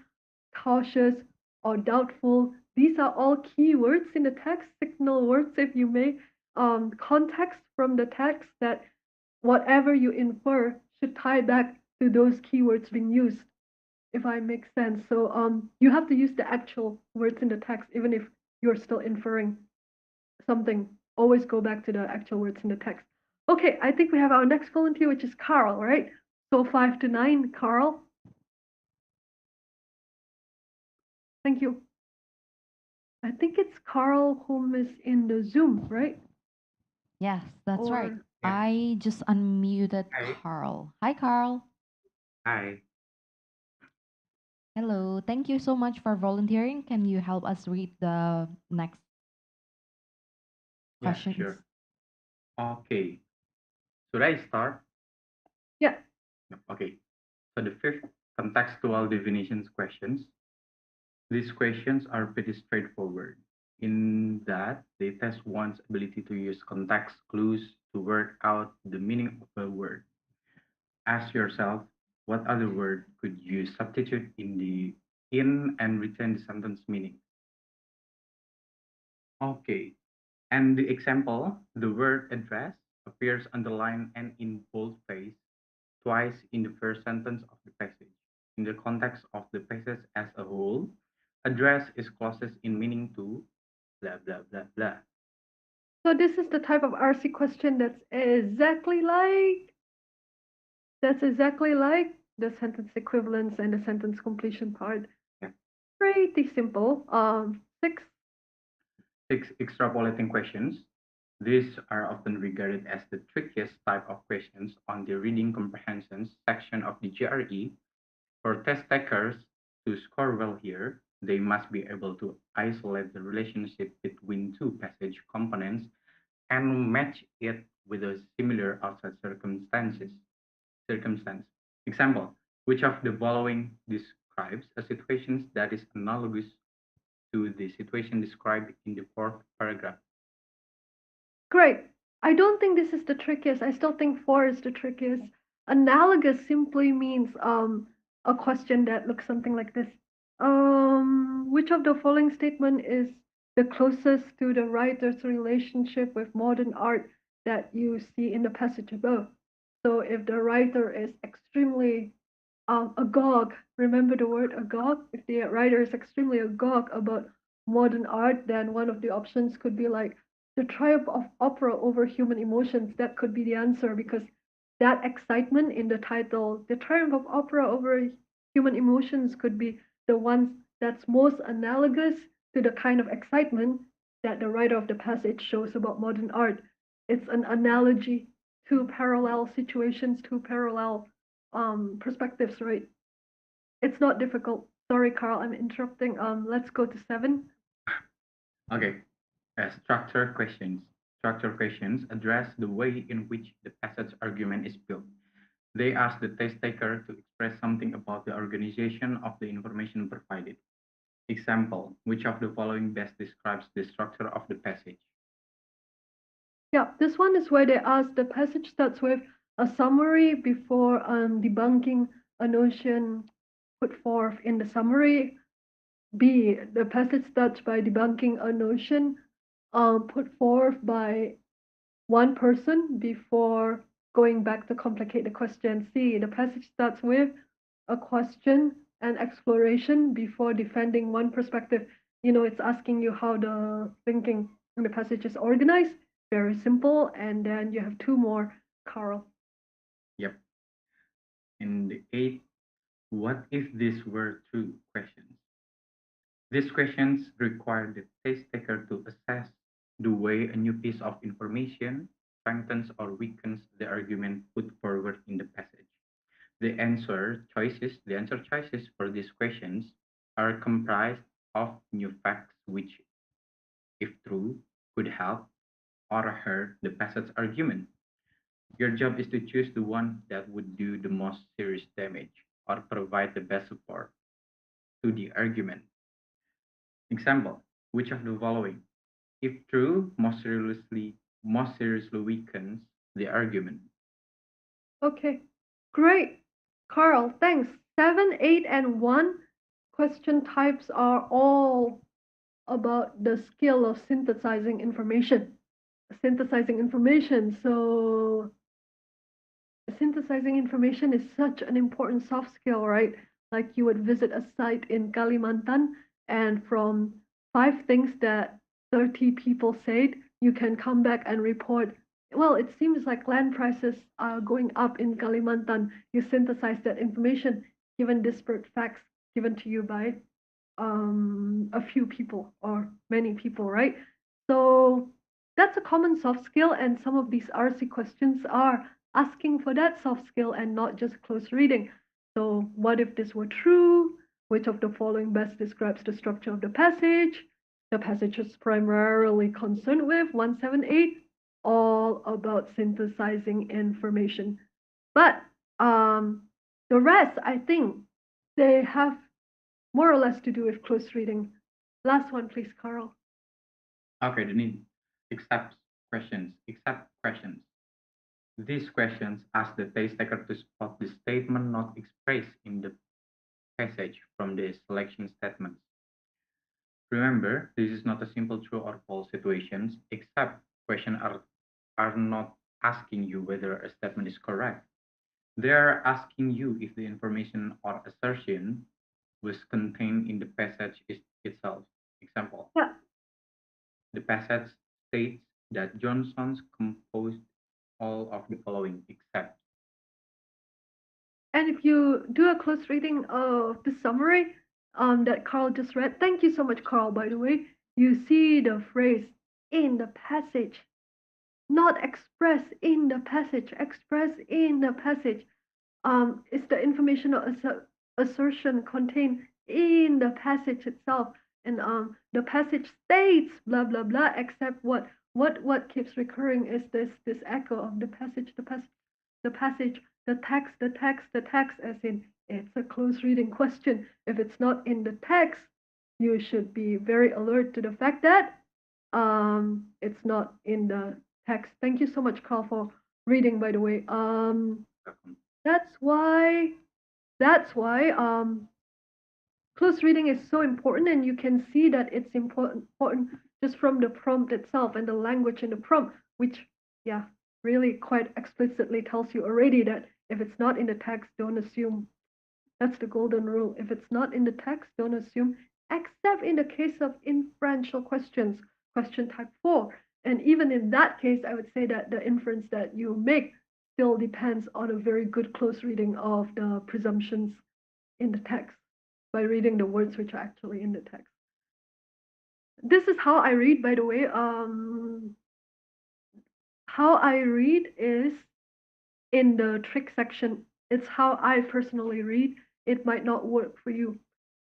cautious, or doubtful. These are all key words in the text, signal words, if you may, context from the text that whatever you infer should tie back to those keywords being used, if I make sense. So you have to use the actual words in the text, even if you're still inferring something. Always go back to the actual words in the text. Okay, I think we have our next volunteer, which is Carl, right? So 5 to 9, Carl. Thank you. I think it's Carl whom is in the Zoom, right? Yes, that's right. Or I just unmuted Hi. Carl. Hi, Carl. Hi. Hello. Thank you so much for volunteering. Can you help us read the next Yeah, questions? sure. Okay. Should I start? yeah, Okay. So the fifth contextual definitions questions. These questions are pretty straightforward in that they test one's ability to use context clues to work out the meaning of a word. Ask yourself, what other word could you substitute in and retain the sentence meaning? Okay. And the example, the word address appears underlined and in boldface twice in the first sentence of the passage. In the context of the passage as a whole, address is closest in meaning to blah blah blah blah. so this is the type of RC question that's exactly like the sentence equivalence and the sentence completion part. Yeah. Pretty simple. Six. Six extrapolating questions. These are often regarded as the trickiest type of questions on the reading comprehension section of the GRE. For test takers to score well here, they must be able to isolate the relationship between two passage components and match it with a similar outside circumstance. Example, which of the following describes a situation that is analogous to the situation described in the fourth paragraph? Great. I don't think this is the trickiest. I still think four is the trickiest. Analogous simply means a question that looks something like this. Which of the following statement is the closest to the writer's relationship with modern art that you see in the passage above? So if the writer is extremely agog, remember the word agog? If the writer is extremely agog about modern art, then one of the options could be like the triumph of opera over human emotions. That could be the answer because that excitement in the title, the triumph of opera over human emotions, could be the ones that's most analogous to the kind of excitement that the writer of the passage shows about modern art. It's an analogy, two parallel situations, two parallel perspectives, right? It's not difficult. Sorry, Carl, I'm interrupting. Let's go to 7. Okay, structure questions. Structure questions address the way in which the passage argument is built. They ask the test taker to express something about the organization of the information provided. Example, which of the following best describes the structure of the passage? Yeah, this one is where they ask the passage starts with a summary before debunking a notion put forth in the summary. B, the passage starts by debunking a notion put forth by one person before going back to complicate the question. C, the passage starts with a question and exploration before defending one perspective. You know, it's asking you how the thinking in the passage is organized. Very simple. And then you have two more, Carl. Yep. In the 8, what if this were true questions? These questions require the test taker to assess the way a new piece of information strengthens or weakens the argument put forward in the passage. The answer choices for these questions are comprised of new facts which, if true, could help or hurt the passage argument. Your job is to choose the one that would do the most serious damage or provide the best support to the argument. Example, which of the following, if true, most seriously weakens the argument? Okay, great. Carl, thanks. 7, 8, and 1 question types are all about the skill of synthesizing information. So synthesizing information is such an important soft skill, right? Like you would visit a site in Kalimantan, and from 5 things that 30 people said, you can come back and report, well, it seems like land prices are going up in Kalimantan. You synthesize that information given disparate facts given to you by a few people or many people, right? So that's a common soft skill, and some of these RC questions are asking for that soft skill and not just close reading. So, what if this were true? Which of the following best describes the structure of the passage? The passage is primarily concerned with 178, all about synthesizing information. But the rest, I think, they have more or less to do with close reading. Last one, please, Carl. Okay, the need except questions. These questions ask the test taker to spot the statement not expressed in the passage from the selection statements. Remember, this is not a simple true or false situations, except questions are not asking you whether a statement is correct. They are asking you if the information or assertion was contained in the passage itself. Example, Yeah. the passage states that Johnson's composed all of the following except. And if you do a close reading of the summary that Carl just read, thank you so much, Carl, by the way, you see the phrase in the passage. not express in the passage. Express in the passage. Is the information or assertion contained in the passage itself, and the passage states blah blah blah, except what keeps recurring is this echo of the passage, the passage, the text, the text, the text, as in it's a close reading question. If it's not in the text, you should be very alert to the fact that it's not in the text. Thank you so much, Carl, for reading, by the way. That's why that's why close reading is so important, and you can see that it's important just from the prompt itself and the language in the prompt, which, yeah, really quite explicitly tells you already that if it's not in the text, don't assume. That's the golden rule. If it's not in the text, don't assume, except in the case of inferential questions, question type 4. And even in that case, I would say that the inference that you make still depends on a very good close reading of the presumptions in the text by reading the words which are actually in the text. This is how I read, by the way. How I read is in the trick section. It's how I personally read. It might not work for you.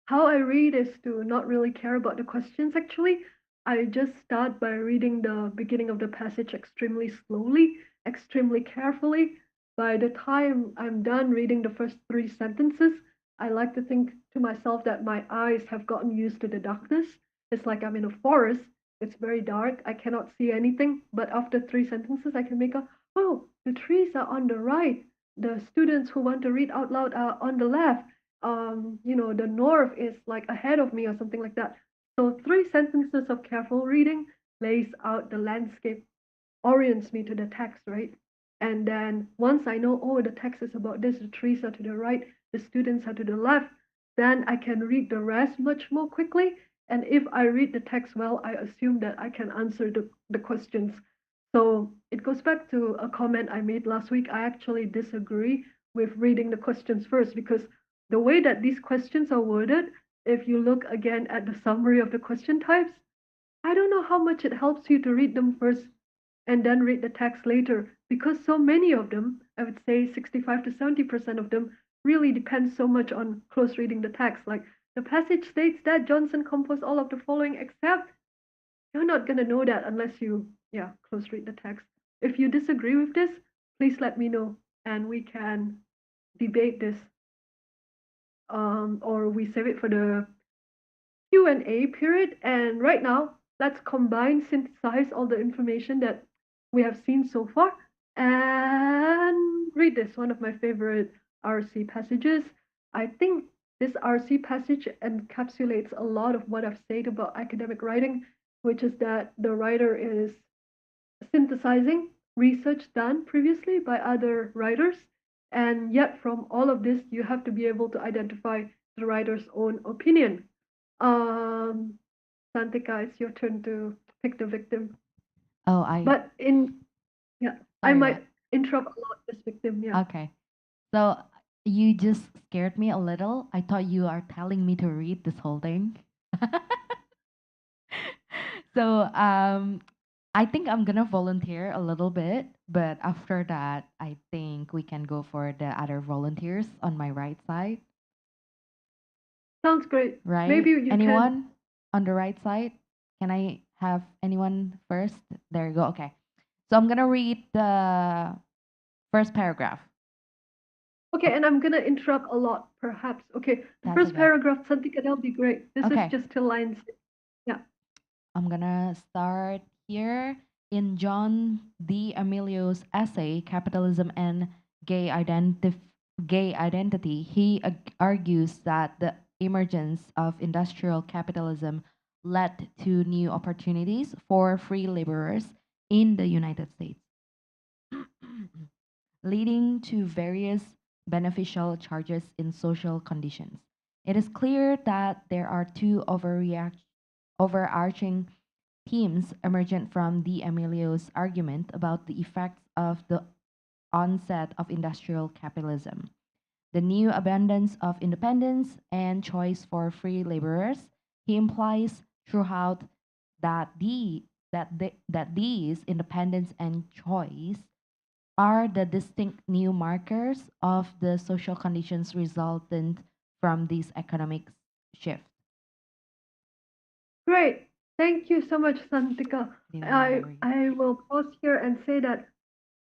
How I read is to not really care about the questions actually. I just start by reading the beginning of the passage extremely slowly, extremely carefully. By the time I'm done reading the first 3 sentences, I like to think to myself that my eyes have gotten used to the darkness. It's like I'm in a forest. It's very dark. I cannot see anything. But after 3 sentences, I can make a, oh, the trees are on the right. The students who want to read out loud are on the left. The north is like ahead of me or something like that. So 3 sentences of careful reading lays out the landscape, orients me to the text, right? And then once I know, oh, the text is about this, the trees are to the right, the students are to the left, then I can read the rest much more quickly. And if I read the text well, I assume that I can answer the questions. So it goes back to a comment I made last week. I actually disagree with reading the questions first because the way that these questions are worded, if you look again at the summary of the question types, I don't know how much it helps you to read them first and then read the text later because so many of them, I would say 65 to 70% of them, really depend so much on close reading the text. Like the passage states that Johnson composed all of the following except, you're not going to know that unless you, yeah, close read the text. If you disagree with this, please let me know and we can debate this, or we save it for the Q&A period. And right now, let's combine, synthesize all the information that we have seen so far and read this, one of my favorite RC passages. I think this RC passage encapsulates a lot of what I've said about academic writing, which is that the writer is synthesizing research done previously by other writers. And yet, from all of this, you have to be able to identify the writer's own opinion. Um, Santika, it's your turn to pick the victim. Oh, I But yeah, I sorry, might what? interrupt a lot this victim. Yeah. Okay. So you just scared me a little. I thought you are telling me to read this whole thing. So I think I'm gonna volunteer a little bit, but after that, I think we can go for the other volunteers on my right side, Sounds great. right? Maybe you can. Anyone on the right side? Can I have anyone first? There you go. Okay. So I'm gonna read the first paragraph. Okay, and I'm gonna interrupt a lot, perhaps. Okay, the That's first okay. paragraph, Santika, that'll be great. This Okay. is just till lines. Yeah. I'm gonna start here in John D. Emilio's essay, Capitalism and Gay Identity. He argues that the emergence of industrial capitalism led to new opportunities for free laborers in the United States, leading to various beneficial changes in social conditions. It is clear that there are two overarching themes emergent from D'Amelio's argument about the effects of the onset of industrial capitalism. The new abundance of independence and choice for free laborers. He implies throughout that the that these independence and choice are the distinct new markers of the social conditions resultant from this economic shift. Great. Thank you so much, Santika. I Very. I will pause here and say that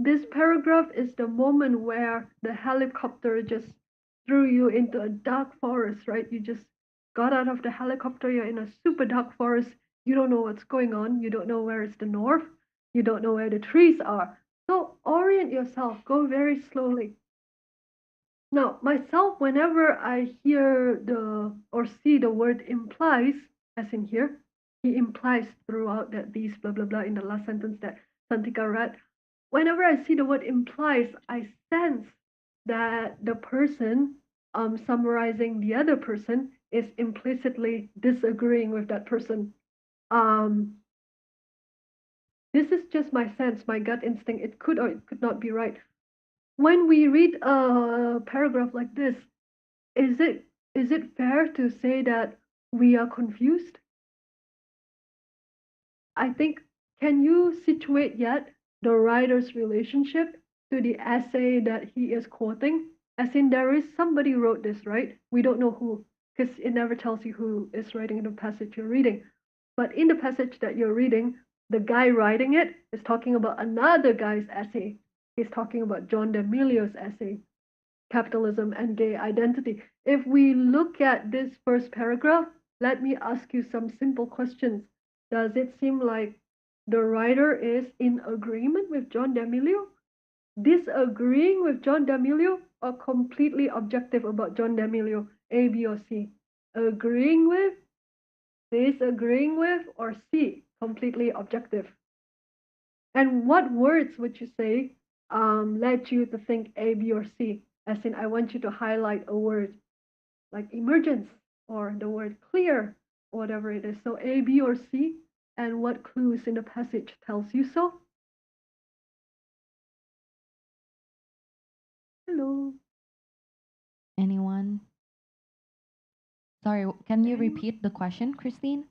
this paragraph is the moment where the helicopter just threw you into a dark forest, right? You just got out of the helicopter, you're in a super dark forest, you don't know what's going on, you don't know where is the north, you don't know where the trees are. So orient yourself, go very slowly. Now, myself, whenever I hear the or see the word implies, as in here, he implies throughout that these blah blah blah in the last sentence that Santika read. Whenever I see the word implies, I sense that the person summarizing the other person is implicitly disagreeing with that person. Um, this is just my sense, my gut instinct. It could or it could not be right. When we read a paragraph like this, is it fair to say that we are confused? I think, can you situate yet the writer's relationship to the essay that he is quoting? As in, there is somebody wrote this, right? We don't know who, because it never tells you who is writing the passage you're reading. But in the passage that you're reading, the guy writing it is talking about another guy's essay. He's talking about John D'Amelio's essay, Capitalism and Gay Identity. If we look at this first paragraph, let me ask you some simple questions. Does it seem like the writer is in agreement with John D'Amelio, disagreeing with John D'Amelio, or completely objective about John D'Amelio, A, B, or C? Agreeing with, disagreeing with, or C, completely objective? And what words would you say led you to think A, B, or C? As in, I want you to highlight a word like emergence or the word clear, whatever it is. So A, B, or C, and what clues in the passage tells you so? Hello. Anyone? Sorry, can you Anyone? repeat the question, Christine?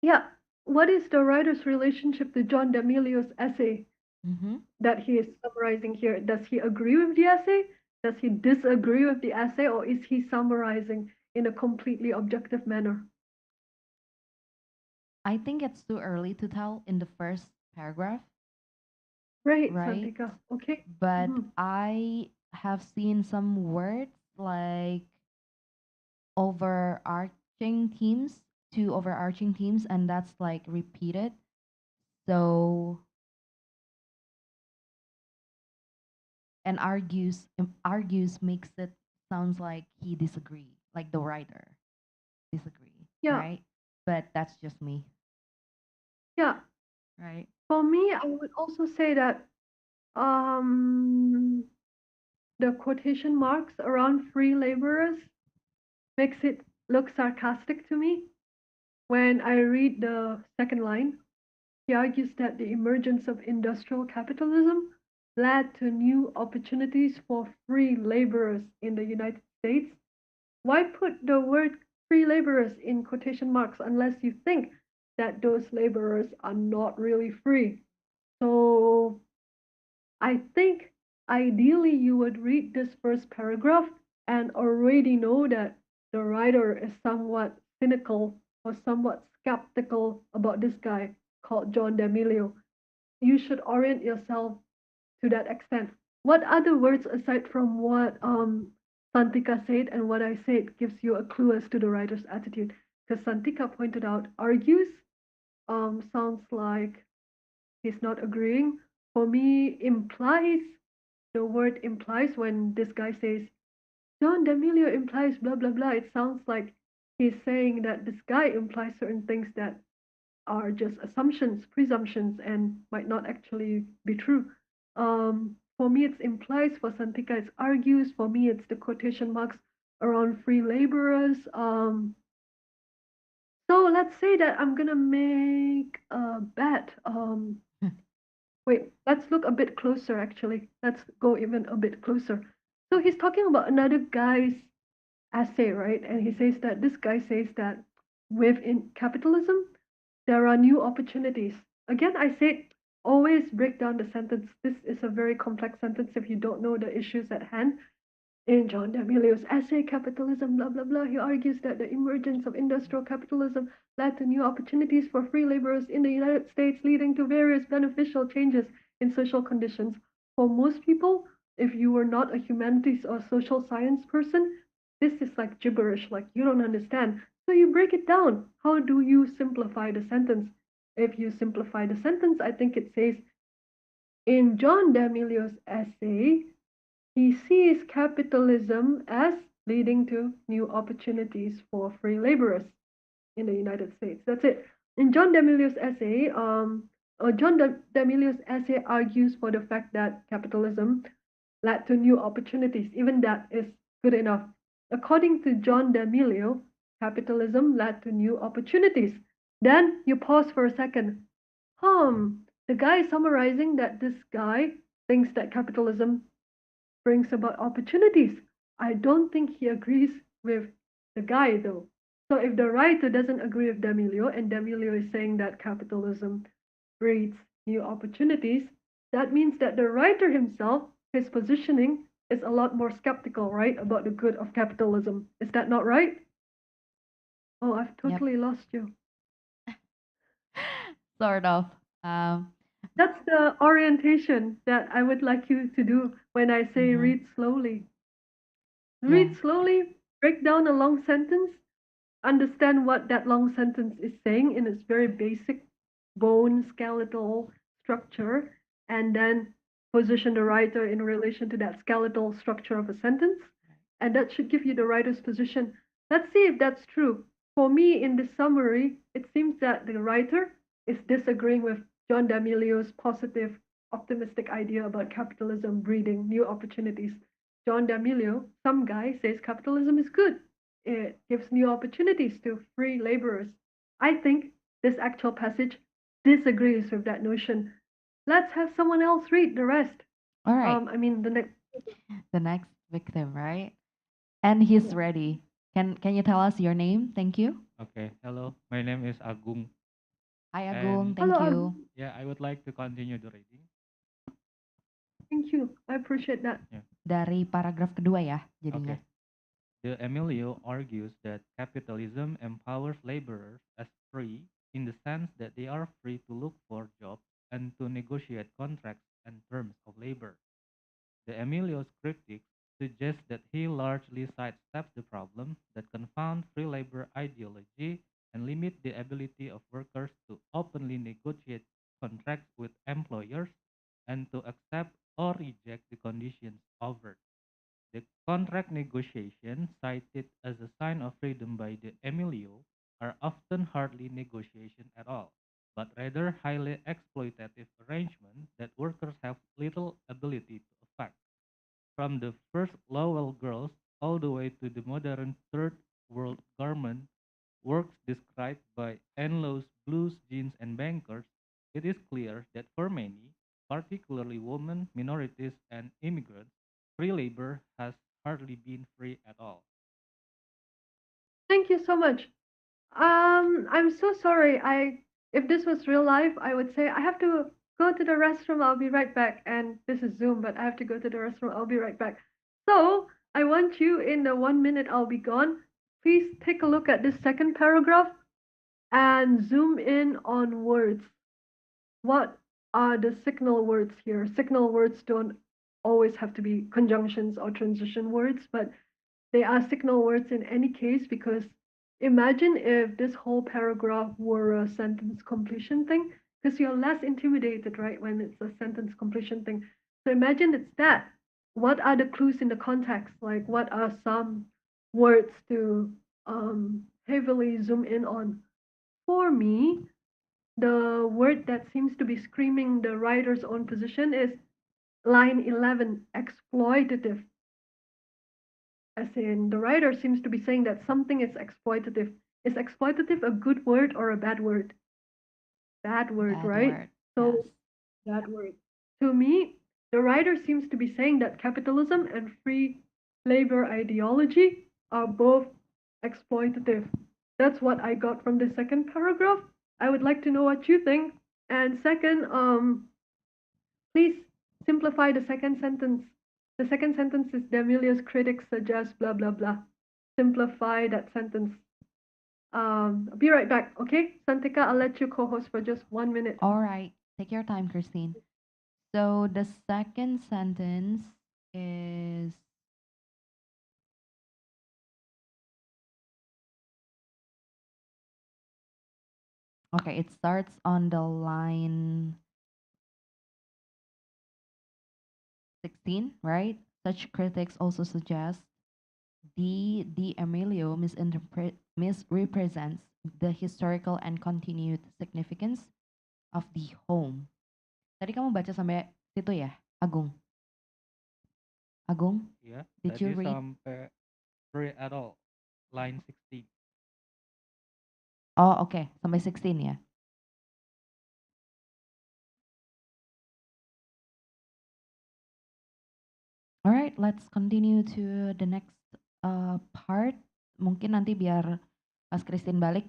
Yeah. What is the writer's relationship to John D'Amelio's essay Mm-hmm. that he is summarizing here? Does he agree with the essay? Does he disagree with the essay? Or is he summarizing in a completely objective manner? I think it's too early to tell in the first paragraph, Right, right? Santika. Okay. But Mhm. I have seen some words like overarching themes, two overarching themes, and that's like repeated. So, and argues makes it sounds like he disagree, like the writer disagree, Yeah. right? But that's just me, Yeah. right? For me, I would also say that um, the quotation marks around free laborers makes it look sarcastic to me. When I read the second line, he argues that the emergence of industrial capitalism led to new opportunities for free laborers in the United States. Why put the word free laborers in quotation marks unless you think that those laborers are not really free? So I think ideally you would read this first paragraph and already know that the writer is somewhat cynical or somewhat skeptical about this guy called John D'Amelio. You should orient yourself to that extent. What other words aside from what Santika said and what I said gives you a clue as to the writer's attitude? Because Santika pointed out argues sounds like he's not agreeing. For me, implies, the word implies when this guy says, John D'Amelio implies blah blah blah, it sounds like he's saying that this guy implies certain things that are just assumptions, presumptions, and might not actually be true. For me, it's implies. For Santika, it's argues. For me, it's the quotation marks around free laborers. So let's say that I'm gonna make a bet. Wait, let's look a bit closer. Actually, let's go even a bit closer. So he's talking about another guy's essay, right? And he says that this guy says that within capitalism, there are new opportunities. Again, I said always break down the sentence. This is a very complex sentence if you don't know the issues at hand. In John D'Amelio's essay, Capitalism, blah, blah, blah, he argues that the emergence of industrial capitalism led to new opportunities for free laborers in the United States, leading to various beneficial changes in social conditions. For most people, if you were not a humanities or social science person, this is like gibberish, like you don't understand. So you break it down. How do you simplify the sentence? If you simplify the sentence, I think it says, in John D'Amelio's essay, he sees capitalism as leading to new opportunities for free laborers in the United States. That's it. In John D'Amelio's essay, D'Amelio's essay argues for the fact that capitalism led to new opportunities. Even that is good enough. According to John D'Amelio, capitalism led to new opportunities. Then you pause for a second. The guy is summarizing that this guy thinks that capitalism brings about opportunities. I don't think he agrees with the guy though. So if the writer doesn't agree with D'Amelio and D'Amelio is saying that capitalism breeds new opportunities, that means that the writer himself, his positioning is a lot more skeptical, right, about the good of capitalism. Is that not right? Oh, I've totally lost you. Sort of. Um, That's the orientation that I would like you to do when I say mhm. read slowly. Yeah. Read slowly, break down a long sentence, understand what that long sentence is saying in its very basic bone skeletal structure, and then position the writer in relation to that skeletal structure of a sentence. And that should give you the writer's position. Let's see if that's true. For me, in the summary, it seems that the writer is disagreeing with John D'Amelio's positive, optimistic idea about capitalism breeding new opportunities. John D'Amelio, some guy, says capitalism is good. It gives new opportunities to free laborers. I think this actual passage disagrees with that notion. Let's have someone else read the rest. All right. I mean, the next. The next victim, right? And he's Yeah. ready. Can you tell us your name? Thank you. Okay, hello. My name is Agung. Hi Agung, And thank Hello, you. yeah, I would like to continue the reading. thank you. I appreciate that. Yeah. Dari paragraf kedua ya, jadinya. Okay. De Emilio argues that capitalism empowers laborers as free in the sense that they are free to look for jobs and to negotiate contracts and terms of labor. De Emilio's critics suggest that he largely sidesteps the problem that confound free labor ideology and limit the ability of workers to openly negotiate contracts with employers and to accept or reject the conditions offered. The contract negotiations, cited as a sign of freedom by De Emilio, are often hardly negotiation at all, but rather highly exploitative arrangements that workers have little ability to affect. From the first Lowell girls all the way to the modern third world garment works described by Enlow's Blues, Jeans, and Bankers, it is clear that for many, particularly women, minorities, and immigrants, free labor has hardly been free at all. Thank you so much. I'm so sorry. If this was real life, I would say I have to go to the restroom. I'll be right back. And this is Zoom, but I have to go to the restroom. I'll be right back. So I want you in the 1 minute I'll be gone. Please take a look at this second paragraph and zoom in on words. What are the signal words here? Signal words don't always have to be conjunctions or transition words, but they are signal words in any case because imagine if this whole paragraph were a sentence completion thing, because you're less intimidated, right, when it's a sentence completion thing. So imagine it's that. What are the clues in the context? Like, what are some words to heavily zoom in on? For me, the word that seems to be screaming the writer's own position is line 11, exploitative. As in, the writer seems to be saying that something is exploitative. Is exploitative a good word or a bad word? Bad word, Bad right? word. So, bad word. To me, the writer seems to be saying that capitalism and free labor ideology are both exploitative. That's what I got from the second paragraph. I would like to know what you think. And second, please simplify the second sentence. The second sentence is D'Amelia's critics suggest blah blah blah. Simplify that sentence. I'll be right back, okay? Santika, I'll let you co-host for just 1 minute. All right, take your time, Christine. So the second sentence is okay, it starts on the line 16, right? Such critics also suggest D'Amelio misrepresents the historical and continued significance of the home. Tadi kamu baca sampai situ ya, Agung? Agung, Ya, did you tadi read? sampai read at all, line 16. Oh, okay, sampai 16 ya. All right, let's continue to the next part. Mungkin nanti biar pas Christine balik,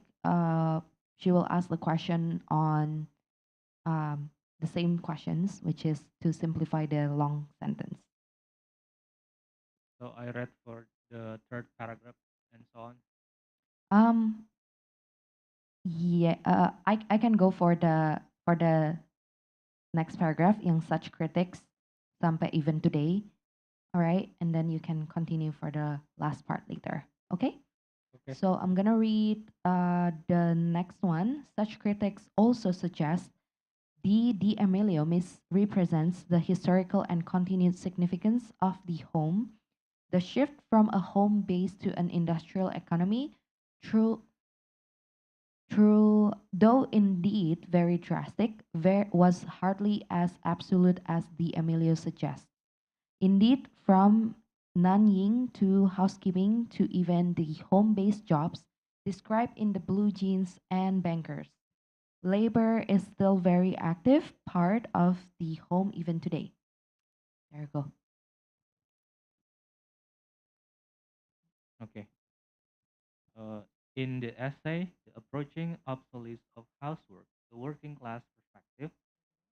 she will ask the question on the same questions, which is to simplify the long sentence. So I read for the third paragraph and so on. Yeah, I can go for the next paragraph yang such critics sampai even today. All right, and then you can continue for the last part later. Okay? Okay. So I'm gonna read the next one. Such critics also suggest D'Amelio misrepresents the historical and continued significance of the home. The shift from a home base to an industrial economy, through though indeed very drastic, was hardly as absolute as D'Amelio suggests. Indeed, from nannying to housekeeping to even the home-based jobs described in the blue jeans and bankers, labor is still very active part of the home even today. There you go. Okay. In the essay, The Approaching Obsolescence of Housework, the Working Class Perspective,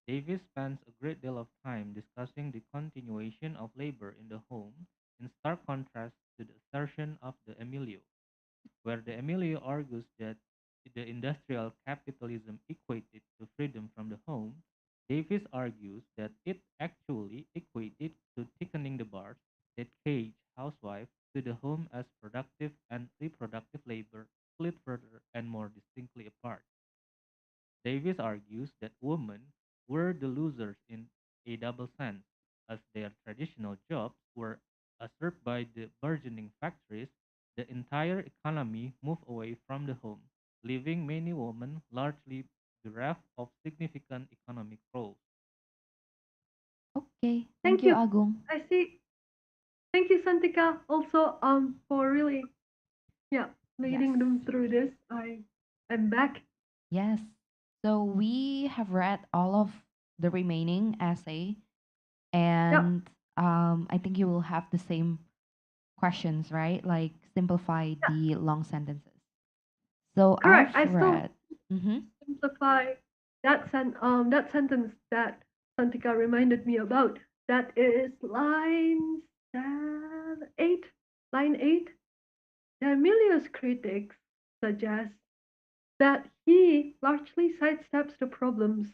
Davis spends a great deal of time discussing the continuation of labor in the home in stark contrast to the assertion of the Emilio, where the Emilio argues that the industrial capitalism equated to freedom from the home. Davis argues that it actually equated to thickening the bars that cage housewives to the home as productive and reproductive labor split further and more distinctly apart. Davis argues that women were the losers in a double sense, as their traditional jobs were usurped by the burgeoning factories. The entire economy moved away from the home, leaving many women largely bereft of significant economic roles. Okay, thank Thank you, you. Agung. I see. Thank you, Santika, also for really, yeah, leading Yes. them through this. I'm back. Yes. So we have read all of the remaining essay, and I think you will have the same questions, right? Like simplify the long sentences. So Correct. I I've still read. Mm-hmm. simplify that sentence that Santika reminded me about. That is line 8. Line 8. Emilio's critics suggest that he largely sidesteps the problems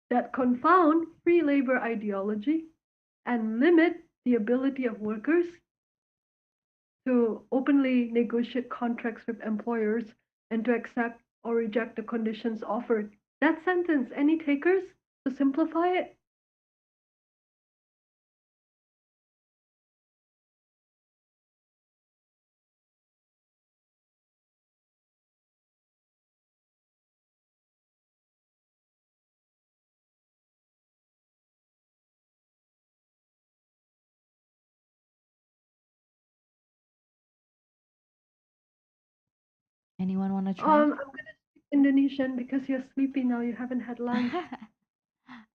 that confound free labor ideology and limit the ability of workers to openly negotiate contracts with employers and to accept or reject the conditions offered. That sentence, any takers? To simplify it? Anyone want to try? I'm gonna speak Indonesian because you're sleepy now. You haven't had lunch.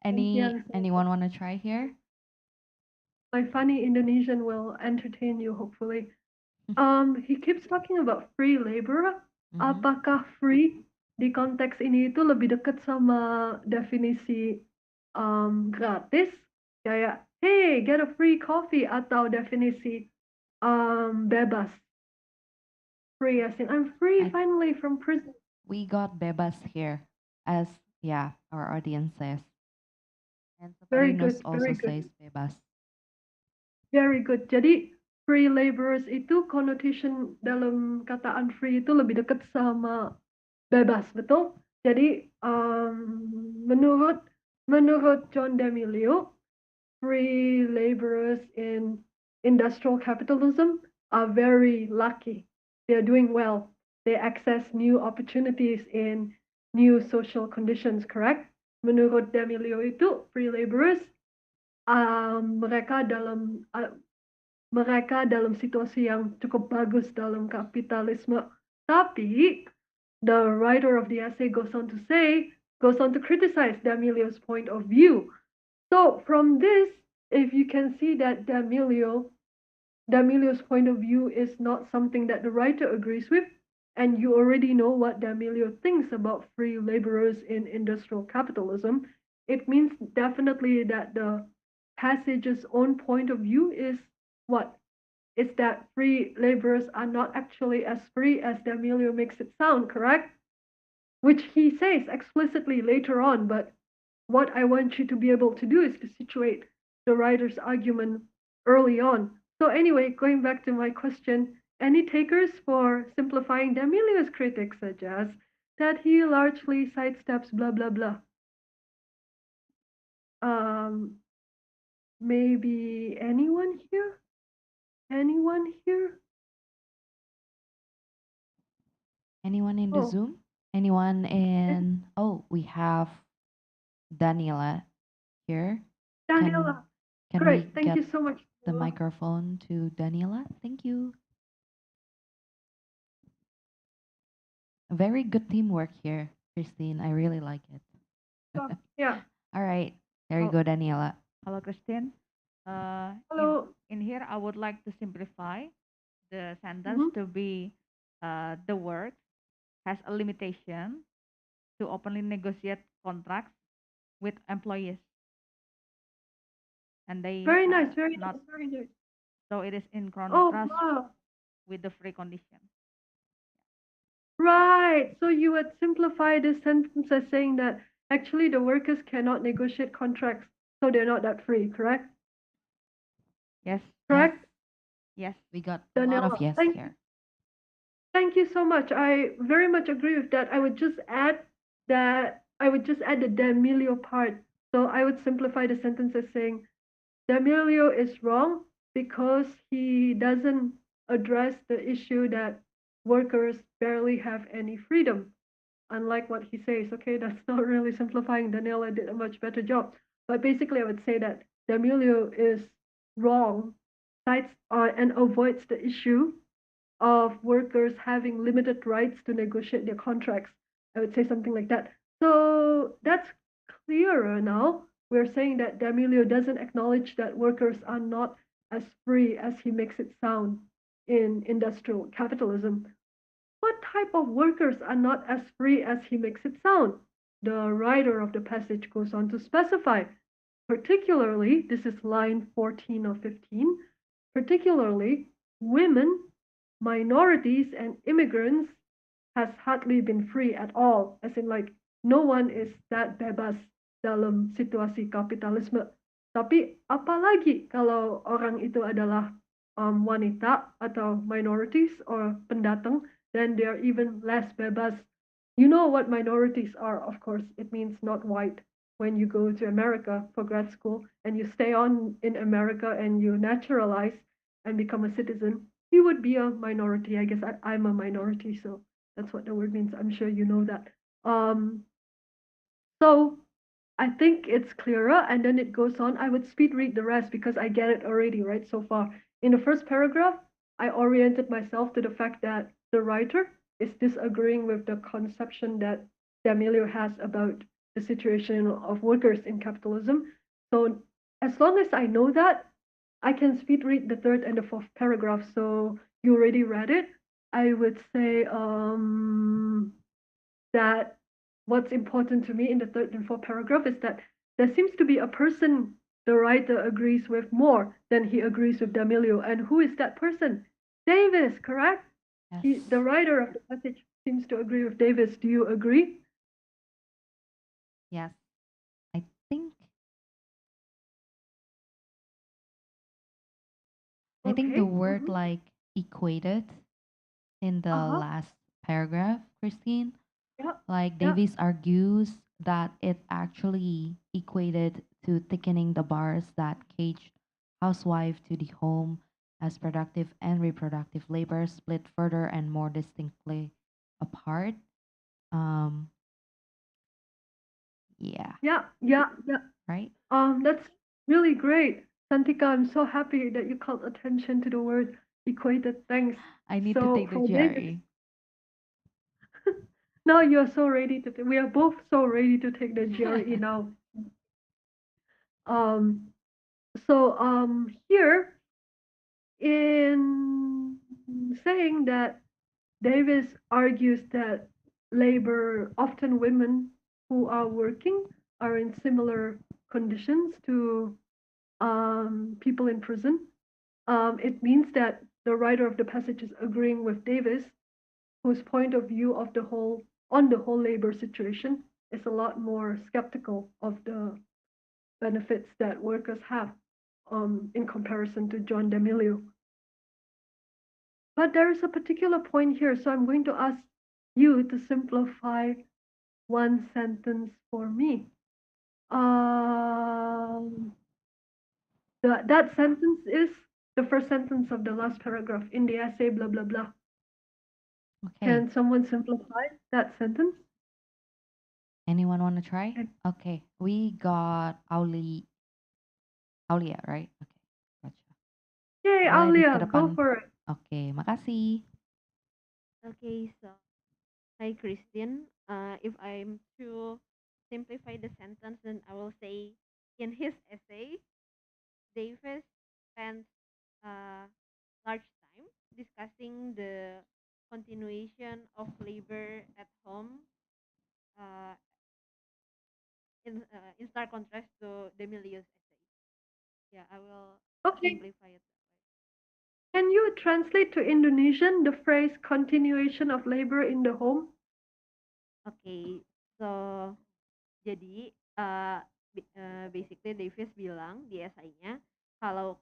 Anyone want to try here? My funny Indonesian will entertain you, hopefully. He keeps talking about free labor. Mhm. Apakah free di konteks ini itu lebih dekat sama definisi gratis, kayak hey get a free coffee atau definisi bebas, free as in I'm free I finally from prison. we got bebas here, as yeah, our audience says, and Very Sabarinos good, also very good. says bebas. Very good. Jadi free laborers itu connotation dalam kataan free itu lebih dekat sama bebas, betul? Jadi menurut John D'Amelio, free laborers in industrial capitalism are very lucky. They're doing well. They access new opportunities in new social conditions, correct? Menurut D'Amelio itu free laborers mereka dalam situasi yang cukup bagus dalam kapitalisme. Tapi the writer of the essay goes on to criticize D'Amelio's point of view. So from this, if you can see that D'Amelio's point of view is not something that the writer agrees with, and you already know what D'Amelio thinks about free laborers in industrial capitalism, it means definitely that the passage's own point of view is what? Is that free laborers are not actually as free as D'Amelio makes it sound, correct? Which he says explicitly later on, but what I want you to be able to do is to situate the writer's argument early on. So anyway, going back to my question, any takers for simplifying D'Amelio's critics such as that he largely sidesteps blah blah blah? Maybe anyone here? Anyone here? Anyone in the Oh, Zoom? Anyone in? Oh, we have Daniela here. Daniela. Can we Great, thank get you so much. the microphone to Daniela? Thank you. Very good teamwork here, Christine. I really like it. Yeah. All right. There you Oh. go, Daniela. Hello, Christine. Hello. In here, I would like to simplify the sentence to be the work has a limitation to openly negotiate contracts with employees. And they Very are nice, very not, nice, very nice. so it is in Oh, contrast wow. with the free condition. Right. So you would simplify this sentence as saying that actually the workers cannot negotiate contracts, so they're not that free, correct? Yes. Correct? Yes. We got a lot of yes here. Thank you so much. I very much agree with that. I would just add the D'Amelio part. So I would simplify the sentence as saying D'Amelio is wrong because he doesn't address the issue that workers barely have any freedom. Unlike what he says, okay, that's not really simplifying. Daniela did a much better job. But basically, I would say that D'Amelio is wrong, cites and avoids the issue of workers having limited rights to negotiate their contracts. I would say something like that. So that's clearer now. We're saying that D'Amelio doesn't acknowledge that workers are not as free as he makes it sound in industrial capitalism. What type of workers are not as free as he makes it sound? The writer of the passage goes on to specify, particularly, this is line 14 or 15, particularly women, minorities, and immigrants has hardly been free at all, as in like no one is that bebas dalam situasi kapitalisme. Tapi apalagi kalau orang itu adalah wanita atau minorities or pendatang, then they are even less bebas. You know what minorities are, of course. It means not white. When you go to America for grad school and you stay on in America and you naturalize and become a citizen, you would be a minority. I guess I'm a minority, so that's what the word means. I'm sure you know that. So I think it's clearer, and then it goes on. I would speed read the rest because I get it already, right, so far. In the first paragraph, I oriented myself to the fact that the writer is disagreeing with the conception that D'Amelio has about the situation of workers in capitalism. So as long as I know that, I can speed read the third and the fourth paragraph. So you already read it. I would say that what's important to me in the third and fourth paragraph is that there seems to be a person the writer agrees with more than he agrees with D'Amelio. And who is that person? Davis, correct? The writer of the passage seems to agree with Davis. Do you agree? Yes. I think the Okay. word like equated in the Uh-huh. last paragraph, Christine, Yeah. like Yeah. Davies argues that it actually equated to thickening the bars that caged housewife to the home as productive and reproductive labor split further and more distinctly apart. Um, yeah, Yeah. Yeah. Yeah. right? That's really great. Santika, I'm so happy that you called attention to the word equated. Thanks. I need to So take the for Davis, GRE. now you're so ready to. We are both so ready to take the GRE now. Um. So here in saying that Davis argues that labor, often women who are working, are in similar conditions to people in prison. It means that the writer of the passage is agreeing with Davis, whose point of view of the whole on the whole labor situation is a lot more skeptical of the benefits that workers have in comparison to John D'Amelio. But there is a particular point here, so I'm going to ask you to simplify one sentence for me. That sentence is the first sentence of the last paragraph in the essay, blah, blah, blah. Okay. Can someone simplify that sentence? Anyone want to try? Okay, we got Aulia, right? Okay, gotcha. Yay, Boleh di ke Aulia, go depan. for it. Oke, makasih. Okay, so hi Christian. If I'm to simplify the sentence, then I will say in his essay, Davis spends large time discussing the continuation of labor at home uh, in stark contrast to D'Amelio's essay. Yeah, I will Okay. simplify it. Can you translate to Indonesian the phrase continuation of labor in the home? Okay, so jadi basically Davis bilang di esainya kalau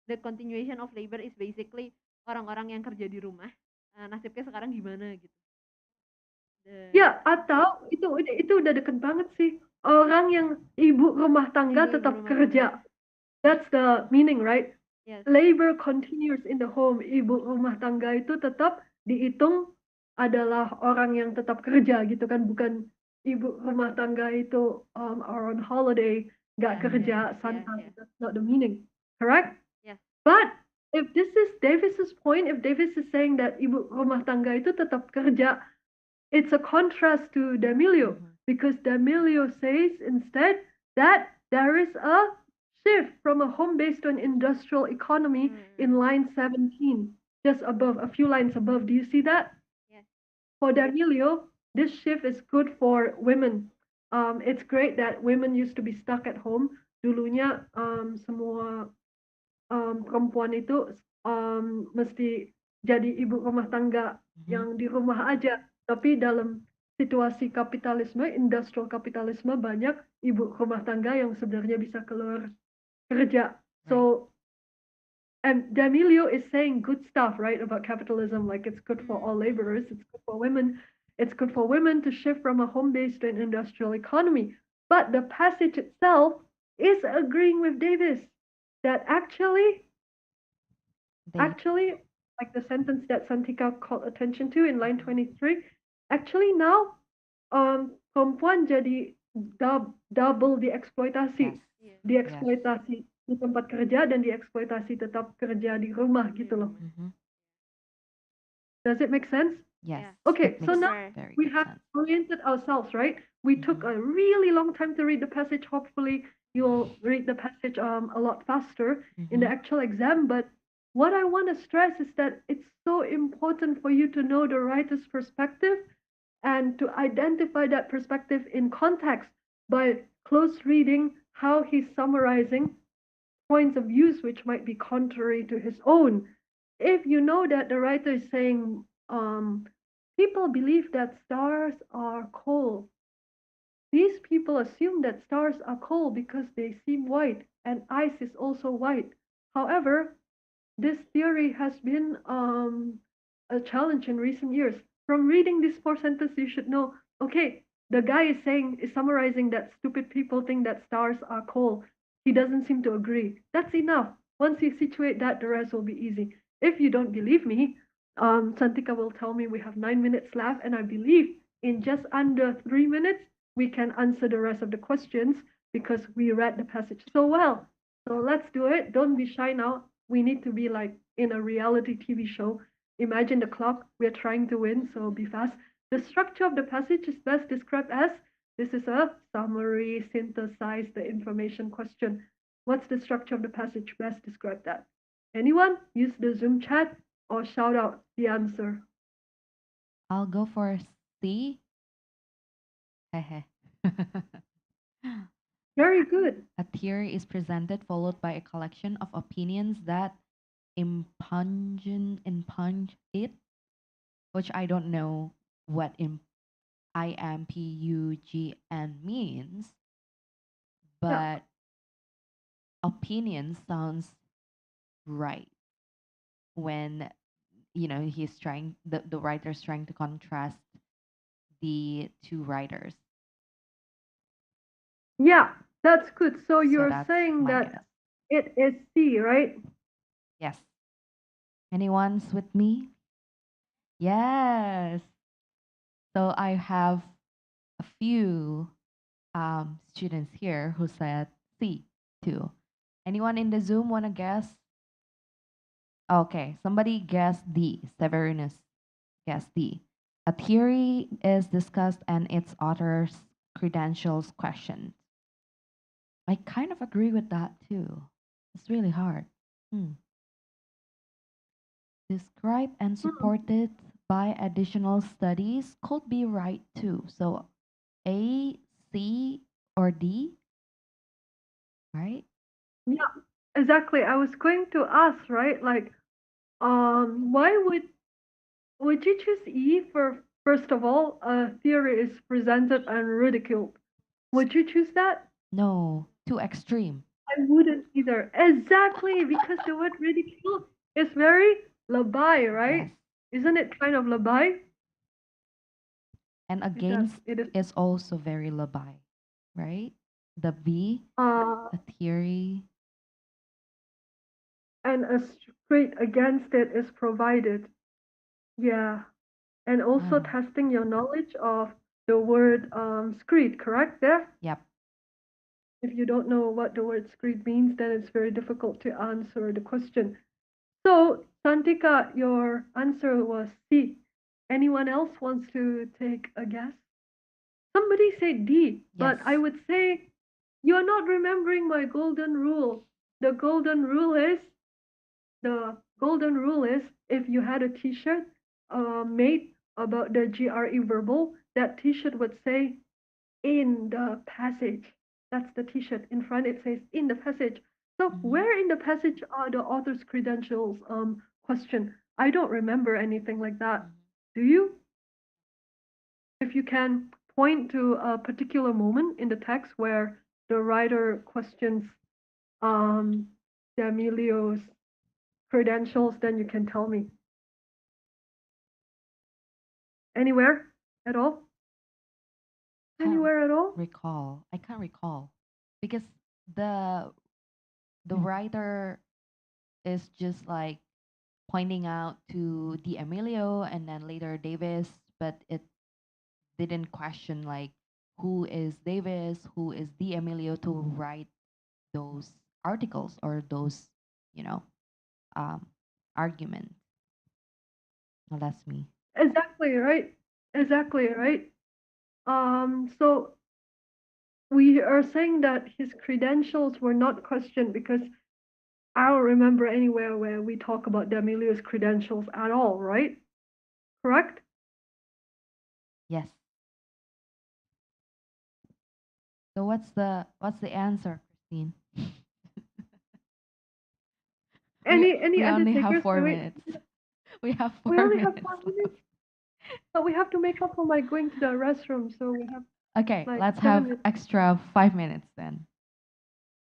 the continuation of labor is basically orang-orang yang kerja di rumah nasibnya sekarang gimana gitu. Ya, atau itu udah deket banget sih. Orang yang ibu rumah tangga Ibu-ibu tetap rumah kerja. tangga. That's the meaning, right? Yes. Labor continues in the home. Ibu rumah tangga itu tetap dihitung adalah orang yang tetap kerja gitu kan, bukan ibu rumah tangga itu are on holiday, nggak kerja, santai. That's not the meaning, correct? Yes. But if this is Davis's point, if Davis is saying that ibu rumah tangga itu tetap kerja, it's a contrast to D'Amelio because D'Amelio says instead that there is a shift from a home based on industrial economy in line 17, just above, a few lines above. Do you see that? Yes. For D'Amelio, this shift is good for women. It's great that women used to be stuck at home. Dulunya semua perempuan itu mesti jadi ibu rumah tangga yang di rumah aja. Tapi dalam situasi kapitalisme, industrial kapitalisme, banyak ibu rumah tangga yang sebenarnya bisa keluar kerja. So, and D'Amelio is saying good stuff, right, about capitalism, like it's good for all laborers, it's good for women. It's good for women to shift from a home-based to an industrial economy. But the passage itself is agreeing with Davis that actually, like the sentence that Santika called attention to in line 23, actually now perempuan jadi double dieksploitasi. Dieksploitasi di tempat kerja dan dieksploitasi tetap kerja di rumah gitu loh. Does it make sense? Yes. Okay, it so makes now very we good have sense. oriented ourselves, right? We took a really long time to read the passage. Hopefully, you'll read the passage a lot faster in the actual exam. But what I want to stress is that it's so important for you to know the writer's perspective and to identify that perspective in context by close reading how he's summarizing points of views which might be contrary to his own. If you know that the writer is saying, people believe that stars are cold, these people assume that stars are cold because they seem white and ice is also white. However, this theory has been a challenge in recent years. From reading these four sentences, you should know, okay, the guy is summarizing that stupid people think that stars are cold. He doesn't seem to agree. That's enough. Once you situate that, the rest will be easy. If you don't believe me, Santika will tell me we have 9 minutes left, and I believe in just under 3 minutes, we can answer the rest of the questions because we read the passage so well. So let's do it. Don't be shy now. We need to be like in a reality TV show. Imagine the clock. We're trying to win, so be fast. The structure of the passage is best described as this is a summary, synthesize the information question. What's the structure of the passage? Best describe that. Anyone? Use the Zoom chat or shout out the answer. I'll go for C. Hehe. Very good. A theory is presented followed by a collection of opinions that impinge it, which I don't know what IMPUGN means, Yeah. but opinion sounds right when he's trying the writer's trying to contrast the two writers. Yeah, that's good. So So you're that's saying my that guess. it is C, right? Yes. Anyone's with me? Yes. So I have a few students here who said C too. Anyone in the Zoom want to guess? Okay, somebody guess D. Severinus guess D. A theory is discussed and its author's credentials questioned. I kind of agree with that too. It's really hard. Hmm. Described and supported by additional studies could be right too. So A, C, or D, right? Yeah, exactly. I was going to ask, right? Like, why would you choose E for first of all, a theory is presented and ridiculed. Would you choose that? No, too extreme. I wouldn't either. Exactly, because the word ridicule is very labai, right? Yes. Isn't it kind of labai? And It does. against It is. is also very labai, right? The V, Uh, a theory. and a straight against it is provided. Yeah. And also Oh, testing your knowledge of the word screed, correct there? yep. If you don't know what the word screed means, then it's very difficult to answer the question. So, Santika, your answer was C. Anyone else wants to take a guess? Somebody said D, Yes. but I would say you're not remembering my golden rule. The golden rule is the golden rule is if you had a T-shirt made about the GRE verbal, that T-shirt would say in the passage. That's the T-shirt. In front it says in the passage. So where in the passage are the author's credentials? Question. I don't remember anything like that. Do you? If you can point to a particular moment in the text where the writer questions um, D'Amelio's credentials, then you can tell me. Anywhere at all? Anywhere at all? Recall. I can't recall because the the writer is just like pointing out to D'Amelio and then later Davis, but it didn't question like who is Davis, who is D'Amelio to write those articles or those, you know, um, arguments. Well, that's me. Exactly right. Exactly right. So we are saying that his credentials were not questioned because I don't remember anywhere where we talk about D'Amelio's credentials at all, right? Correct? Yes. So what's the answer, Christine? we Any we other only have takers? 4 minutes. We have We 4 only have minutes 4 minutes, left. but we have to make up for my going to the restroom, so we have Okay, like let's 7 minutes. extra 5 minutes then.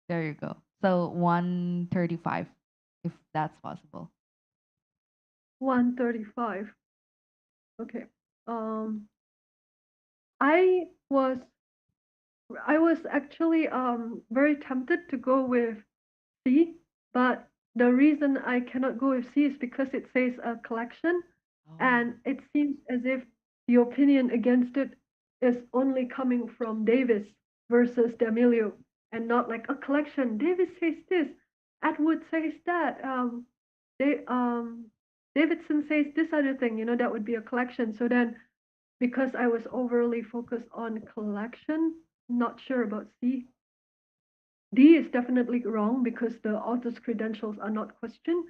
There you go. So 1:35, if that's possible. 1:35. Okay. Um, I was I was actually very tempted to go with C, but the reason I cannot go with C is because it says a collection, and it seems as if the opinion against it is only coming from Davis versus D'Amelio, and not like a collection. Davis says this, Atwood says that, they Davidson says this other thing. That would be a collection. So then, because I was overly focused on collection, not sure about C. D is definitely wrong because the author's credentials are not questioned.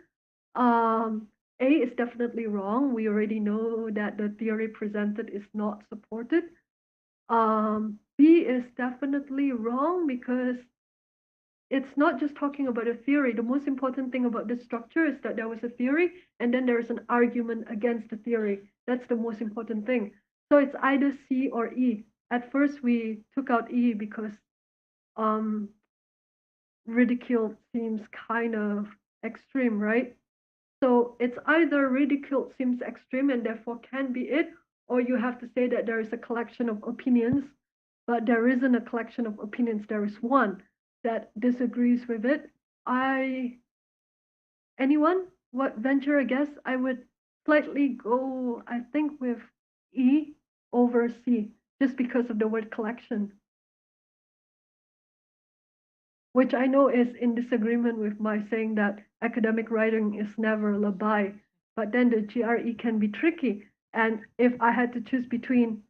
A is definitely wrong. We already know that the theory presented is not supported. B is definitely wrong because it's not just talking about a theory. The most important thing about this structure is that there was a theory and then there is an argument against the theory. That's the most important thing. So it's either C or E. At first, we took out E because um, ridicule seems kind of extreme, right? So it's either ridicule seems extreme and therefore can be it, or you have to say that there is a collection of opinions, but there isn't a collection of opinions. There is one that disagrees with it. Anyone? What venture a guess? I would slightly go, I think, with E over C, just because of the word collection, which I know is in disagreement with my saying that academic writing is never labai. But then the GRE can be tricky. And if I had to choose between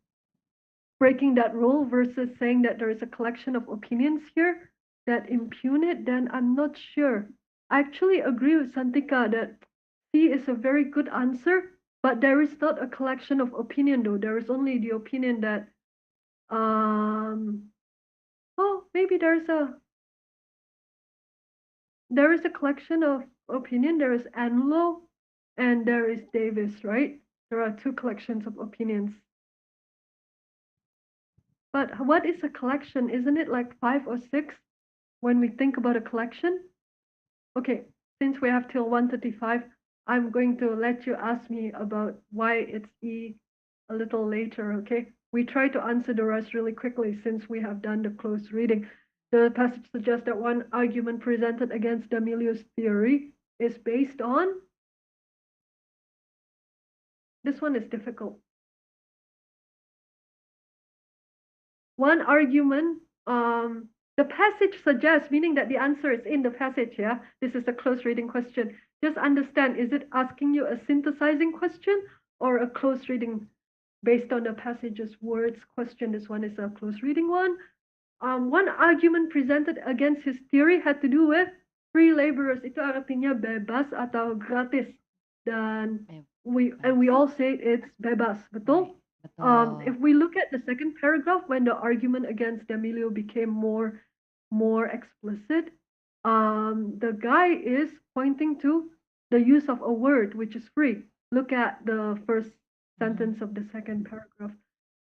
breaking that rule versus saying that there is a collection of opinions here that impugn it, then I'm not sure. I actually agree with Santika that C is a very good answer, but there is not a collection of opinion though. There is only the opinion that maybe there is a collection of opinion. There is Anlo and there is Davis, right? There are two collections of opinions. But what is a collection? Isn't it like 5 or 6 when we think about a collection? Okay, since we have till 1:35, I'm going to let you ask me about why it's E a little later, okay? We try to answer the rest really quickly since we have done the close reading. The passage suggests that one argument presented against D'Amelio's theory is based on. This one is difficult. One argument, the passage suggests, meaning that the answer is in the passage, yeah? This is a close reading question. Just understand, is it asking you a synthesizing question or a close reading based on the passage's words question? This one is a close reading one. One argument presented against his theory had to do with free laborers. Itu artinya bebas atau gratis. Dan we all say it's bebas, betul? If we look at the second paragraph, when the argument against D'Amelio became more explicit, the guy is pointing to the use of a word which is free. Look at the first sentence of the second paragraph.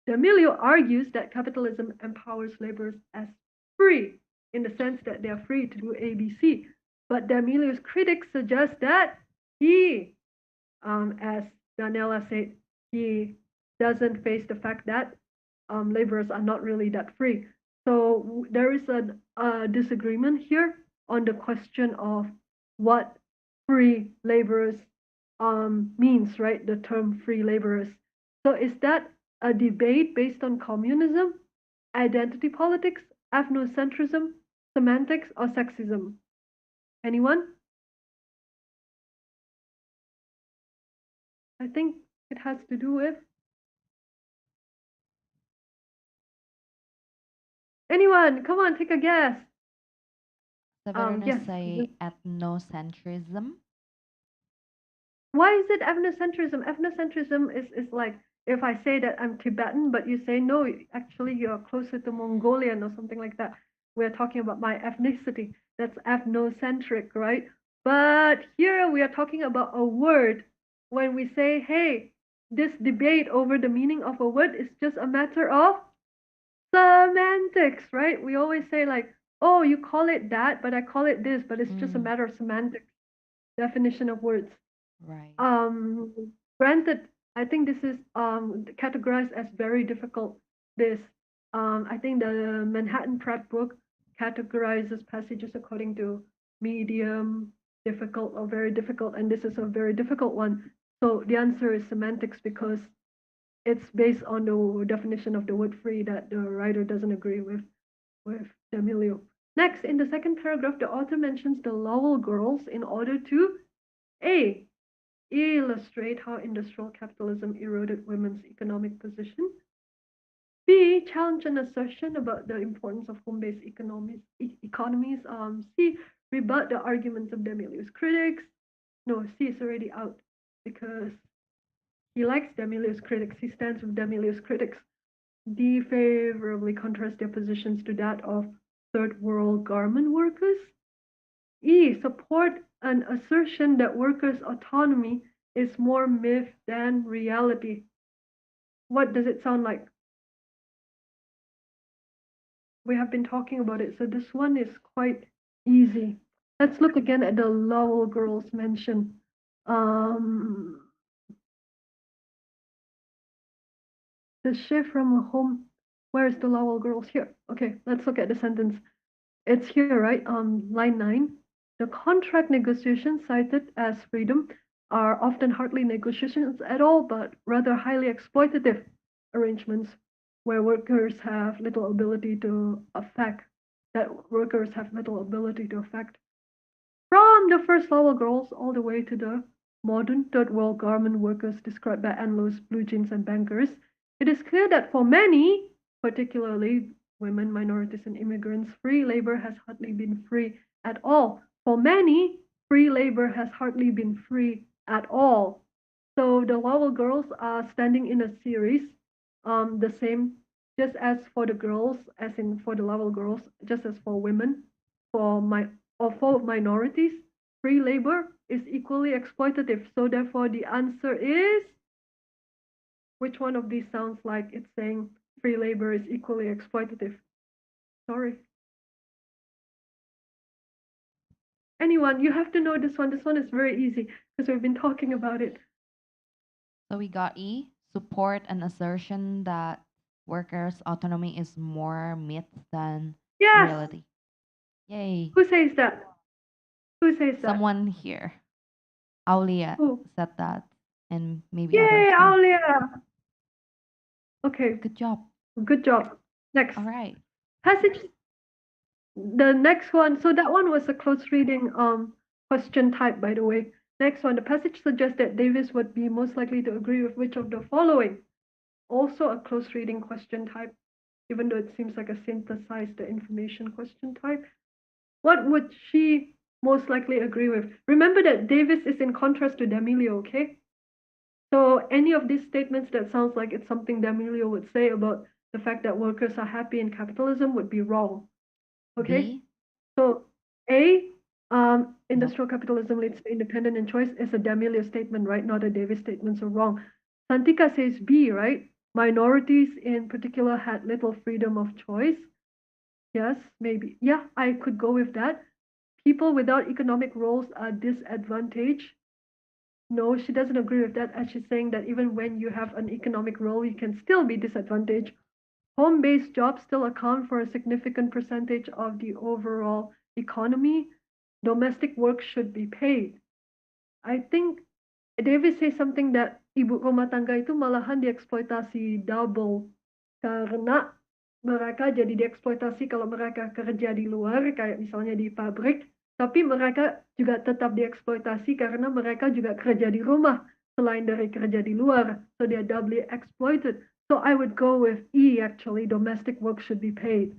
D'Amelio argues that capitalism empowers laborers as free in the sense that they are free to do ABC. But D'Amelio's critics suggest that he, as Daniela said, he doesn't face the fact that laborers are not really that free. So there is a disagreement here on the question of what free laborers means, right? The term free laborers. So is that a debate based on communism, identity politics, ethnocentrism, semantics, or sexism? Anyone? I think it has to do with. Anyone? Come on, take a guess. So we're gonna Yes. say ethnocentrism. Why is it ethnocentrism? Ethnocentrism is like if I say that I'm Tibetan, but you say, no, actually you're closer to Mongolian or something like that, we're talking about my ethnicity. That's ethnocentric, right? But here we are talking about a word. When we say, hey, this debate over the meaning of a word is just a matter of semantics, right? We always say, like, oh, you call it that, but I call it this, but it's just a matter of semantics, definition of words. Right. Granted, I think this is categorized as very difficult. This, I think the Manhattan Prep book categorizes passages according to medium, difficult, or very difficult, and this is a very difficult one. So the answer is semantics because it's based on the definition of the word free that the writer doesn't agree with D'Amelio. Next, in the second paragraph, the author mentions the Lowell girls in order to A, illustrate how industrial capitalism eroded women's economic position. B, challenge an assertion about the importance of home-based economies. C, rebut the arguments of D'Amelio's critics. No, C is already out because he likes D'Amelio's critics. He stands with D'Amelio's critics. D, favorably contrast their positions to that of third world garment workers. E, support an assertion that workers' autonomy is more myth than reality. What does it sound like? We have been talking about it, so this one is quite easy. Let's look again at the Lowell girls mentioned. The shift from a home. Where is the Lowell girls? Here. Okay, let's look at the sentence. It's here, right? Line 9. The contract negotiations cited as freedom are often hardly negotiations at all, but rather highly exploitative arrangements where workers have little ability to affect, From the first Lowell girls all the way to the modern third world garment workers described by Anlos, blue jeans, and bankers, it is clear that for many, particularly women, minorities, and immigrants, free labor has hardly been free at all. For many, free labor has hardly been free at all. So the Lowell girls are standing in a series, the same, just as for the girls, as in for the Lowell girls, just as for women, for for minorities, free labor is equally exploitative. So therefore, the answer is, which one of these sounds like it's saying free labor is equally exploitative? Sorry. Anyone, you have to know this one. This one is very easy because we've been talking about it. So we got E, support an assertion that workers' autonomy is more myth than Yes. reality. Yay. Who says that? Who says that? Someone here. Aulia Who? said that, and maybe Yay, others too. Aulia. Okay. Good job. Good job. Next. All right. Passage. The next one. So that one was a close reading question type, by the way. Next one. The passage suggests that Davis would be most likely to agree with which of the following. Also a close reading question type, even though it seems like a synthesized information question type. What would she most likely agree with? Remember that Davis is in contrast to D'Amelio, okay? So any of these statements that sounds like it's something D'Amelio would say about the fact that workers are happy in capitalism would be wrong. Okay? B. So A, industrial capitalism leads to independent and choice is a D'Amelio statement, right? Not a Davis statement, so wrong. Santika says B, right? Minorities in particular had little freedom of choice. Yes, maybe. Yeah, I could go with that. People without economic roles are disadvantaged. No, she doesn't agree with that, as she's saying that even when you have an economic role, you can still be disadvantaged. Home-based jobs still account for a significant percentage of the overall economy. Domestic work should be paid. I think Davis says something that ibu rumah tangga itu malahan dieksploitasi double karena mereka jadi dieksploitasi kalau mereka kerja di luar kayak misalnya di pabrik, tapi mereka juga tetap dieksploitasi karena mereka juga kerja di rumah selain dari kerja di luar, so they're doubly exploited. So I would go with E actually, domestic work should be paid.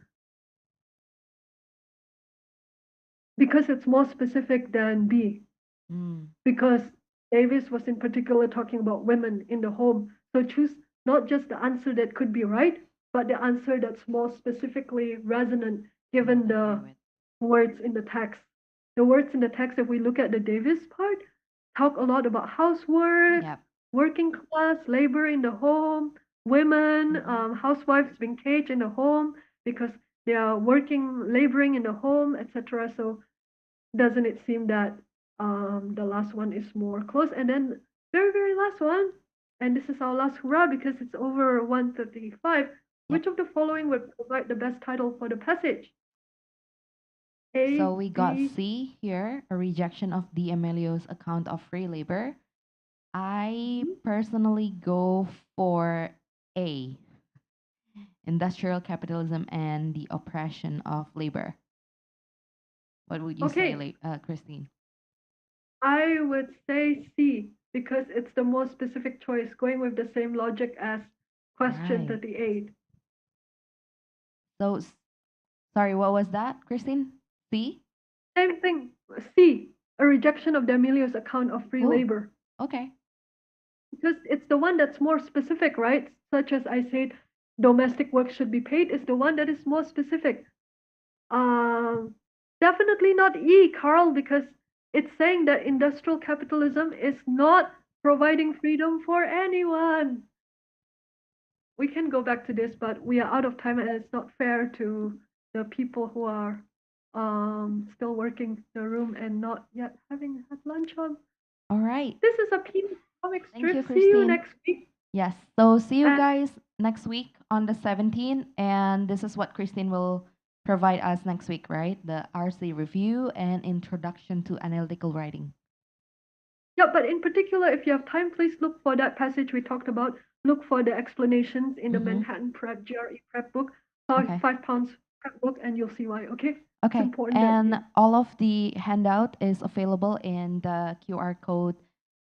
Because it's more specific than B. Because Davis was in particular talking about women in the home. So choose not just the answer that could be right, but the answer that's more specifically resonant given the words in the text. The words in the text, if we look at the Davis part, talk a lot about housework, Yep. working class, labor in the home, women, housewives being caged in the home because they are working, laboring in the home, etc. So doesn't it seem that the last one is more close? And then very, very last one, and this is our last hurrah because it's over 1:35. Which of the following would provide the best title for the passage? A, So we got B. C here, a rejection of D'Amelio's account of free labor. I personally go for A, industrial capitalism and the oppression of labor. What would you say, Okay, Christine? I would say C because it's the most specific choice, going with the same logic as question Right. 38. So, sorry, what was that, Christine? C? Same thing. C, a rejection of D'Amelio's account of free Oh, labor. okay. Because it's the one that's more specific, right? Such as I said, domestic work should be paid is the one that is more specific. Um, Definitely not E, Carl, because it's saying that industrial capitalism is not providing freedom for anyone. We can go back to this, but we are out of time, and it's not fair to the people who are still working the room and not yet having had lunch on. All right. This is a Peanut comic Thank you, strip. See you Christine. next week. Yes. So see you And guys next week on the 17th. And this is what Christine will provide us next week, right? The RC review and introduction to analytical writing. yeah, but in particular, if you have time, please look for that passage we talked about. Look for the explanations in the Manhattan Prep GRE prep book, Okay. £5 prep book, and you'll see why. Okay. It's Okay. important that And you. all of the handout is available in the QR code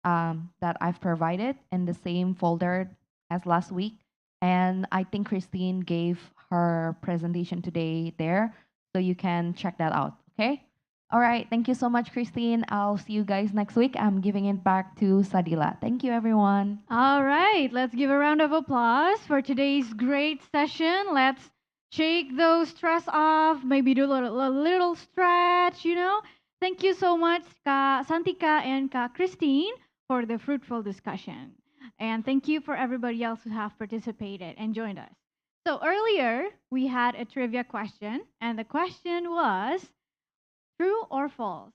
that I've provided in the same folder as last week. And I think Christine gave her presentation today there, so you can check that out. Okay. All right. Thank you so much, Christine. I'll see you guys next week. I'm giving it back to Sadila. Thank you, everyone. All right, let's give a round of applause for today's great session. Let's shake those stress off, maybe do a little stretch, you know. Thank you so much, Ka Santika and Ka Christine, for the fruitful discussion. And thank you for everybody else who have participated and joined us. So earlier, we had a trivia question, and the question was, true or false?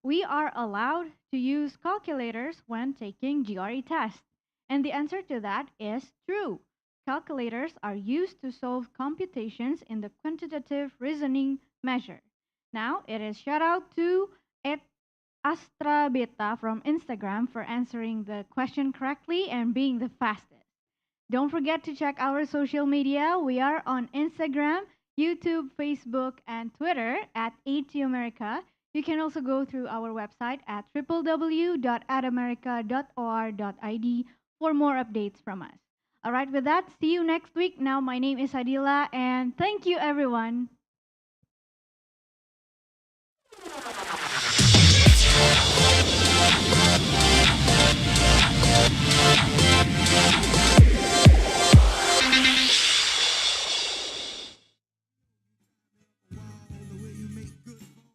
We are allowed to use calculators when taking GRE tests. And the answer to that is true. Calculators are used to solve computations in the quantitative reasoning measure. Now, it is shout out to Astra Beta from Instagram for answering the question correctly and being the fastest. Don't forget to check our social media. We are on Instagram, YouTube, Facebook, and Twitter at ATAmerica. You can also go through our website at www.adamerica.or.id for more updates from us. All right, with that, see you next week. Now, my name is Adila, and thank you, everyone.